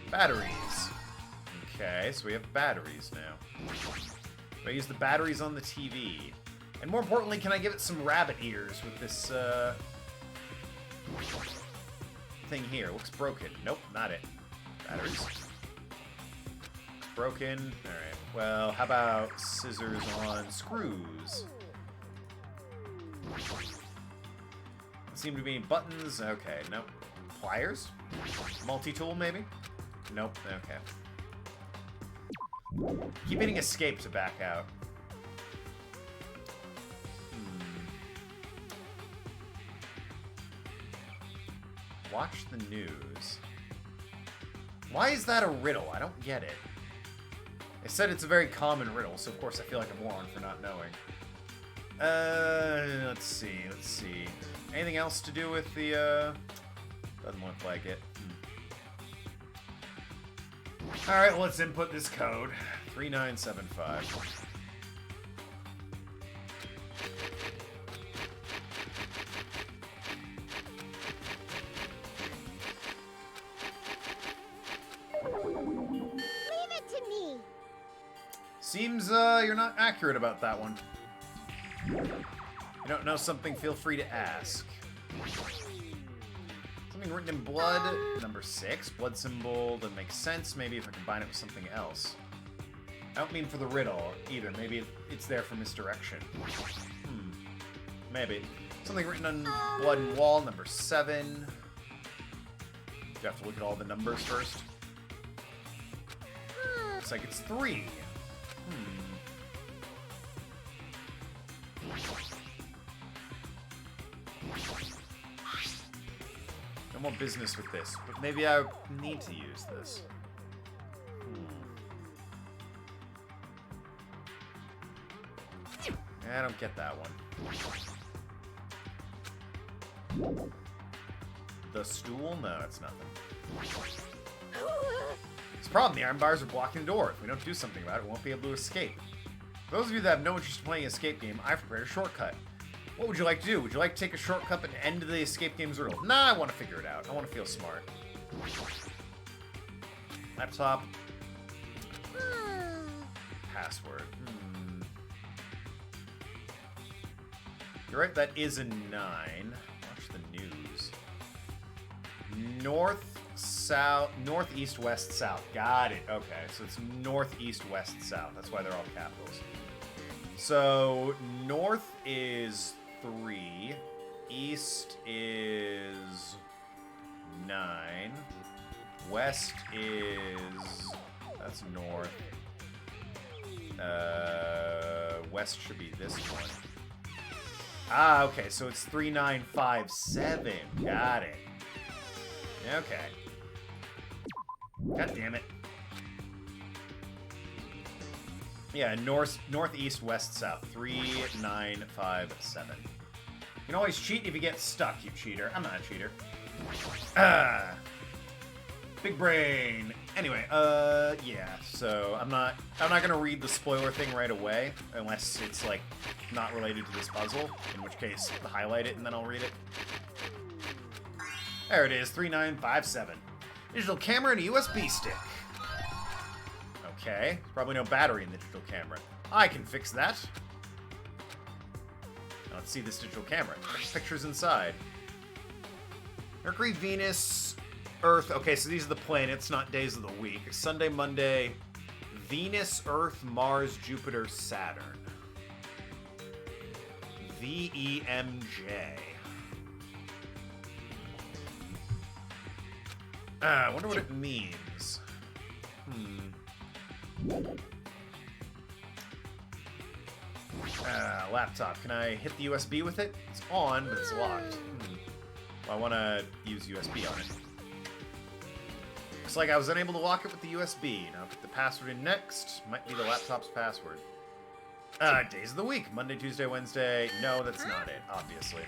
Batteries. Okay, so we have batteries now. Do I use the batteries on the TV? And more importantly, can I give it some rabbit ears with this thing here? Looks broken. Nope, not it. Batteries. Broken. Alright. Well, how about scissors on screws? Seem to be any buttons. Okay, nope. Pliers? Multi-tool, maybe? Nope. Okay. Keep hitting escape to back out. Watch the news. Why is that a riddle? I don't get it. They said it's a very common riddle, so of course I feel like a moron for not knowing. Let's see. Anything else to do with the, doesn't look like it. Alright, well, let's input this code. 3975. Seems you're not accurate about that one. If you don't know something, feel free to ask. Something written in blood, number 6. Blood symbol doesn't make sense. Maybe if I combine it with something else. I don't mean for the riddle either. Maybe it's there for misdirection. Maybe. Something written on blood and wall, number 7. You have to look at all the numbers first. Looks like it's 3. No more business with this, but maybe I need to use this. I don't get that one. The stool? No, that's nothing. It's a problem. The iron bars are blocking the door. If we don't do something about it, we won't be able to escape. For those of you that have no interest in playing an escape game, I've prepared a shortcut. What would you like to do? Would you like to take a shortcut and end the escape game's riddle? Nah, I want to figure it out. I want to feel smart. Laptop. Password. You're right, that is a 9. Watch the news. North, south, northeast, west, south. Got it. Okay, so it's northeast, west, south. That's why they're all capitals. So, north is 3. East is 9. West is... That's north. West should be this one. Ah, okay, so it's 3957. Got it. Okay. God damn it. Yeah, northeast, west, south. 3957. You can always cheat if you get stuck, you cheater. I'm not a cheater. Big brain. Anyway, yeah. So I'm not gonna read the spoiler thing right away unless it's like not related to this puzzle. In which case, highlight it and then I'll read it. There it is, 3957. Digital camera and a USB stick. Okay, probably no battery in the digital camera. I can fix that. Now let's see this digital camera. Pictures inside. Mercury, Venus, Earth. Okay, so these are the planets, not days of the week. Sunday, Monday, Venus, Earth, Mars, Jupiter, Saturn. VEMJ. I wonder what it means. Laptop. Can I hit the USB with it? It's on, but it's locked. Well, I want to use USB on it. Looks like I was unable to lock it with the USB. Now put the password in next. Might be the laptop's password. Days of the week. Monday, Tuesday, Wednesday. No, that's not it, obviously.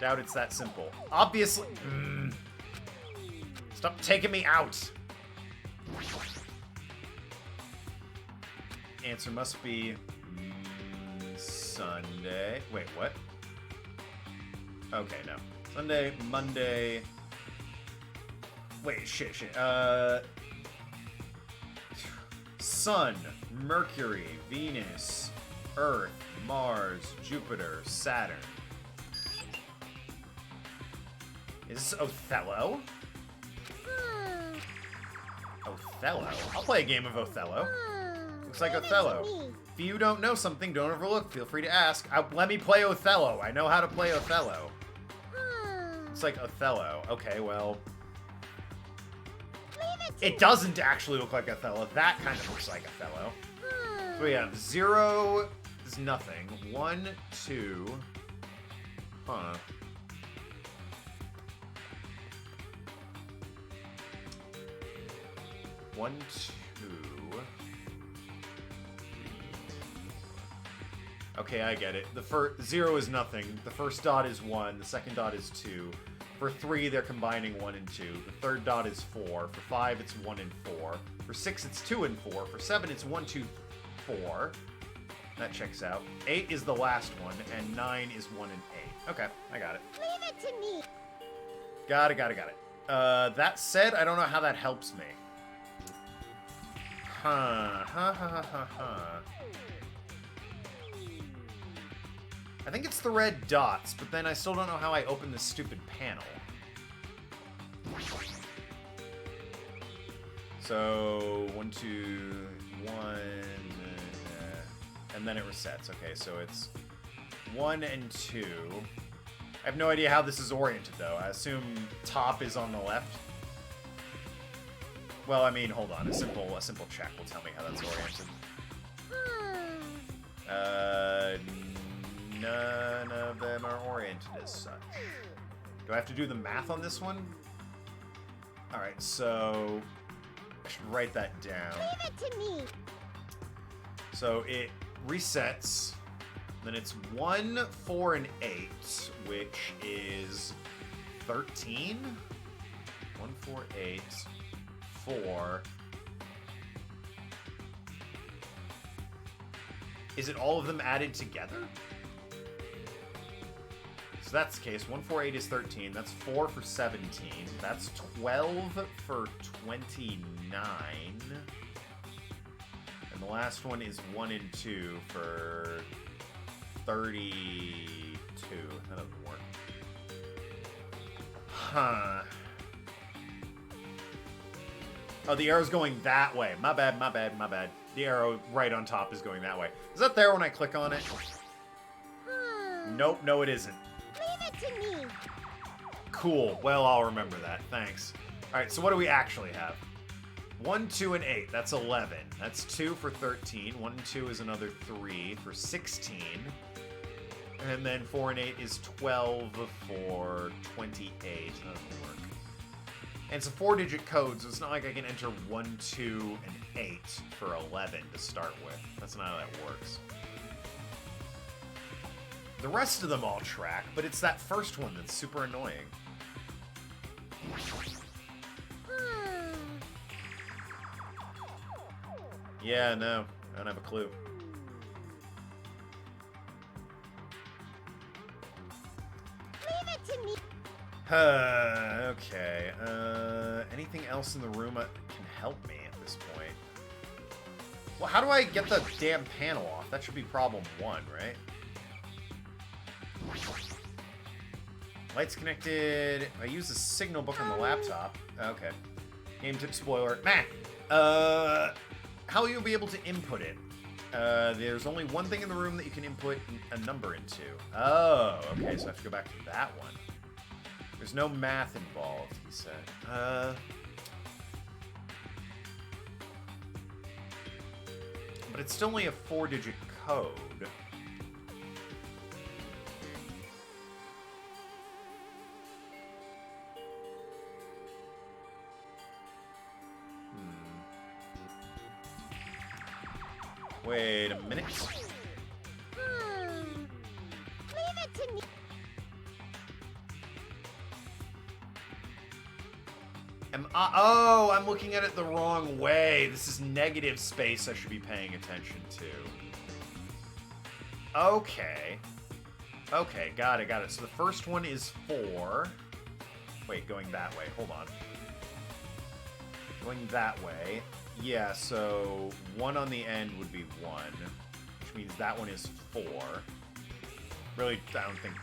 Doubt it's that simple. Obviously. Stop taking me out. Answer must be Sunday. Wait, what? Okay, no. Sunday, Monday. Wait, shit. Sun, Mercury, Venus, Earth, Mars, Jupiter, Saturn. Is this Othello? Othello? I'll play a game of Othello. Looks like Othello. If you don't know something, don't overlook. Feel free to ask. Let me play Othello. I know how to play Othello. It's like Othello. Okay, well... It doesn't actually look like Othello. That kind of looks like Othello. So we have 0 is nothing. 1, 2... Huh. One, 2... Okay, I get it. The first 0 is nothing. The first dot is 1. The second dot is 2. For 3, they're combining 1 and 2. The third dot is 4. For 5, it's 1 and 4. For 6, it's 2 and 4. For 7, it's 1, 2, 4. That checks out. 8 is the last one, and 9 is 1 and 8. Okay, I got it. Leave it to me. Got it. That said, I don't know how that helps me. I think it's the red dots, but then I still don't know how I open this stupid panel. So, 1, 2, 1, and then it resets. Okay, so it's 1 and 2. I have no idea how this is oriented, though. I assume top is on the left. Well, I mean, hold on. A simple check will tell me how that's oriented. None of them are oriented as such. Do I have to do the math on this one? Alright, so I should write that down. Leave it to me. So it resets, then it's 1, 4, and 8, which is 13. 1, 4, 8, 4. Is it all of them added together? So that's the case. 1, 4, 8 is 13. That's 4 for 17. That's 12 for 29. And the last one is 1 and 2 for 32. That doesn't work. Huh. Oh, the arrow's going that way. My bad, my bad, my bad. The arrow right on top is going that way. Is that there when I click on it? Nope, no it isn't. Leave it to me. Cool. Well, I'll remember that. Thanks. Alright, so what do we actually have? 1, 2, and 8. That's 11. That's 2 for 13. 1 and 2 is another 3 for 16. And then 4 and 8 is 12 for 28. That doesn't work. And it's a 4-digit code, so it's not like I can enter 1, 2, and 8 for 11 to start with. That's not how that works. The rest of them all track, but it's that first one that's super annoying. Yeah, no. I don't have a clue. Leave it to me. Okay. Anything else in the room can help me at this point? Well, how do I get the damn panel off? That should be problem 1, right? Lights connected. I use the signal book on the laptop. Okay. Game tip spoiler. Meh. How will you be able to input it? There's only one thing in the room that you can input a number into. Oh, okay, so I have to go back to that one. There's no math involved, he said. But it's still only a 4-digit code. Wait a minute. Leave it to me. Oh, I'm looking at it the wrong way. This is negative space I should be paying attention to. Okay. Okay, got it, got it. So the first one is 4. Wait, going that way. Hold on. Going that way. Yeah, so 1 on the end would be 1, which means that one is 4. Really, I don't think...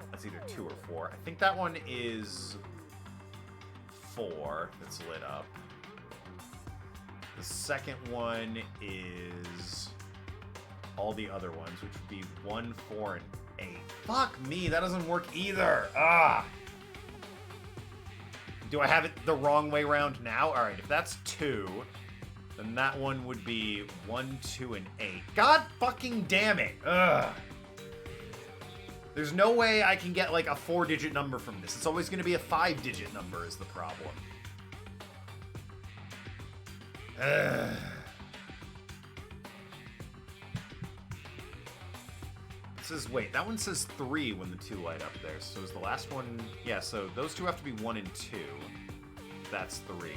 That's either 2 or 4. I think that one is 4 that's lit up. The second one is all the other ones, which would be 1, 4, and 8. Fuck me, that doesn't work either. Ah! Do I have it the wrong way around now? Alright, if that's 2, then that one would be 1, 2, and 8. God fucking damn it! Ugh! There's no way I can get, like, a 4-digit number from this. It's always going to be a 5-digit number is the problem. Ugh. It says, wait, that one says 3 when the 2 light up there. So is the last one... Yeah, so those two have to be 1 and 2. That's 3.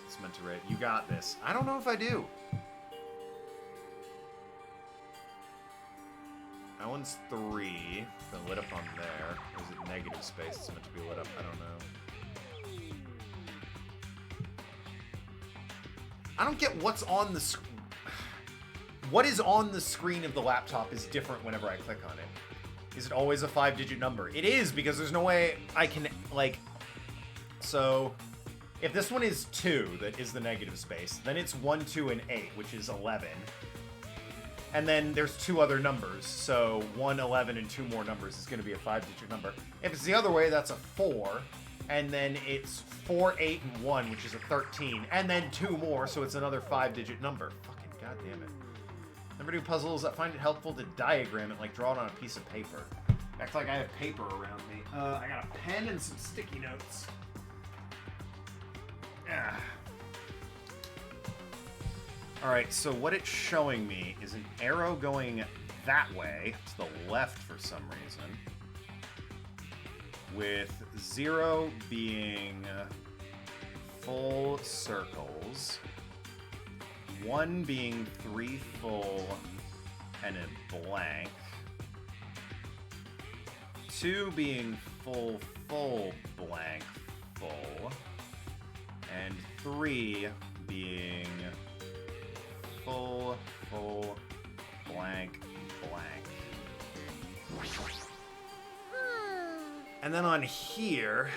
It's meant to read. You got this. I don't know if I do. That one's 3. Been lit up on there. Or is it negative space? It's meant to be lit up. I don't know. I don't get what's on the what is on the screen of the laptop is different whenever I click on it. Is it always a 5-digit number? It is, because there's no way I can, like... So, if this one is 2, that is the negative space, then it's 1, 2, and 8, which is 11. And then there's 2 other numbers, so 1, 11, and 2 more numbers is going to be a 5-digit number. If it's the other way, that's a 4, and then it's 4, 8, and 1, which is a 13, and then 2 more, so it's another 5-digit number. Fucking goddamn it. Never do puzzles. I find it helpful to diagram it, like draw it on a piece of paper. Act like I have paper around me. I got a pen and some sticky notes. Ah. Alright, so what it's showing me is an arrow going that way, to the left for some reason, with 0 being full circles, 1 being 3 full and a blank, 2 being full, blank, full, and 3 being full, blank, blank. And then on here,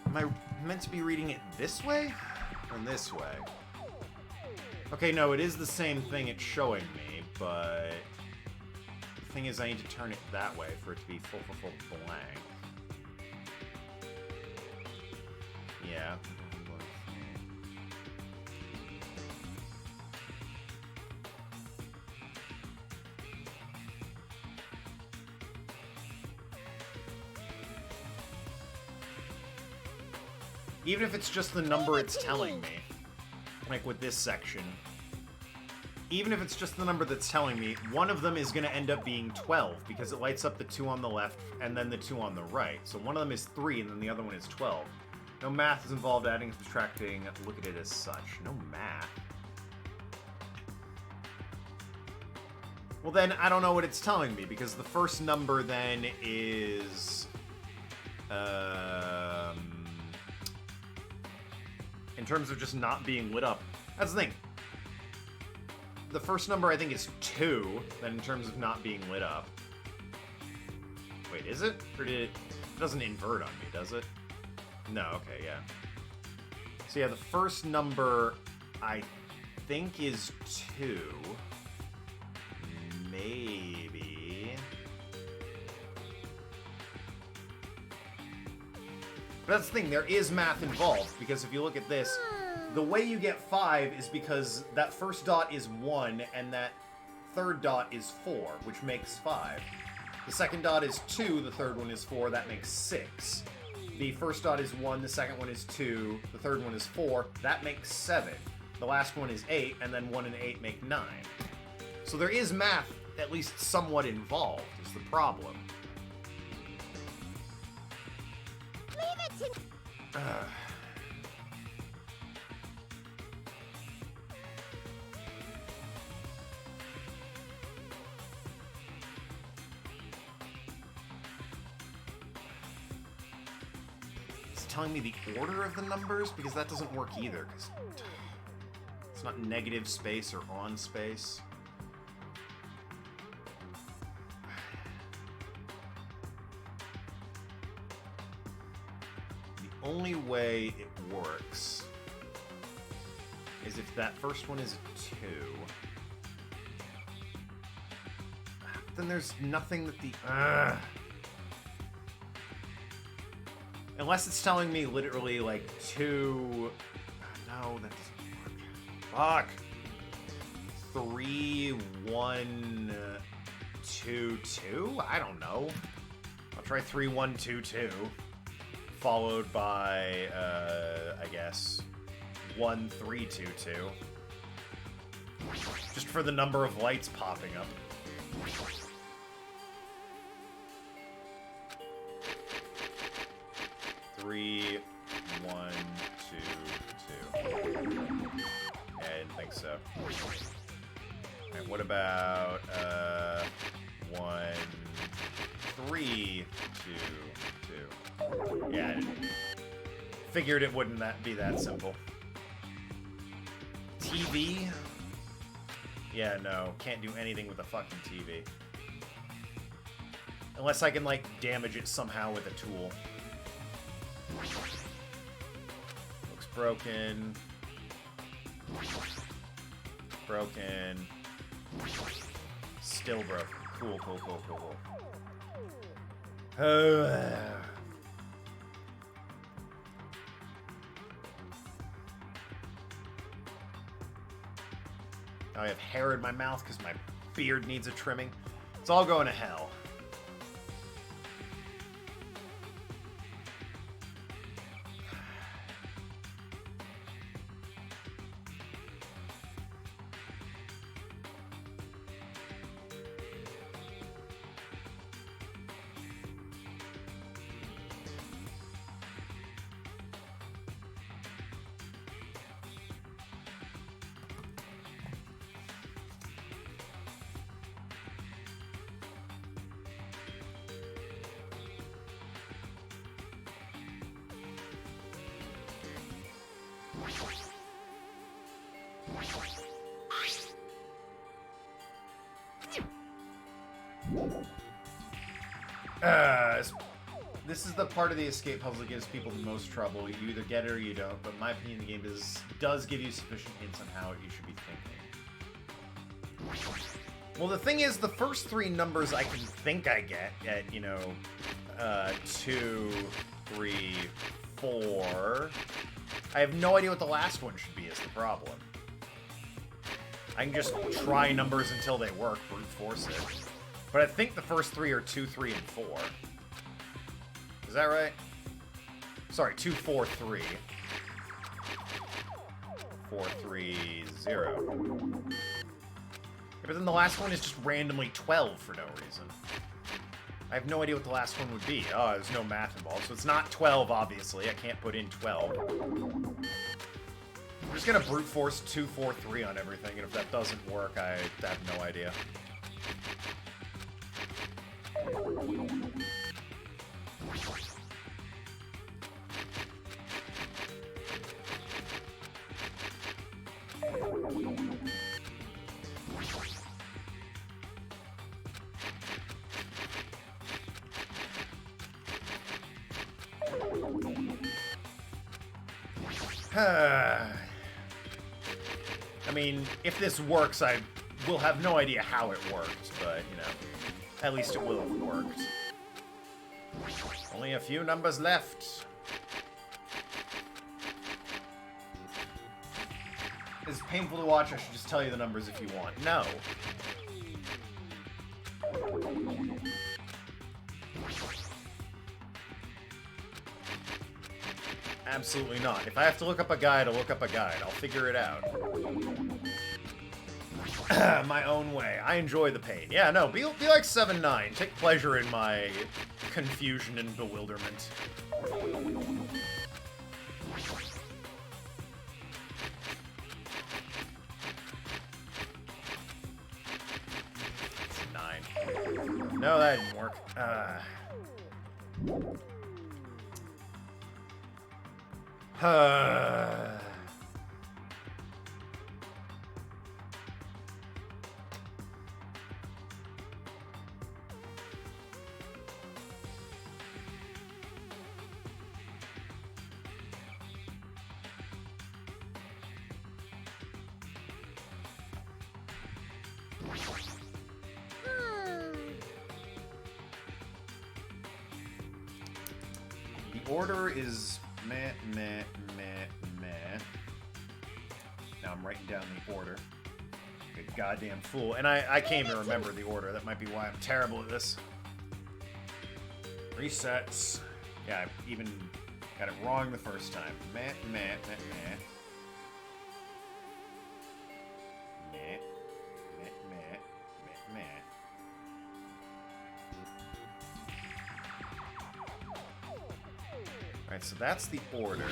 am I meant to be reading it this way or this way? Okay, no, it is the same thing it's showing me, but the thing is I need to turn it that way for it to be full, blank. Yeah. Even if it's just the number it's telling me, like with this section, even if it's just the number that's telling me, one of them is going to end up being 12 because it lights up the 2 on the left and then the 2 on the right. So one of them is 3 and then the other one is 12. No math is involved, adding, subtracting, look at it as such. No math. Well then, I don't know what it's telling me because the first number then is... in terms of just not being lit up. That's the thing. The first number I think is 2, then in terms of not being lit up. Wait, is it? Or did it doesn't invert on me, does it? No, okay, yeah. So yeah, the first number I think is 2. Maybe. But that's the thing, there is math involved, because if you look at this, the way you get 5 is because that first dot is 1, and that third dot is 4, which makes 5. The second dot is 2, the third one is 4, that makes 6. The first dot is 1, the second one is 2, the third one is 4, that makes 7. The last one is 8, and then 1 and 8 make 9. So there is math at least somewhat involved, is the problem. It's telling me the order of the numbers, because that doesn't work either, because it's not negative space or on space. The only way it works is if that first one is a 2. Then there's nothing that the... Unless it's telling me literally like 2... No, that doesn't work. Fuck! 3, 1, 2, 2? I don't know. I'll try 3, 1, 2, 2. Followed by, I guess, 1, 3, 2, 2. Just for the number of lights popping up. Three, 1, 2, 2. I didn't think so. Alright, what about, 1, 3, 2, 2. Yeah, figured it wouldn't be that simple. TV? Yeah, no. Can't do anything with a fucking TV. Unless I can, like, damage it somehow with a tool. Looks broken. Broken. Still broken. Cool, cool, cool, cool, cool. Now I have hair in my mouth because my beard needs a trimming. It's all going to hell. This is the part of the escape puzzle that gives people the most trouble. You either get it or you don't, but in my opinion, the game does give you sufficient hints on how you should be thinking. Well, the thing is, the first three numbers I can think I get at, you know, 2, 3, 4. I have no idea what the last one should be is the problem. I can just try numbers until they work, brute force it. But I think the first three are 2, 3, and 4. Is that right? Sorry, 2, 4, 3. 4, 3, 0. Yeah, but then the last one is just randomly 12 for no reason. I have no idea what the last one would be. Oh, there's no math involved, so it's not 12, obviously. I can't put in 12. I'm just gonna brute force 2, 4, 3 on everything, and if that doesn't work, I have no idea. I mean, if this works, I will have no idea how it worked, but, you know, at least it will have worked. Only a few numbers left. It's painful to watch. I should just tell you the numbers if you want. No. Absolutely not. If I have to look up a guide, I'll look up a guide. I'll figure it out. My own way. I enjoy the pain. Yeah, no, be like 7-9. Take pleasure in my confusion and bewilderment. It's 9. No, that didn't work. The order is meh. Now I'm writing down the order. Good goddamn fool. And I can't even remember the order. That might be why I'm terrible at this. Resets. Yeah, I even got it wrong the first time. Meh. Alright, so that's the order.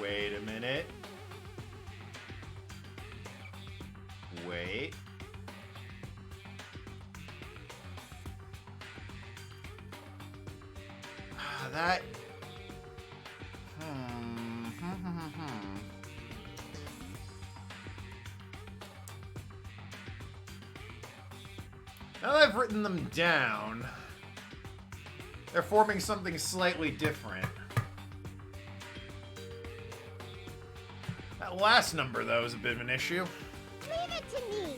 Wait a minute. Wait. That... Now that I've written them down, they're forming something slightly different. That last number, though, is a bit of an issue. Leave it to me.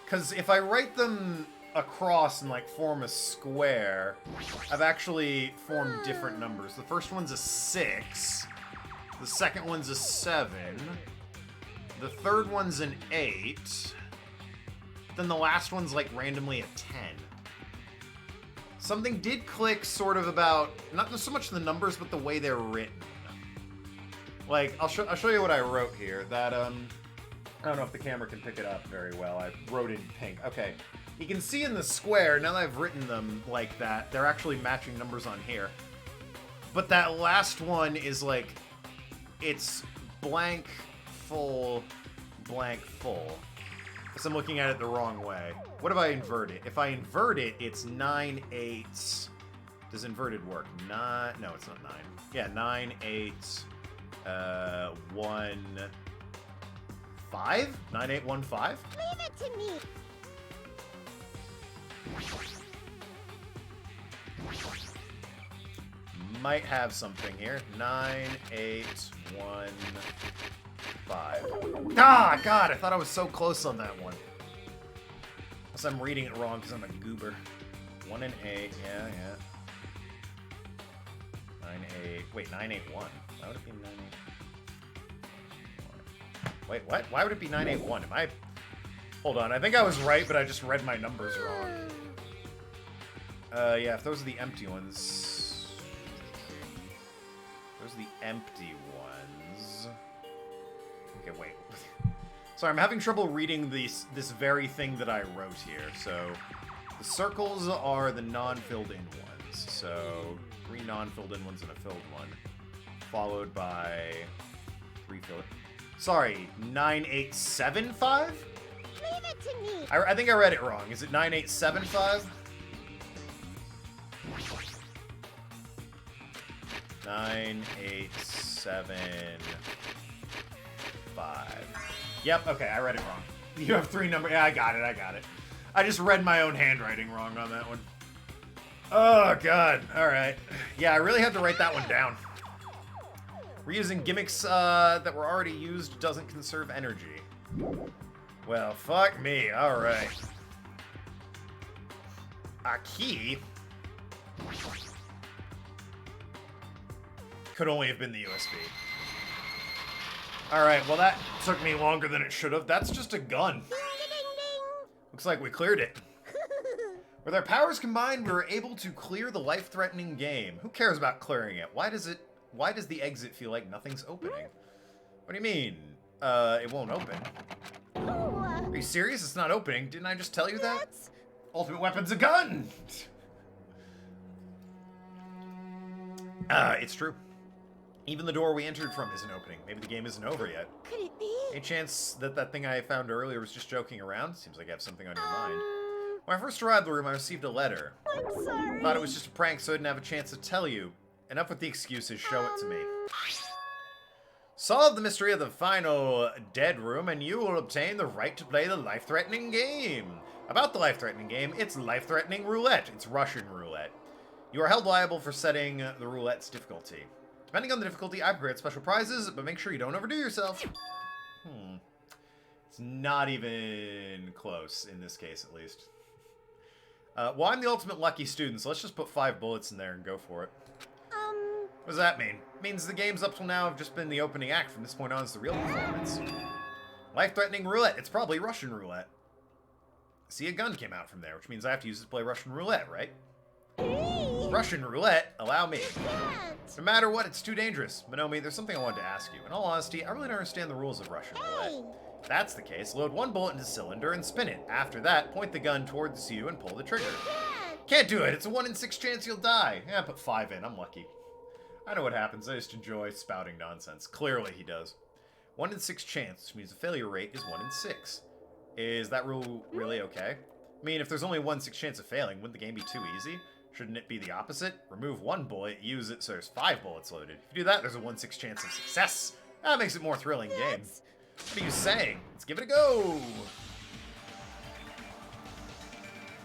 Because if I write them across and, like, form a square, I've actually formed different numbers. The first one's a 6. The second one's a 7. The third one's an 8. Then the last one's, like, randomly a 10. Something did click sort of about, not so much the numbers, but the way they're written. Like, I'll show you what I wrote here. That, I don't know if the camera can pick it up very well. I wrote in pink. Okay. You can see in the square, now that I've written them like that, they're actually matching numbers on here. But that last one is like, it's blank, full, blank, full. Because I'm looking at it the wrong way. What if I invert it? If I invert it, it's 9, 8. Does inverted work? No, it's not 9. Yeah, 9, 8, 1, 5? 9, 8, 1, 5? Leave it to me. Might have something here. 9, 8, 1, 5. Ah, God, I thought I was so close on that one. Unless I'm reading it wrong because I'm a goober. 1 and 8, yeah. 9, 8. Wait, 9, 8, 1. Why would it be 9, 8? Wait, what? Why would it be 9, 8, 1? Am I... Hold on, I think I was right, but I just read my numbers wrong. Yeah, if those are the empty ones... Those are the empty ones... Okay, wait. Sorry, I'm having trouble reading this very thing that I wrote here. So, the circles are the non-filled-in ones. So, 3 non-filled-in ones and a filled one. Followed by 3 filled... Sorry, 9, 8, 7, 5? Leave it to me. I think I read it wrong. Is it 9, 8, 7, 5? 9, 8, 7, 5. Yep, okay, I read it wrong. You have 3 numbers. Yeah, I got it. I just read my own handwriting wrong on that one. Oh, God. Alright. Yeah, I really had to write that one down. Reusing gimmicks that were already used doesn't conserve energy. Well, fuck me. Alright. A key could only have been the USB. Alright, well that took me longer than it should have. That's just a gun. Ding, ding, ding. Looks like we cleared it. With our powers combined, we were able to clear the life-threatening game. Who cares about clearing it? Why does the exit feel like nothing's opening? What do you mean? It won't open. Oh, Are you serious? It's not opening. Didn't I just tell you that? that's... Ultimate weapon's a gun! It's true. Even the door we entered from isn't opening. Maybe the game isn't over yet. Could it be? Any chance that that thing I found earlier was just joking around? Seems like you have something on your mind. When I first arrived at the room, I received a letter. I'm sorry. Thought it was just a prank, so I didn't have a chance to tell you. Enough with the excuses. Show it to me. Solve the mystery of the final dead room, and you will obtain the right to play the life-threatening game. About the life-threatening game, it's life-threatening roulette. It's Russian roulette. You are held liable for setting the roulette's difficulty. Depending on the difficulty, I've prepared special prizes, but make sure you don't overdo yourself. It's not even close, in this case at least. Well, I'm the ultimate lucky student, so let's just put 5 bullets in there and go for it. What does that mean? It means the games up till now have just been the opening act. From this point on, it's the real performance. Life-threatening roulette. It's probably Russian roulette. See, a gun came out from there, which means I have to use it to play Russian roulette, right? Hey, Russian roulette? Allow me. can't. No matter what, it's too dangerous. Minomi, there's something I wanted to ask you. In all honesty, I really don't understand the rules of Russian roulette. Hey. If that's the case, load 1 bullet into the cylinder and spin it. After that, point the gun towards you and pull the trigger. Can't do it. It's a 1 in 6 chance you'll die. Yeah, put 5 in. I'm lucky. I know what happens. I just enjoy spouting nonsense. Clearly he does. 1 in 6 chance, which means the failure rate is 1 in 6. Is that rule really okay? I mean, if there's only a 1 in 6 chance of failing, wouldn't the game be too easy? Shouldn't it be the opposite? Remove 1 bullet, use it so there's 5 bullets loaded. If you do that, there's a 1 in 6 chance of success. That makes it more thrilling game. What are you saying? Let's give it a go!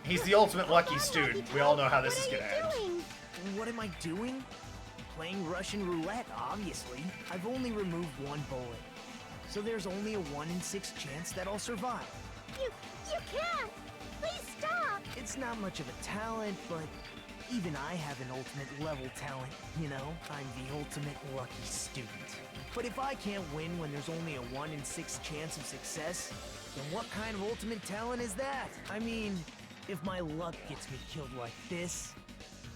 He's the ultimate lucky student. We all know how this is gonna end. What am I doing? Playing Russian roulette, obviously. I've only removed 1 bullet. So there's only a 1 in 6 chance that I'll survive. You can't! Please stop! It's not much of a talent, but even I have an ultimate level talent, you know? I'm the ultimate lucky student. But if I can't win when there's only a 1 in 6 chance of success, then what kind of ultimate talent is that? I mean, if my luck gets me killed like this,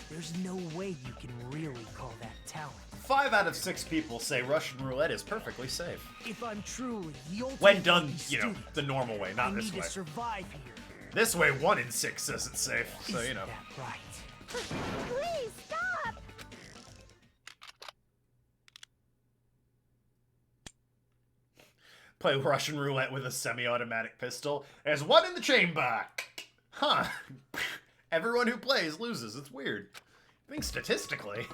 there's no way you can really call that talent. 5 out of 6 people say Russian roulette is perfectly safe. If I'm truly the ultimate When done, lucky you know, student, the normal way, not I this need way. to survive here. This way, 1 in 6 says it's safe, so you know. Is that right? Please stop! Play Russian roulette with a semi-automatic pistol. There's 1 in the chamber! Huh. Everyone who plays loses. It's weird. I think statistically.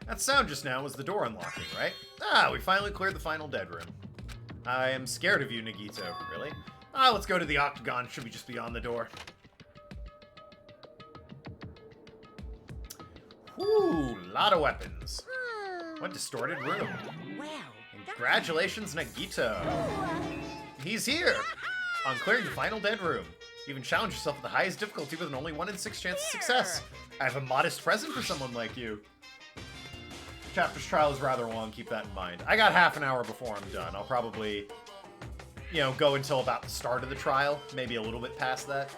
That sound just now was the door unlocking, right? Ah, we finally cleared the final dead room. I am scared of you, Nagito. Really? Ah, let's go to the octagon. Should we just be on the door? Whew, lot of weapons. What distorted room. Well, Congratulations, Nagito. He's here. On clearing the final dead room. You even challenge yourself at the highest difficulty with an only 1 in 6 chance of success. I have a modest present for someone like you. Chapter's trial is rather long, keep that in mind. I got half an hour before I'm done. I'll probably, you know, go until about the start of the trial. Maybe a little bit past that.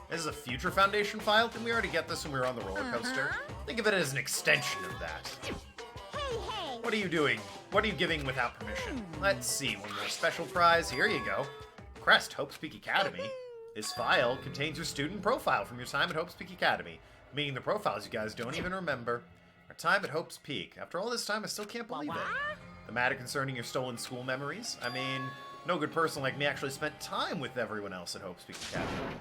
This is a future Foundation file. Didn't we already get this when we were on the roller coaster? Think of it as an extension of that. Hey, hey! What are you doing? What are you giving without permission? Let's see, one more special prize. Here you go. Crest, Hope's Peak Academy. This file contains your student profile from your time at Hope's Peak Academy, meaning the profiles you guys don't even remember. Our time at Hope's Peak. After all this time, I still can't believe it. The matter concerning your stolen school memories? I mean, no good person like me actually spent time with everyone else at Hope's Peak Academy.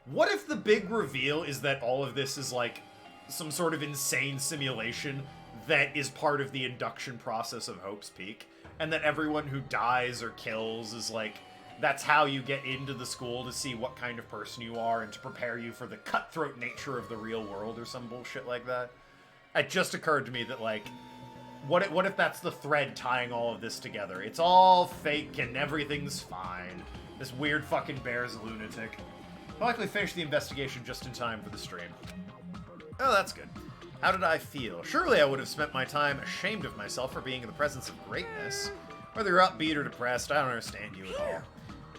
What if the big reveal is that all of this is like some sort of insane simulation that is part of the induction process of Hope's Peak, and that everyone who dies or kills is like, that's how you get into the school to see what kind of person you are and to prepare you for the cutthroat nature of the real world or some bullshit like that? It just occurred to me that, like, what if that's the thread tying all of this together? It's all fake and everything's fine. This weird fucking bear's a lunatic. I'll likely finish the investigation just in time for the stream. Oh, that's good. How did I feel? Surely I would have spent my time ashamed of myself for being in the presence of greatness. Whether you're upbeat or depressed, I don't understand you at all.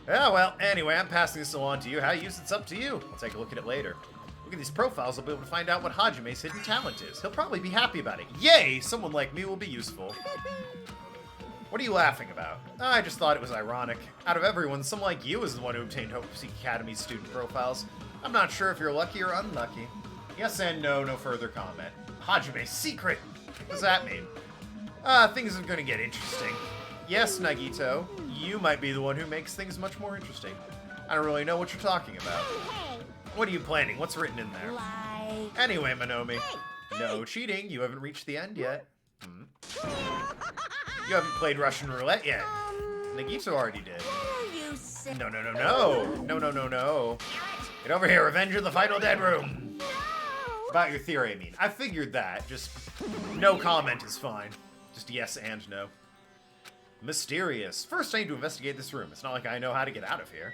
Yeah, well, anyway, I'm passing this along to you. How you use it's up to you. I'll take a look at it later. Look at these profiles, I'll be able to find out what Hajime's hidden talent is. He'll probably be happy about it. Yay! Someone like me will be useful. What are you laughing about? I just thought it was ironic. Out of everyone, someone like you is the one who obtained Hope's Peak Academy's student profiles. I'm not sure if you're lucky or unlucky. Yes and no, no further comment. Hajime's secret! What does that mean? Things are gonna get interesting. Yes, Nagito, you might be the one who makes things much more interesting. I don't really know what you're talking about. Hey! What are you planning? What's written in there? Like... Anyway, Monomi. No cheating, you haven't reached the end yet. You haven't played Russian roulette yet. Nagito already did. What are you saying? No, no, no, no. No, no, no, no. Get over here, Revenge of the Final Dead Room. No! About your theory, I mean. I figured that. Just no comment is fine. Just yes and no. Mysterious. First, I need to investigate this room. It's not like I know how to get out of here.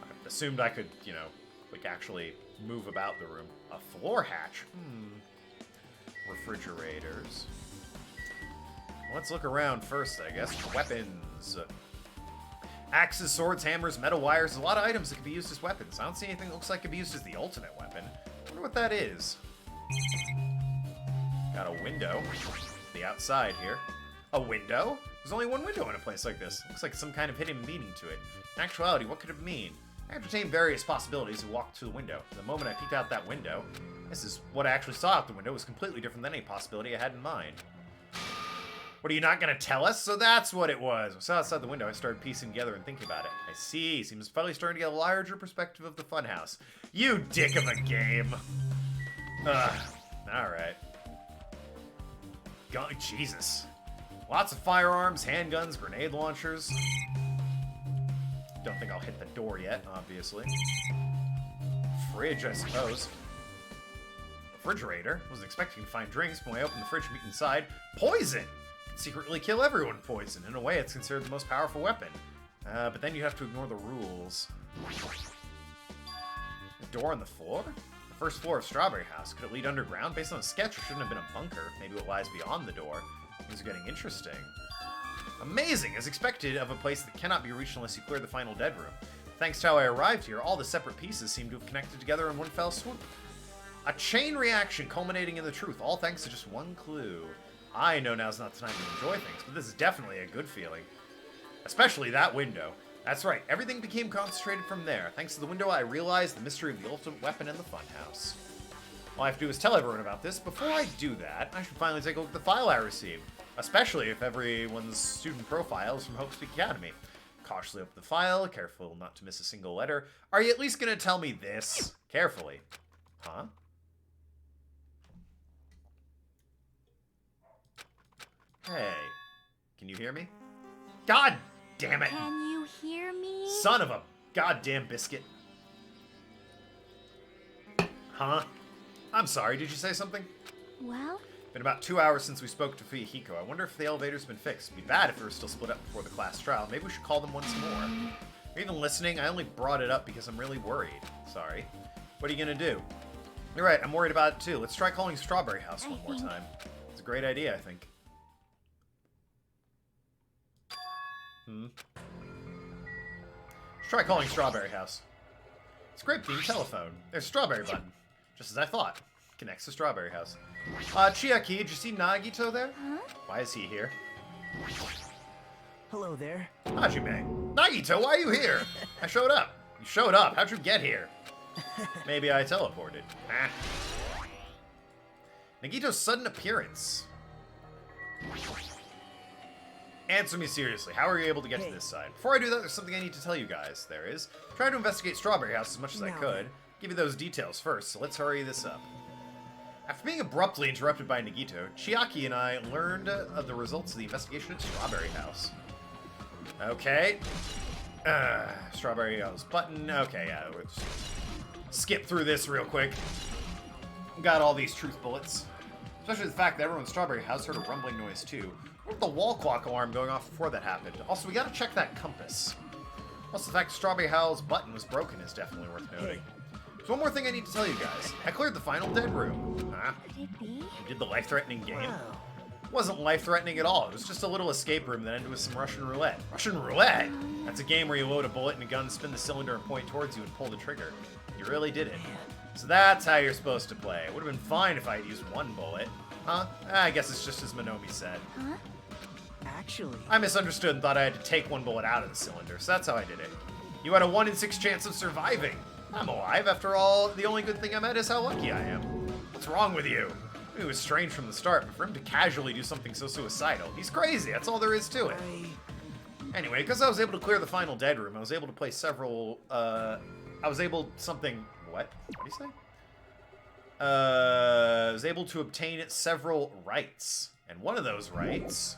I assumed I could, you know, like actually move about the room. A floor hatch. Refrigerators. Let's look around first, I guess. Weapons. Axes, swords, hammers, metal wires. There's a lot of items that can be used as weapons. I don't see anything that looks like it could be used as the ultimate weapon. I wonder what that is. Got a window. The outside here. A window? There's only one window in a place like this. Looks like some kind of hidden meaning to it. In actuality, what could it mean? I entertained various possibilities and walked to the window. The moment I peeked out that window, this is what I actually saw out the window was completely different than any possibility I had in mind. What, are you not going to tell us? So that's what it was. I saw outside the window, I started piecing together and thinking about it. I see. Seems finally starting to get a larger perspective of the funhouse. You dick of a game. Ugh. Alright. Jesus. Lots of firearms, handguns, grenade launchers. Don't think I'll hit the door yet, obviously. Fridge, I suppose. Refrigerator. Wasn't expecting to find drinks, but when I opened the fridge and meat inside, poison! Could secretly kill everyone with poison. In a way, it's considered the most powerful weapon. But then you have to ignore the rules. A door on the floor? The first floor of Strawberry House. Could it lead underground? Based on the sketch, it shouldn't have been a bunker. Maybe what lies beyond the door. Things are getting interesting. Amazing, as expected, of a place that cannot be reached unless you clear the final dead room. Thanks to how I arrived here, all the separate pieces seem to have connected together in one fell swoop. A chain reaction culminating in the truth, all thanks to just one clue. I know now's not the time to enjoy things, but this is definitely a good feeling. Especially that window. That's right, everything became concentrated from there. Thanks to the window, I realized the mystery of the ultimate weapon in the funhouse. All I have to do is tell everyone about this. Before I do that, I should finally take a look at the file I received. Especially if everyone's student profile is from Hope Speak Academy. Cautiously open the file, careful not to miss a single letter. Are you at least going to tell me this? Carefully. Huh? Hey. Can you hear me? God damn it! Can you hear me? Son of a goddamn biscuit. Huh? I'm sorry, did you say something? Well, Been about 2 hours since we spoke to Fuyuhiko. I wonder if the elevator's been fixed. It'd be bad if we were still split up before the class trial. Maybe we should call them once more. Are you even listening? I only brought it up because I'm really worried. Sorry. What are you gonna do? You're right, I'm worried about it too. Let's try calling Strawberry House one more time. It's a great idea, I think. Let's try calling Strawberry House. It's a great themed telephone. There's a strawberry button. Just as I thought. Connects to Strawberry House. Chiaki, did you see Nagito there? huh? Why is he here? Hello there. Hajime. Nagito, why are you here? I showed up. You showed up. How'd you get here? Maybe I teleported. Ah. Nagito's sudden appearance. Answer me seriously. How are you able to get to this side? Before I do that, there's something I need to tell you guys. There is. Try to investigate Strawberry House as much as I could. Give you those details first, so let's hurry this up. After being abruptly interrupted by Nagito, Chiaki and I learned of the results of the investigation at Strawberry House. Okay. Strawberry House button. Okay, yeah. Let's skip through this real quick. Got all these truth bullets. Especially the fact that everyone in Strawberry House heard a rumbling noise too. What if the wall clock alarm going off before that happened? Also, we gotta check that compass. Also, the fact Strawberry House button was broken is definitely worth noting. There's one more thing I need to tell you guys. I cleared the final dead room. Huh? Could it be? You did the life-threatening game? Wow. It wasn't life-threatening at all. It was just a little escape room that ended with some Russian roulette. Russian roulette? That's a game where you load a bullet in a gun, spin the cylinder, and point towards you and pull the trigger. You really did it. So that's how you're supposed to play. It would have been fine if I had used one bullet. Huh? I guess it's just as Monomi said. Huh? Actually, I misunderstood and thought I had to take one bullet out of the cylinder, so that's how I did it. You had a 1 in 6 chance of surviving. I'm alive. After all, the only good thing I'm at is how lucky I am. What's wrong with you? It was strange from the start, but for him to casually do something so suicidal, he's crazy. That's all there is to it. Anyway, because I was able to clear the final dead room, I was able to play several, I was able what? What do you say? I was able to obtain several rights. And one of those rights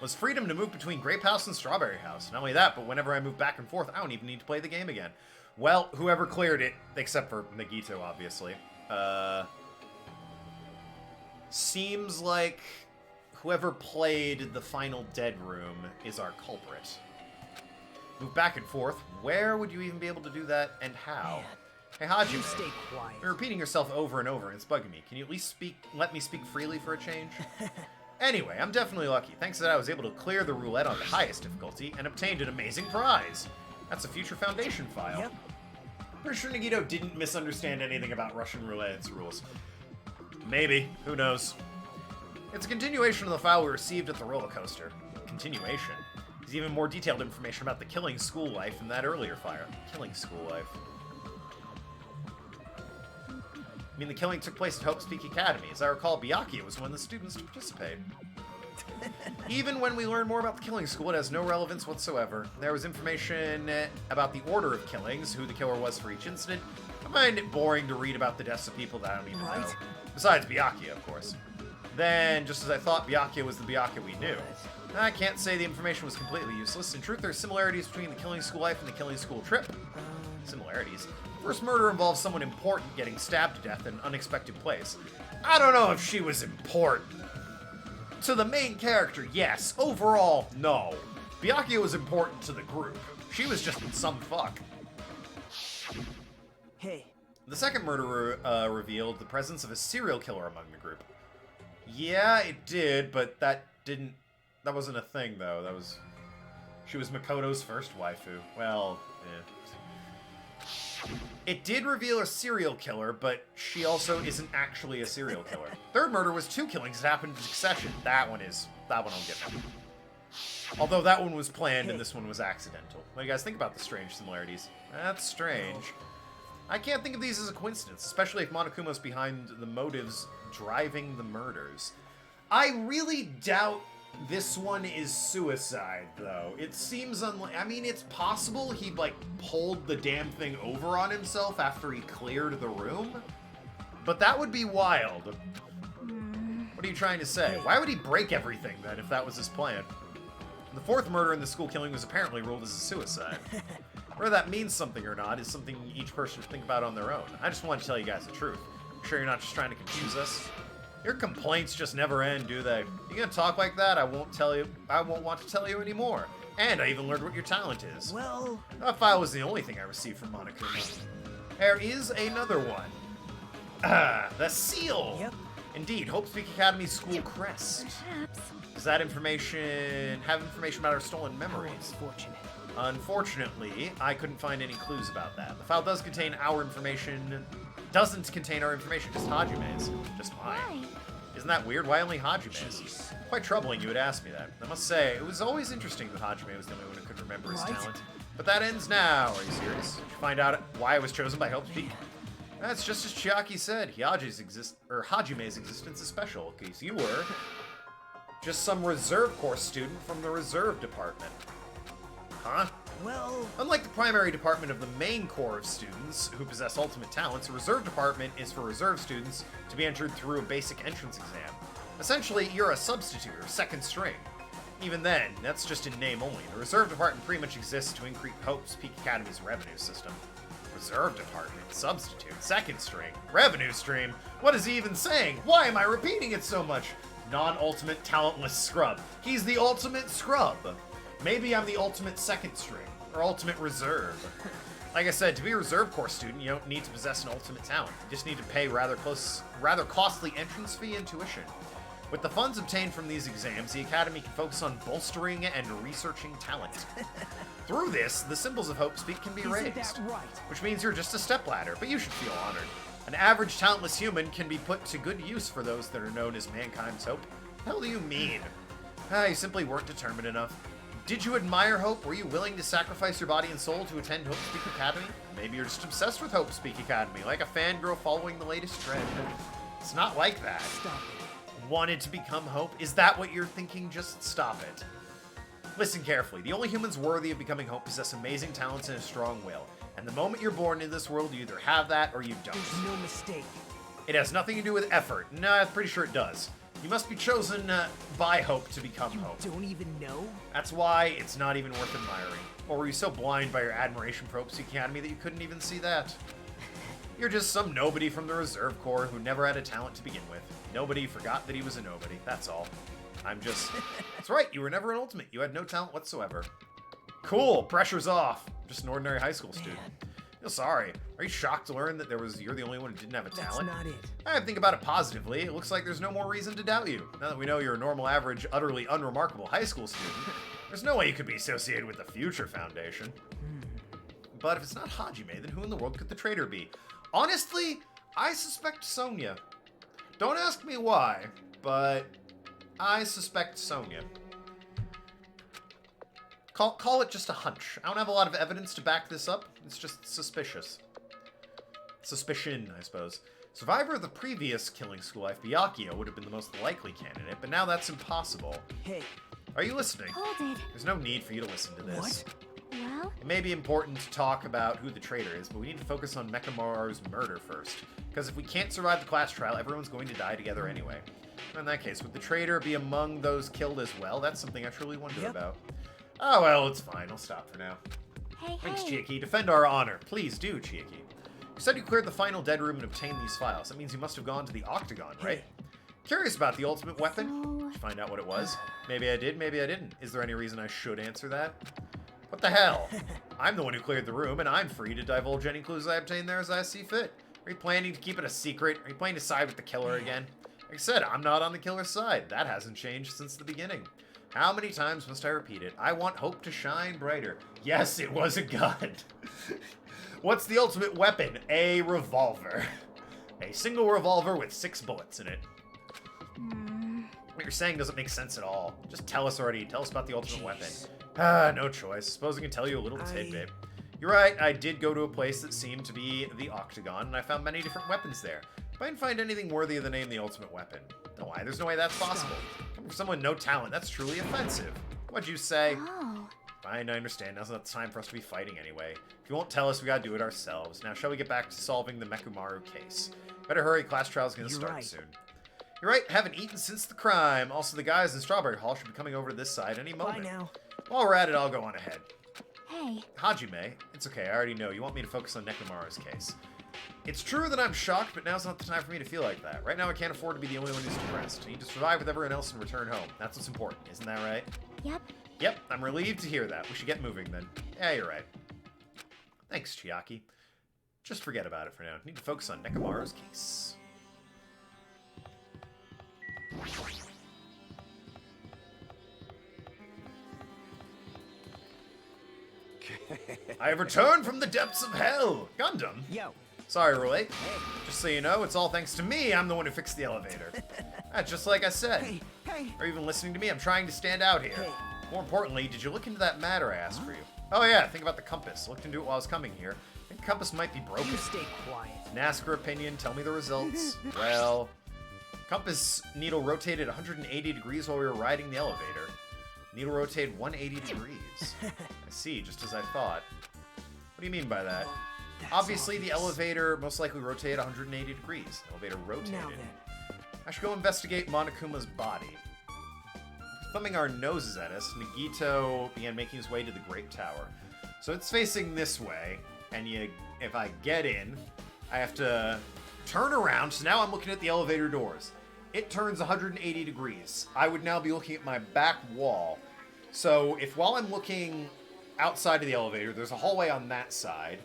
was freedom to move between Grape House and Strawberry House. Not only that, but whenever I move back and forth, I don't even need to play the game again. Well, whoever cleared it, except for Nagito, obviously, seems like whoever played the final dead room is our culprit. Move back and forth. Where would you even be able to do that, and how? Hey, Hajime, stay quiet. you're repeating yourself over and over, and it's bugging me. Can you at least let me speak freely for a change? Anyway, I'm definitely lucky. Thanks to that, I was able to clear the roulette on the highest difficulty and obtained an amazing prize. That's a future Foundation file. Yep. Pretty sure Nagito didn't misunderstand anything about Russian roulette's rules. Maybe. Who knows? It's a continuation of the file we received at the roller coaster. Continuation? There's even more detailed information about the killing school life in that earlier file. Killing school life. I mean, the killing took place at Hope's Peak Academy. As I recall, Byakuya was one of the students to participate. Even when we learn more about the killing school, it has no relevance whatsoever. There was information about the order of killings, who the killer was for each incident. I find it boring to read about the deaths of people that I don't even know. Besides Byakuya, of course. Then, just as I thought Byakuya was the Byakuya we knew, I can't say the information was completely useless. In truth, there are similarities between the killing school life and the killing school trip. Similarities. First murder involves someone important getting stabbed to death in an unexpected place. I don't know if she was important. To the main character, yes. Overall, no. Byakuya was important to the group. She was just some fuck. Hey. The second murder revealed the presence of a serial killer among the group. Yeah, it did, but that wasn't a thing, though. She was Makoto's first waifu. Well, yeah. It did reveal a serial killer, but she also isn't actually a serial killer. Third murder was 2 killings that happened in succession. That one I'll get me. Although that one was planned and this one was accidental. What do you guys think about the strange similarities? That's strange. I can't think of these as a coincidence, especially if Monokuma's behind the motives driving the murders. I really doubt this one is suicide, though. It seems unlikely. I mean, it's possible he, like, pulled the damn thing over on himself after he cleared the room. But that would be wild. What are you trying to say? Why would he break everything, then, if that was his plan? The fourth murder in the school killing was apparently ruled as a suicide. Whether that means something or not is something each person should think about on their own. I just wanted to tell you guys the truth. I'm sure you're not just trying to confuse us. Your complaints just never end, do they? You gonna talk like that? I won't want to tell you anymore. And I even learned what your talent is. Well... That file was the only thing I received from Monokuma. There is another one. The seal! Yep. Indeed, Hope's Peak Academy school crest. Perhaps. Does that information have information about our stolen memories? Unfortunate. Unfortunately, I couldn't find any clues about that. The file doesn't contain our information, just Hajime's. Just mine. Why? Isn't that weird? Why only Hajime's? Quite troubling you would ask me that. I must say, it was always interesting that Hajime was the only one who could remember his talent. But that ends now. Are you serious? Did you find out why I was chosen by Hope's Peak? That's just as Chiaki said. Hajime's existence is special, because you were just some reserve course student from the reserve department. Huh? Well... Unlike the primary department of the main core of students who possess ultimate talents, a reserve department is for reserve students to be entered through a basic entrance exam. Essentially, you're a substitute or second string. Even then, that's just in name only. The reserve department pretty much exists to increase Hope's Peak Academy's revenue system. Reserve department, substitute, second string, revenue stream. What is he even saying? Why am I repeating it so much? Non-ultimate talentless scrub. He's the ultimate scrub. Maybe I'm the ultimate second string, or ultimate reserve. Like I said, to be a reserve course student, you don't need to possess an ultimate talent. You just need to pay rather costly entrance fee and tuition. With the funds obtained from these exams, the Academy can focus on bolstering and researching talent. Through this, the symbols of Hope's Peak can be raised, Isn't that right? which means you're just a stepladder, but you should feel honored. An average talentless human can be put to good use for those that are known as mankind's hope. The hell do you mean? You simply weren't determined enough. Did you admire Hope? Were you willing to sacrifice your body and soul to attend Hope's Peak Academy? Maybe you're just obsessed with Hope's Peak Academy, like a fangirl following the latest trend. It's not like that. Stop it. Wanted to become Hope? Is that what you're thinking? Just stop it. Listen carefully. The only humans worthy of becoming Hope possess amazing talents and a strong will. And the moment you're born into this world, you either have that or you don't. There's no mistake. It has nothing to do with effort. No, I'm pretty sure it does. You must be chosen by Hope to become Hope. Don't even know? That's why it's not even worth admiring. Or were you so blind by your admiration for Hope's Academy that you couldn't even see that? You're just some nobody from the Reserve Corps who never had a talent to begin with. Nobody forgot that he was a nobody, that's all. That's right, you were never an ultimate. You had no talent whatsoever. Cool, pressure's off. Just an ordinary high school student. Feel sorry. Are you shocked to learn that you're the only one who didn't have a talent? That's not it. I think about it positively. It looks like there's no more reason to doubt you. Now that we know you're a normal, average, utterly unremarkable high school student, there's no way you could be associated with the Future Foundation. But if it's not Hajime, then who in the world could the traitor be? Honestly, I suspect Sonia. Don't ask me why, but I suspect Sonia. Call it just a hunch. I don't have a lot of evidence to back this up. It's just suspicious. Suspicion, I suppose. Survivor of the previous killing school life, Byakuya would have been the most likely candidate, but now that's impossible. Hey. Are you listening? Hold it. There's no need for you to listen to this. What? Well, It may be important to talk about who the traitor is, but we need to focus on Mekamaru's murder first. Because if we can't survive the class trial, everyone's going to die together anyway. In that case, would the traitor be among those killed as well? That's something I truly wonder about. Oh, well, it's fine. I'll stop for now. hey, Thanks, hey. Chiaki. Defend our honor. Please do, Chiaki. You said you cleared the final dead room and obtained these files. That means you must have gone to the Octagon, right? Curious about the ultimate weapon? So- Did you find out what it was? Maybe I did, maybe I didn't. Is there any reason I should answer that? What the hell? I'm the one who cleared the room, and I'm free to divulge any clues I obtain there as I see fit. Are you planning to keep it a secret? Are you planning to side with the killer again? Like I said, I'm not on the killer's side. That hasn't changed since the beginning. How many times must I repeat it? I want hope to shine brighter. Yes, it was a gun. What's the ultimate weapon? A revolver. A single revolver with 6 bullets in it. What you're saying doesn't make sense at all. Just tell us already. Tell us about the ultimate weapon. No choice. Suppose I can tell you a little tidbit. You're right, I did go to a place that seemed to be the Octagon, and I found many different weapons there. But I didn't find anything worthy of the name the ultimate weapon. No why? There's no way that's possible. Coming from someone with no talent, that's truly offensive. What'd you say? Oh. Fine, I understand. Now's not the time for us to be fighting anyway. If you won't tell us, we gotta do it ourselves. Now, shall we get back to solving the Mekumaru case? Better hurry, class trial's gonna start soon. You're right, haven't eaten since the crime. Also, the guys in Strawberry Hall should be coming over to this side any moment. Bye now. While we're at it, I'll go on ahead. Hey. Hajime, it's okay, I already know. You want me to focus on Nekomaru's case. It's true that I'm shocked, but now's not the time for me to feel like that. Right now, I can't afford to be the only one who's depressed. I need to survive with everyone else and return home. That's what's important, isn't that right? Yep. Yep, I'm relieved to hear that. We should get moving then. Yeah, you're right. Thanks, Chiaki. Just forget about it for now. Need to focus on Nekomaru's case. I have returned from the depths of hell! Gundam! Yo. Sorry, Roy. Just so you know, it's all thanks to me. I'm the one who fixed the elevator. Just like I said. Hey. Are you even listening to me? I'm trying to stand out here. Hey. More importantly, did you look into that matter I asked for you? Oh yeah, think about the compass. Looked into it while I was coming here. I think the compass might be broken. You stay quiet. An ask her opinion, tell me the results. Well, compass needle rotated 180 degrees while we were riding the elevator. Needle rotated 180 degrees. I see, just as I thought. What do you mean by that? Obviously, the elevator most likely rotated 180 degrees. The elevator rotated. Now then. I should go investigate Monokuma's body. Thumbing our noses at us, Nagito began making his way to the Great Tower. So it's facing this way, and if I get in, I have to turn around. So now I'm looking at the elevator doors. It turns 180 degrees. I would now be looking at my back wall. So if while I'm looking outside of the elevator, there's a hallway on that side,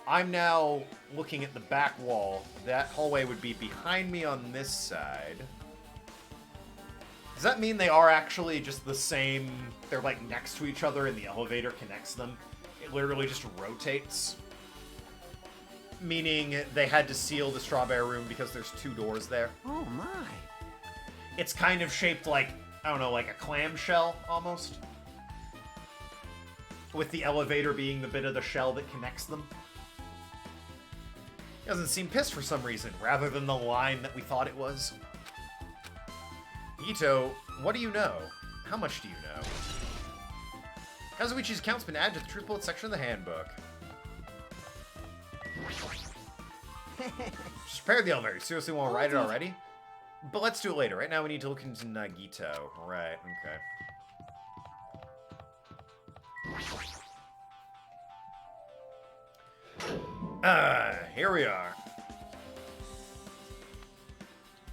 I'm now looking at the back wall. That hallway would be behind me on this side. Does that mean they are actually just the same? They're like next to each other and the elevator connects them? It literally just rotates? Meaning they had to seal the strawberry room because there's 2 doors there. Oh my. It's kind of shaped like, I don't know, like a clamshell almost. With the elevator being the bit of the shell that connects them. He doesn't seem pissed for some reason, rather than the line that we thought it was. Ito, what do you know? How much do you know? Kazuichi's account's been added to the truth bullet section of the handbook. Just prepare the elevator. You seriously want to ride it already? But let's do it later. Right now we need to look into Nagito. Right, okay. Here we are.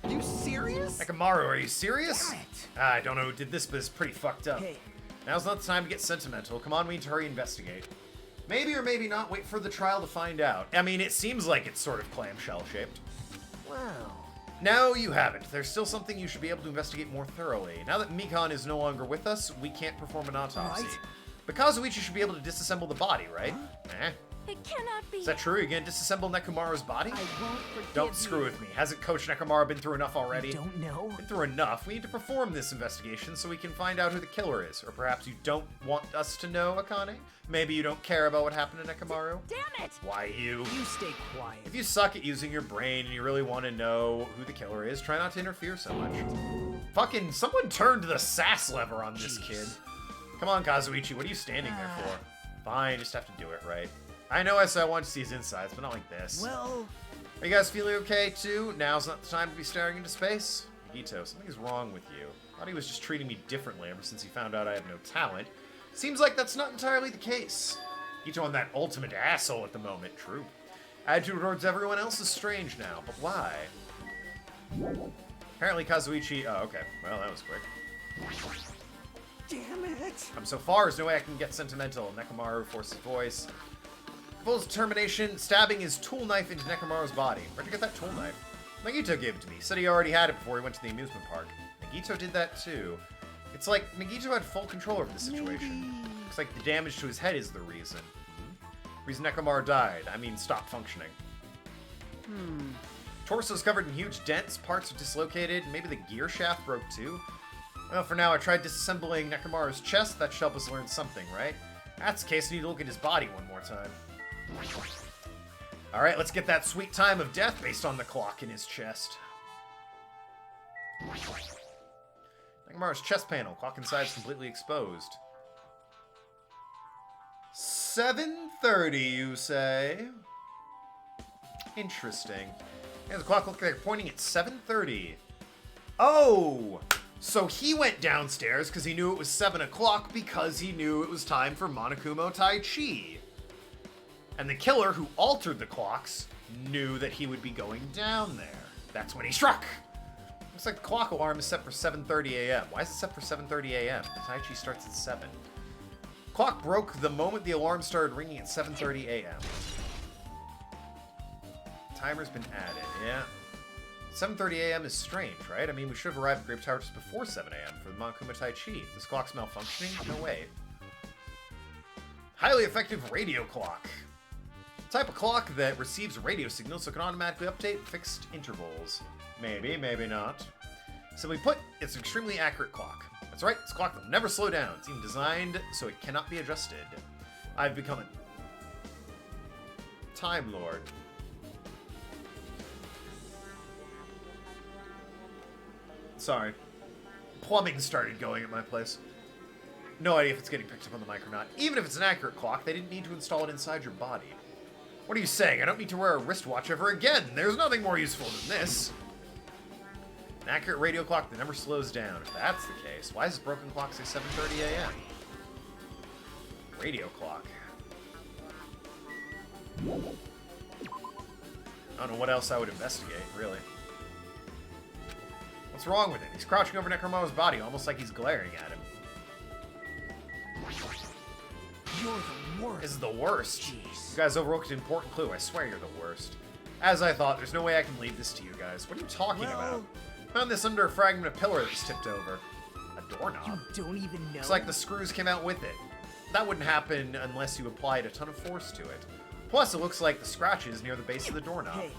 You serious? Nekamaru, are you serious? Damn it. I don't know who did this, but it's pretty fucked up. Hey. Now's not the time to get sentimental. Come on, we need to hurry investigate. Maybe or maybe not, wait for the trial to find out. I mean, it seems like it's sort of clamshell shaped. Wow. No, you haven't. There's still something you should be able to investigate more thoroughly. Now that Mikan is no longer with us, we can't perform an autopsy. Right. But Kazuichi should be able to disassemble the body, right? It cannot be. Is that true? You gonna disassemble Nekomaru's body? I won't forgive Don't screw you. with me. Hasn't Coach Nekomaru been through enough already? Don't know. Been through enough. We need to perform this investigation so we can find out who the killer is. Or perhaps you don't want us to know, Akane? Maybe you don't care about what happened to Nekomaru? Damn it! Why you? You stay quiet. If you suck at using your brain and you really want to know who the killer is, try not to interfere so much. Fucking someone turned the sass lever on this kid. Come on, Kazuichi, what are you standing there for? Fine, just have to do it right. I know I said I wanted to see his insides, but not like this. Well, Are you guys feeling okay, too? Now's not the time to be staring into space? Nagito, something is wrong with you. Thought he was just treating me differently ever since he found out I have no talent. Seems like that's not entirely the case. Nagito on that ultimate asshole at the moment, true. Attitude towards everyone else is strange now, but why? Apparently Kazuichi... Oh, okay. Well, that was quick. damn it. I'm so far, there's no way I can get sentimental. Nekomaru forces voice. Full determination, stabbing his tool knife into Nekomaru's body. Where'd you get that tool knife? Nagito gave it to me. Said he already had it before he went to the amusement park. Nagito did that too. It's like Nagito had full control over the situation. Looks like the damage to his head is the reason. Reason Nekomaru died. I mean, stopped functioning. Torso's covered in huge dents, parts are dislocated, maybe the gear shaft broke too. Well, for now, I tried disassembling Nekomaru's chest. That should help us learn something, right? That's the case, I need to look at his body one more time. Alright, let's get that sweet time of death based on the clock in his chest. Nekomaru's chest panel. Clock inside is completely exposed. 7:30, you say? Interesting. Yeah, the clock looks like they're pointing at 7:30. Oh! So he went downstairs because he knew it was 7 o'clock because he knew it was time for Monokuma Tai Chi. And the killer who altered the clocks knew that he would be going down there. That's when he struck! Looks like the clock alarm is set for 7:30 a.m. Why is it set for 7:30 a.m.? Tai Chi starts at 7. Clock broke the moment the alarm started ringing at 7:30 a.m. Timer's been added, yeah. 7:30 a.m. is strange, right? I mean, we should have arrived at Grape Tower just before 7 a.m. for the Monokuma Tai Chi. This clock's malfunctioning? No way. Highly effective radio clock. Type of clock that receives radio signals so it can automatically update at fixed intervals. Maybe, maybe not. Simply put, it's an extremely accurate clock. That's right, it's a clock that will never slow down. It's even designed so it cannot be adjusted. I've become a Time Lord. Sorry. Plumbing started going at my place. No idea if it's getting picked up on the mic or not. Even if it's an accurate clock, they didn't need to install it inside your body. What are you saying? I don't need to wear a wristwatch ever again. There's nothing more useful than this. An accurate radio clock that never slows down. If that's the case, why does this broken clock say 7:30 a.m.? Radio clock. I don't know what else I would investigate, really. What's wrong with him? He's crouching over Nekomaru's body, almost like he's glaring at him. You're the worst. This is the worst. Jeez. You guys overlooked an important clue. I swear you're the worst. As I thought, there's no way I can leave this to you guys. What are you talking about? Found this under a fragment of pillar that was tipped over. A doorknob? You don't even know. Looks like the screws came out with it. That wouldn't happen unless you applied a ton of force to it. Plus, it looks like the scratches near the base of the doorknob. Hey,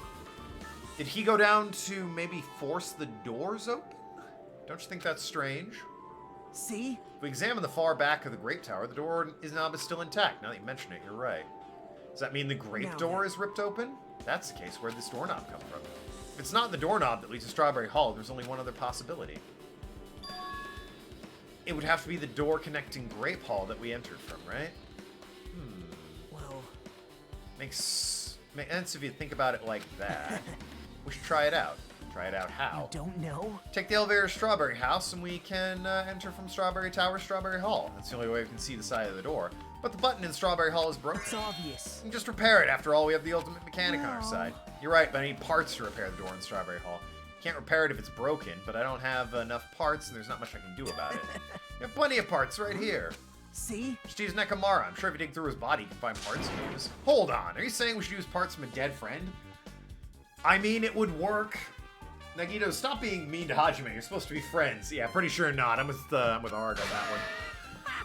Did he go down to maybe force the doors open? Don't you think that's strange? see? If we examine the far back of the Grape Tower, the knob is still intact. Now that you mention it, you're right. Does that mean the Grape Now door then. is ripped open? That's the case. Where'd this doorknob come from? If it's not the doorknob that leads to Strawberry Hall, there's only one other possibility. It would have to be the door connecting Grape Hall that we entered from, right? Well, Makes sense if you think about it like that. We should try it out. Try it out how? you don't know? Take the elevator to Strawberry House, and we can enter from Strawberry Tower to Strawberry Hall. That's the only way we can see the side of the door. But the button in Strawberry Hall is broken. It's obvious. We can just repair it. After all, we have the ultimate mechanic on our side. You're right, but I need parts to repair the door in Strawberry Hall. Can't repair it if it's broken, but I don't have enough parts, and there's not much I can do about it. We have plenty of parts right here. See? Just use Nekomaru. I'm sure if you dig through his body, you can find parts to use. Hold on. Are you saying we should use parts from a dead friend? I mean, it would work. Nagito, stop being mean to Hajime. You're supposed to be friends. Yeah, pretty sure not. I'm with Arg on that one.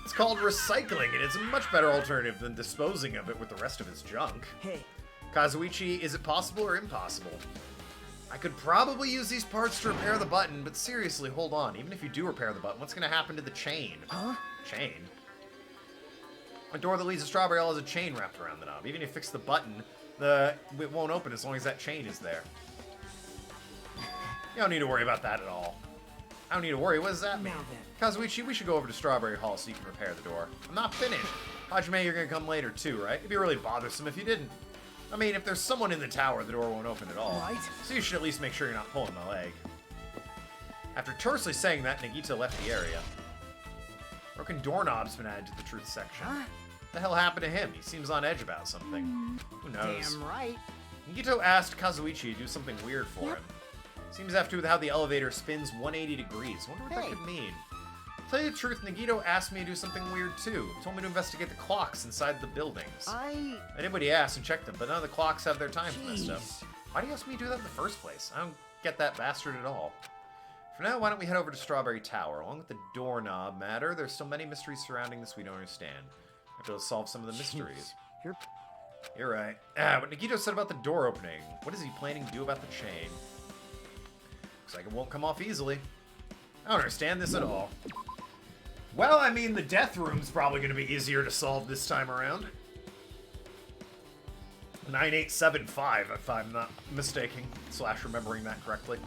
It's called recycling, and it's a much better alternative than disposing of it with the rest of its junk. Hey, Kazuichi, is it possible or impossible? I could probably use these parts to repair the button, but seriously, hold on. Even if you do repair the button, what's going to happen to the chain? huh? Chain? A door that leads to Strawberry Hall has a chain wrapped around the knob. Even if you fix the button, it won't open as long as that chain is there. You don't need to worry about that at all. I don't need to worry. What does that mean? Now then. Kazuichi, we should go over to Strawberry Hall so you can repair the door. I'm not finished. Hajime, you're going to come later too, right? It'd be really bothersome if you didn't. I mean, if there's someone in the tower, the door won't open at all. Right. So you should at least make sure you're not pulling my leg. After tersely saying that, Nagito left the area. Broken doorknob's been added to the truth section. Huh? What the hell happened to him? He seems on edge about something. Who knows? Damn right. Nagito asked Kazuichi to do something weird for him. Seems to have to do with how the elevator spins 180 degrees. Wonder what that Hey. could mean. To tell you the truth, Nagito asked me to do something weird too. He told me to investigate the clocks inside the buildings. I did what he asked and checked them, but none of the clocks have their times messed up. Jeez. Why do you ask me to do that in the first place? I don't get that bastard at all. For now, why don't we head over to Strawberry Tower? Along with the doorknob matter, there's still many mysteries surrounding this we don't understand. We have to solve some of the mysteries. You're You're right. What Nagito said about the door opening. What is he planning to do about the chain? Looks like it won't come off easily. I don't understand this at all. Well, I mean, the death room's probably going to be easier to solve this time around. 9875, if I'm not mistaken, / remembering that correctly.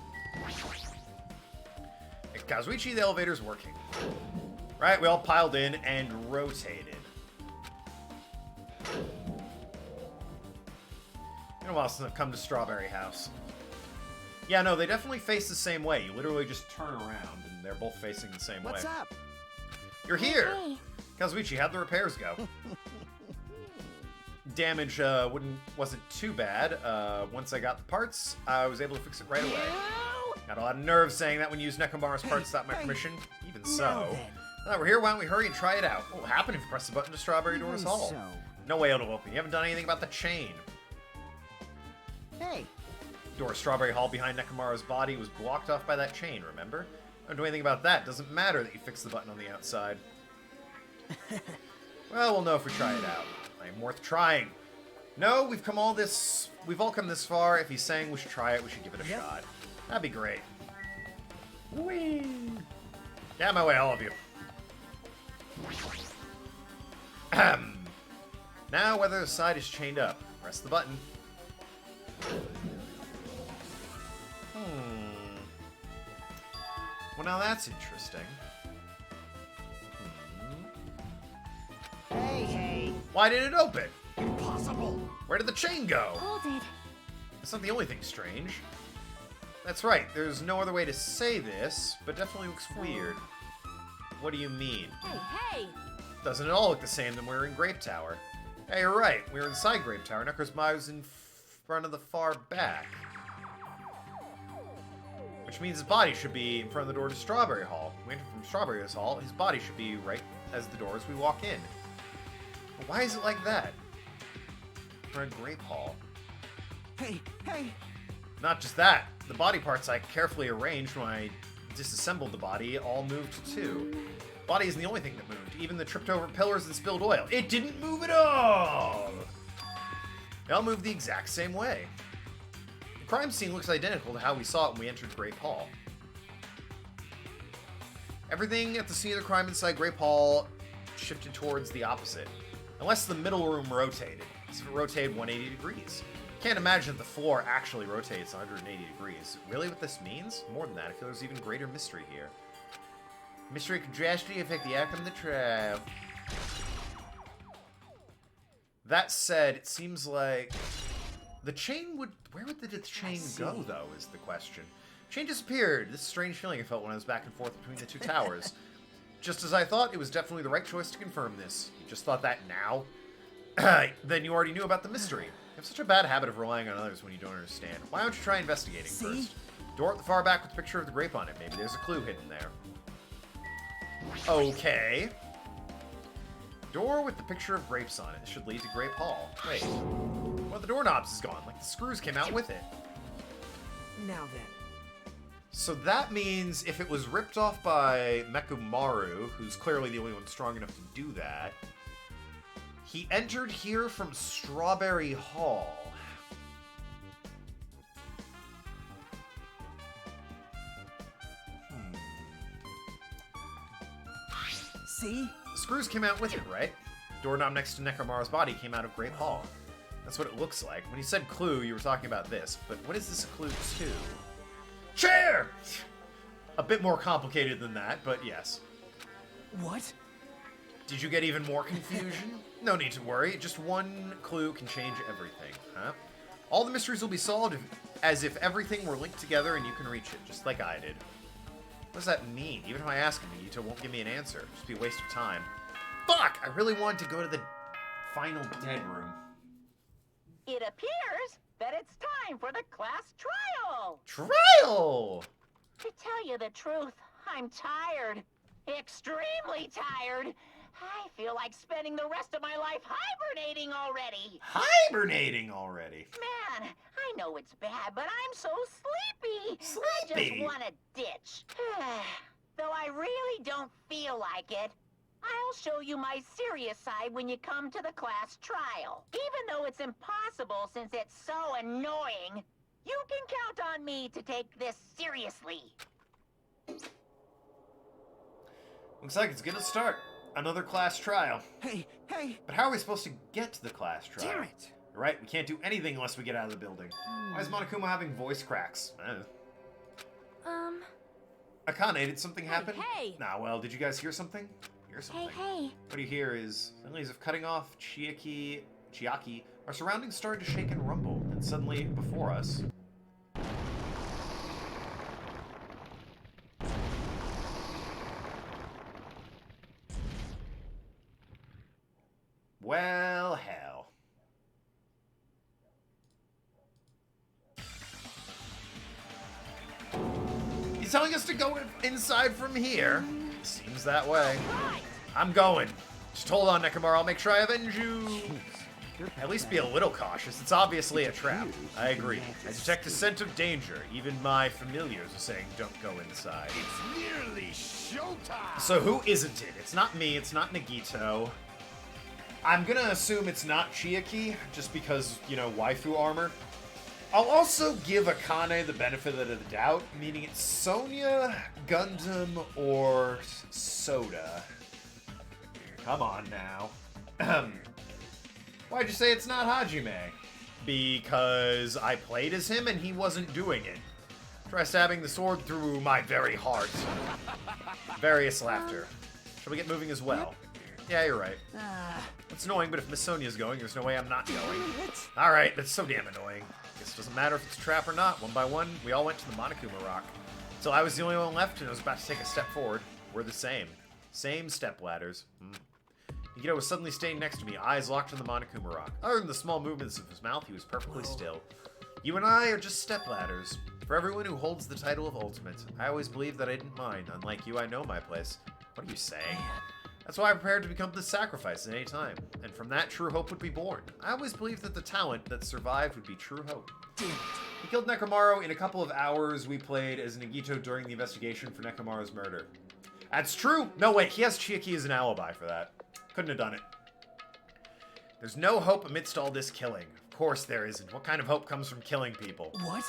Hey, Kazuichi, the elevator's working. Right, we all piled in and rotated. Been a while since I've come to Strawberry House. Yeah, no, they definitely face the same way. You literally just turn around, and they're both facing the same what's way. up? You're here! Hey. Kazuichi, how'd the repairs go? Damage wasn't too bad. Once I got the parts, I was able to fix it right away. Got a lot of nerve saying that when you use Nekomaru's parts without my permission. Even Now so. then. Now that we're here, why don't we hurry and try it out? What will happen if you press the button to Strawberry Doors Even Hall? so. No way it'll open. You haven't done anything about the chain. Hey, Door of Strawberry Hall behind Nekomaru's body was blocked off by that chain, remember? Don't do anything about that. Doesn't matter that you fixed the button on the outside. Well, we'll know if we try it out. I'm worth trying. No, we've all come this far. If he's saying we should try it, we should give it a Yep. shot. That'd be great. Whee! Get out of my way, all of you. Ahem. Now, whether the side is chained up. Press the button. Well, now that's interesting. hey. Why did it open? Impossible! Where did the chain go? Hold it. That's not the only thing strange. That's right, there's no other way to say this, but definitely looks weird. What do you mean? Hey, hey! Doesn't it all look the same than we're in Grape Tower? Hey, you're right, we're inside Grape Tower. Necrosma was in front of the far back. Which means his body should be in front of the door to Strawberry Hall. We enter from Strawberry Hall, his body should be right as the door as we walk in. But why is it like that? For a Grape Hall. Hey, hey. Not just that, the body parts I carefully arranged when I disassembled the body all moved too. Body isn't the only thing that moved, even the tripped over pillars and spilled oil. It didn't move at all! They all moved the exact same way. The crime scene looks identical to how we saw it when we entered Grape Hall. Everything at the scene of the crime inside Grape Hall shifted towards the opposite. Unless the middle room rotated. As if it rotated 180 degrees. Can't imagine that the floor actually rotates 180 degrees. Really what this means? More than that, I feel there's even greater mystery here. Mystery could drastically affect the outcome of the trial. That said, it seems like the chain would... Where would the chain go, though, is the question. Chain disappeared. This strange feeling I felt when I was back and forth between the two towers. Just as I thought, it was definitely the right choice to confirm this. You just thought that now? Then you already knew about the mystery. You have such a bad habit of relying on others when you don't understand. Why don't you try investigating first? Door at the far back with a picture of the grape on it. Maybe there's a clue hidden there. Okay. Door with the picture of grapes on it. This should lead to Grape Hall. Wait. Well, the doorknobs is gone. Like the screws came out with it. Now then. So that means if it was ripped off by Mekumaru, who's clearly the only one strong enough to do that, he entered here from Strawberry Hall. See? Screws came out with it, right? Doorknob next to Nekomaru's body came out of Great Hall. That's what it looks like. When you said clue, you were talking about this, but what is this a clue to? Chair! A bit more complicated than that, but yes. What? Did you get even more confusion? No need to worry, just one clue can change everything, huh? All the mysteries will be solved as if everything were linked together and you can reach it, just like I did. What does that mean? Even if I ask him, Yuto won't give me an answer. Just be a waste of time. Fuck! I really wanted to go to the final dead room. It appears that it's time for the class trial. Trial! To tell you the truth, I'm tired. Extremely tired. I feel like spending the rest of my life hibernating already. Hibernating already? Man, I know it's bad, but I'm so sleepy. I Sleepy? just want to ditch. Though I really don't feel like it. I'll show you my serious side when you come to the class trial. Even though it's impossible since it's so annoying, you can count on me to take this seriously. Looks like it's gonna start. Another class trial. Hey, hey! But how are we supposed to get to the class trial? Damn it! You're right, we can't do anything unless we get out of the building. Why is Monokuma having voice cracks? Akane, did something happen? Hey! Nah, well, did you guys hear something? Hear something? Hey. What you hear is, suddenly as if cutting off Chiaki, our surroundings started to shake and rumble, and suddenly, before us... Well, hell. He's telling us to go inside from here. Seems that way. I'm going. Just hold on, Nekomaru. I'll make sure I avenge you. At least be a little cautious. It's obviously a trap. I agree. I detect a scent of danger. Even my familiars are saying don't go inside. It's nearly showtime! So who isn't it? It's not me. It's not Nagito. I'm gonna assume it's not Chiaki, just because, you know, waifu armor. I'll also give Akane the benefit of the doubt, meaning it's Sonya, Gundam, or Soda. Come on now. Why'd you say it's not Hajime? Because I played as him and he wasn't doing it. Try stabbing the sword through my very heart. Various laughter. Shall we get moving as well? Yeah, you're right. It's annoying, but if Miss Sonya's going, there's no way I'm not going. Alright, that's so damn annoying. Guess it doesn't matter if it's a trap or not. One by one, we all went to the Monokuma Rock. Till I was the only one left and I was about to take a step forward. We're the same. Same step ladders. Nagito was suddenly staying next to me, eyes locked on the Monokuma Rock. Other than the small movements of his mouth, he was perfectly still. You and I are just step ladders. For everyone who holds the title of Ultimate, I always believed that I didn't mind. Unlike you, I know my place. What are you saying? That's why I prepared to become the sacrifice at any time. And from that, true hope would be born. I always believed that the talent that survived would be true hope. He killed Nekomaru in a couple of hours we played as Nagito during the investigation for Nekomaru's murder. That's true! No, wait, he has Chiaki as an alibi for that. Couldn't have done it. There's no hope amidst all this killing. Of course there isn't. What kind of hope comes from killing people? What?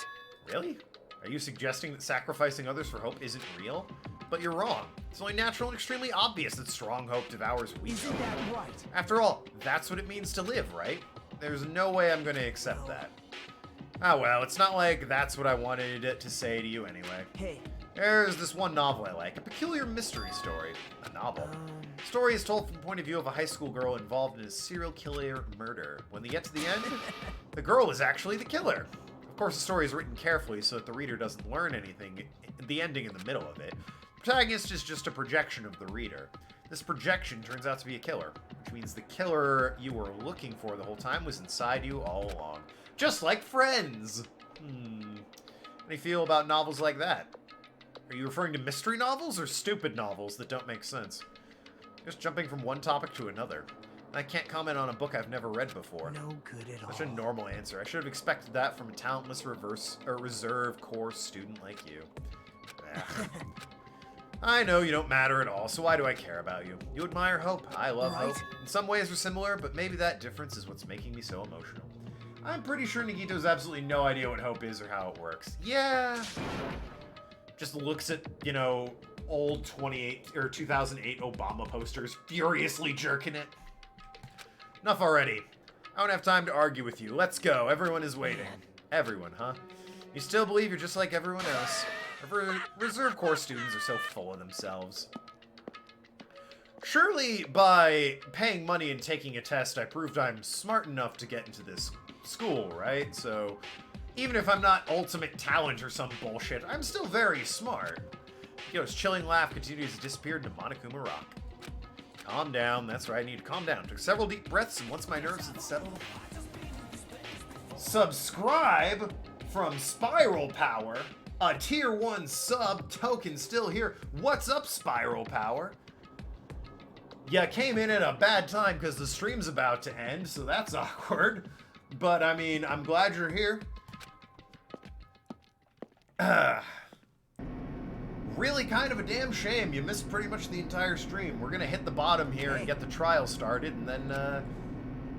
Really? Are you suggesting that sacrificing others for hope isn't real? But you're wrong. It's only natural and extremely obvious that strong hope devours weak Isn't hope. that right? After all, that's what it means to live, right? There's no way I'm going to accept that. Ah well, it's not like that's what I wanted to say to you anyway. Hey. There's this one novel I like, a peculiar mystery story. A novel. The story is told from the point of view of a high school girl involved in a serial killer murder. When they get to the end, the girl is actually the killer. Of course, the story is written carefully so that the reader doesn't learn anything, the ending in the middle of it. The protagonist is just a projection of the reader. This projection turns out to be a killer, which means the killer you were looking for the whole time was inside you all along. Just like Friends! How do you feel about novels like that? Are you referring to mystery novels or stupid novels that don't make sense? Just jumping from one topic to another. I can't comment on a book I've never read before. No good at all. Such a normal answer. I should have expected that from a talentless reserve core student like you. I know you don't matter at all, so why do I care about you? You admire Hope. I love Hope. In some ways we're similar, but maybe that difference is what's making me so emotional. I'm pretty sure Nagito has absolutely no idea what Hope is or how it works. Yeah. Just looks at, you know, old 2008 Obama posters, furiously jerking it. Enough already. I don't have time to argue with you. Let's go. Everyone is waiting. Everyone, huh? You still believe you're just like everyone else? Reserve Corps students are so full of themselves. Surely, by paying money and taking a test, I proved I'm smart enough to get into this school, right? So, even if I'm not ultimate talent or some bullshit, I'm still very smart. Hiko's chilling laugh continues to disappear into Monokuma Rock. Calm down. That's right, I need to calm down. Took several deep breaths, and once my nerves had settled... Subscribe from Spiral Power. A tier 1 sub token still here. What's up, Spiral Power? You came in at a bad time because the stream's about to end, so that's awkward. But, I mean, I'm glad you're here. Really kind of a damn shame. You missed pretty much the entire stream. We're going to hit the bottom here and get the trial started, and then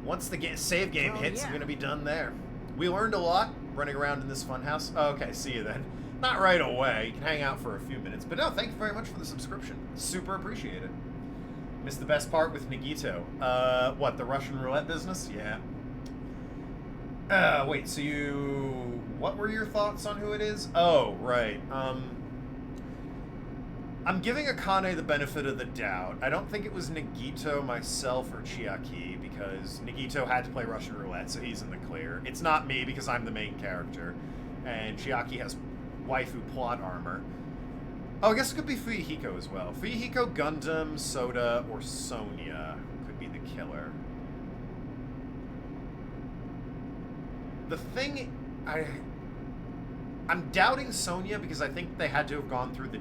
once the save game hits, I'm going to be done there. We learned a lot running around in this funhouse. Okay, see you then. Not right away. You can hang out for a few minutes. But no, thank you very much for the subscription. Super appreciate it. Missed the best part with Nagito. What, the Russian roulette business? Yeah. Wait, so you... What were your thoughts on who it is? Oh, right. I'm giving Akane the benefit of the doubt. I don't think it was Nagito, myself, or Chiaki, because Nagito had to play Russian roulette, so he's in the clear. It's not me, because I'm the main character, and Chiaki has waifu plot armor. Oh, I guess it could be Fuyuhiko as well. Fuyuhiko, Gundam, Soda, or Sonya could be the killer. The thing... I'm doubting Sonya because I think they had to have gone through the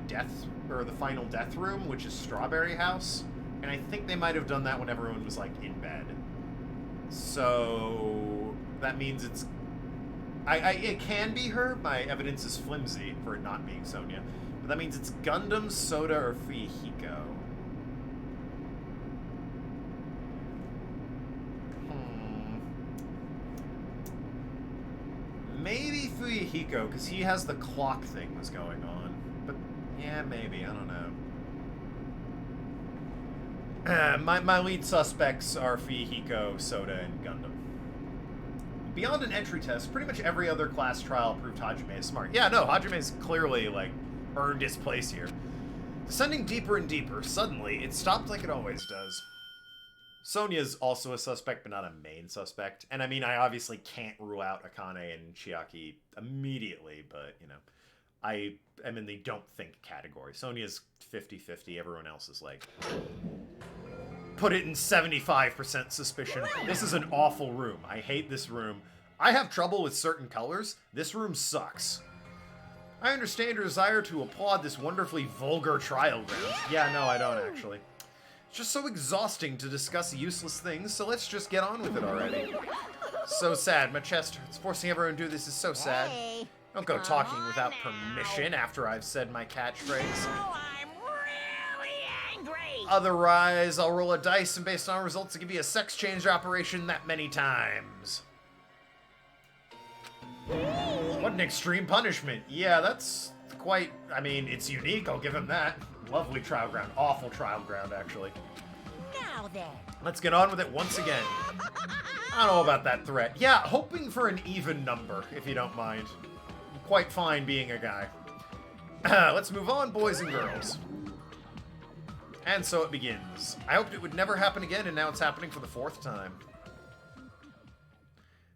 final death room, which is Strawberry House, and I think they might have done that when everyone was like in bed. So that means it's it can be her. My evidence is flimsy for it not being Sonya, but that means it's Gundam, Soda, or Fuyuhiko. Maybe Fuyuhiko, because he has the clock thing that's going on. But, yeah, maybe. I don't know. My lead suspects are Fuyuhiko, Soda, and Gundam. Beyond an entry test, pretty much every other class trial proved Hajime is smart. Yeah, no, Hajime's clearly, like, earned his place here. Descending deeper and deeper, suddenly, it stopped like it always does. Sonya's also a suspect, but not a main suspect. And I mean, I obviously can't rule out Akane and Chiaki immediately, but, you know, I am in the don't think category. Sonya's 50-50, everyone else is like... Put it in 75% suspicion. This is an awful room. I hate this room. I have trouble with certain colors. This room sucks. I understand your desire to applaud this wonderfully vulgar trial ground. Yeah, no, I don't actually. It's just so exhausting to discuss useless things, so let's just get on with it already. So sad. My chest hurts. Forcing everyone to do this is so sad. Hey, Don't go talking without permission after I've said my catchphrase. oh, I'm really angry. Otherwise, I'll roll a dice and based on results, I'll give you a sex change operation that many times. What an extreme punishment. Yeah, that's quite... I mean, it's unique, I'll give him that. Lovely trial ground. Awful trial ground, actually. Now then. Let's get on with it once again. I don't know about that threat. Yeah, hoping for an even number, if you don't mind. I'm quite fine being a guy. Let's move on, boys and girls. And so it begins. I hoped it would never happen again, and now it's happening for the 4th time.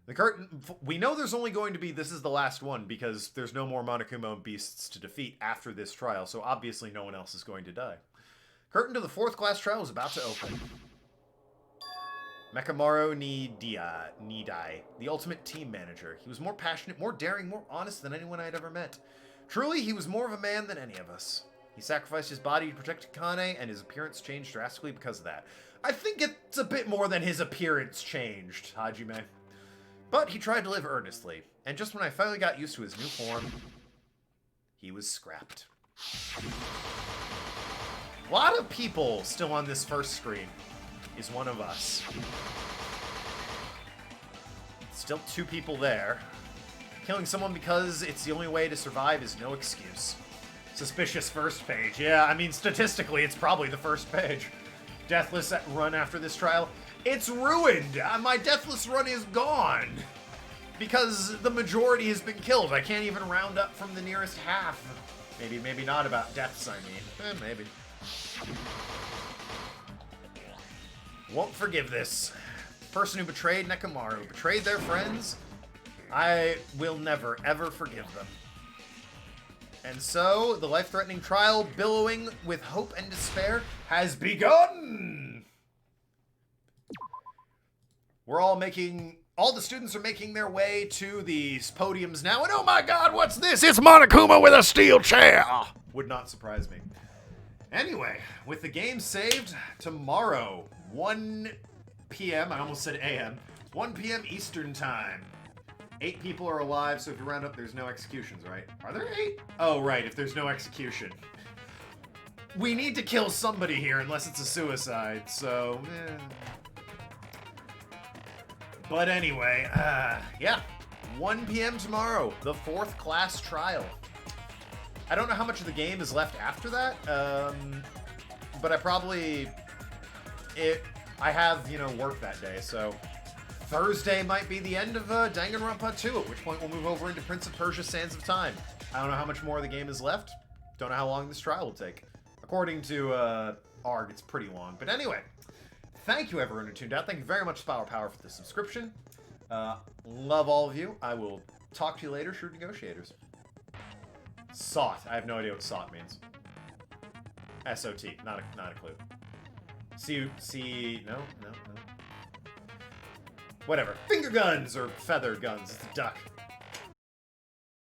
The curtain... We know there's only going to be... This is the last one, because there's no more Monokuma beasts to defeat after this trial, so obviously no one else is going to die. Curtain to the 4th class trial is about to open. Mekamaru Nidai, the ultimate team manager. He was more passionate, more daring, more honest than anyone I'd ever met. Truly, he was more of a man than any of us. He sacrificed his body to protect Akane, and his appearance changed drastically because of that. I think it's a bit more than his appearance changed, Hajime. But he tried to live earnestly, and just when I finally got used to his new form, he was scrapped. A lot of people still on this first screen is one of us. Still 2 people there. Killing someone because it's the only way to survive is no excuse. Suspicious first page. Yeah, I mean, statistically, it's probably the first page. Deathless run after this trial. It's ruined! My deathless run is gone! Because the majority has been killed. I can't even round up from the nearest half. Maybe not about deaths, I mean. Maybe. Won't forgive this. Person who betrayed Nekomaru, betrayed their friends, I will never, ever forgive them. And so, the life-threatening trial, billowing with hope and despair, has begun! All the students are making their way to these podiums now, and oh my god, what's this? It's Monokuma with a steel chair! Would not surprise me. Anyway, with the game saved, tomorrow, 1 p.m., I almost said a.m., 1 p.m. Eastern Time. 8 people are alive, so if you round up, there's no executions, right? Are there 8? Oh, right, if there's no execution. We need to kill somebody here, unless it's a suicide, so... But anyway, yeah. 1 p.m. tomorrow, the 4th class trial. I don't know how much of the game is left after that, but I probably... I have, work that day, so... Thursday might be the end of Danganronpa 2, at which point we'll move over into Prince of Persia: Sands of Time. I don't know how much more of the game is left. Don't know how long this trial will take. According to ARG, it's pretty long. But anyway, thank you everyone who tuned out. Thank you very much, Power for the subscription. Love all of you. I will talk to you later, Shrewd Negotiators. SOT. I have no idea what SOT means. S-O-T. Not a clue. No. Whatever. Finger guns or feather guns. It's a duck.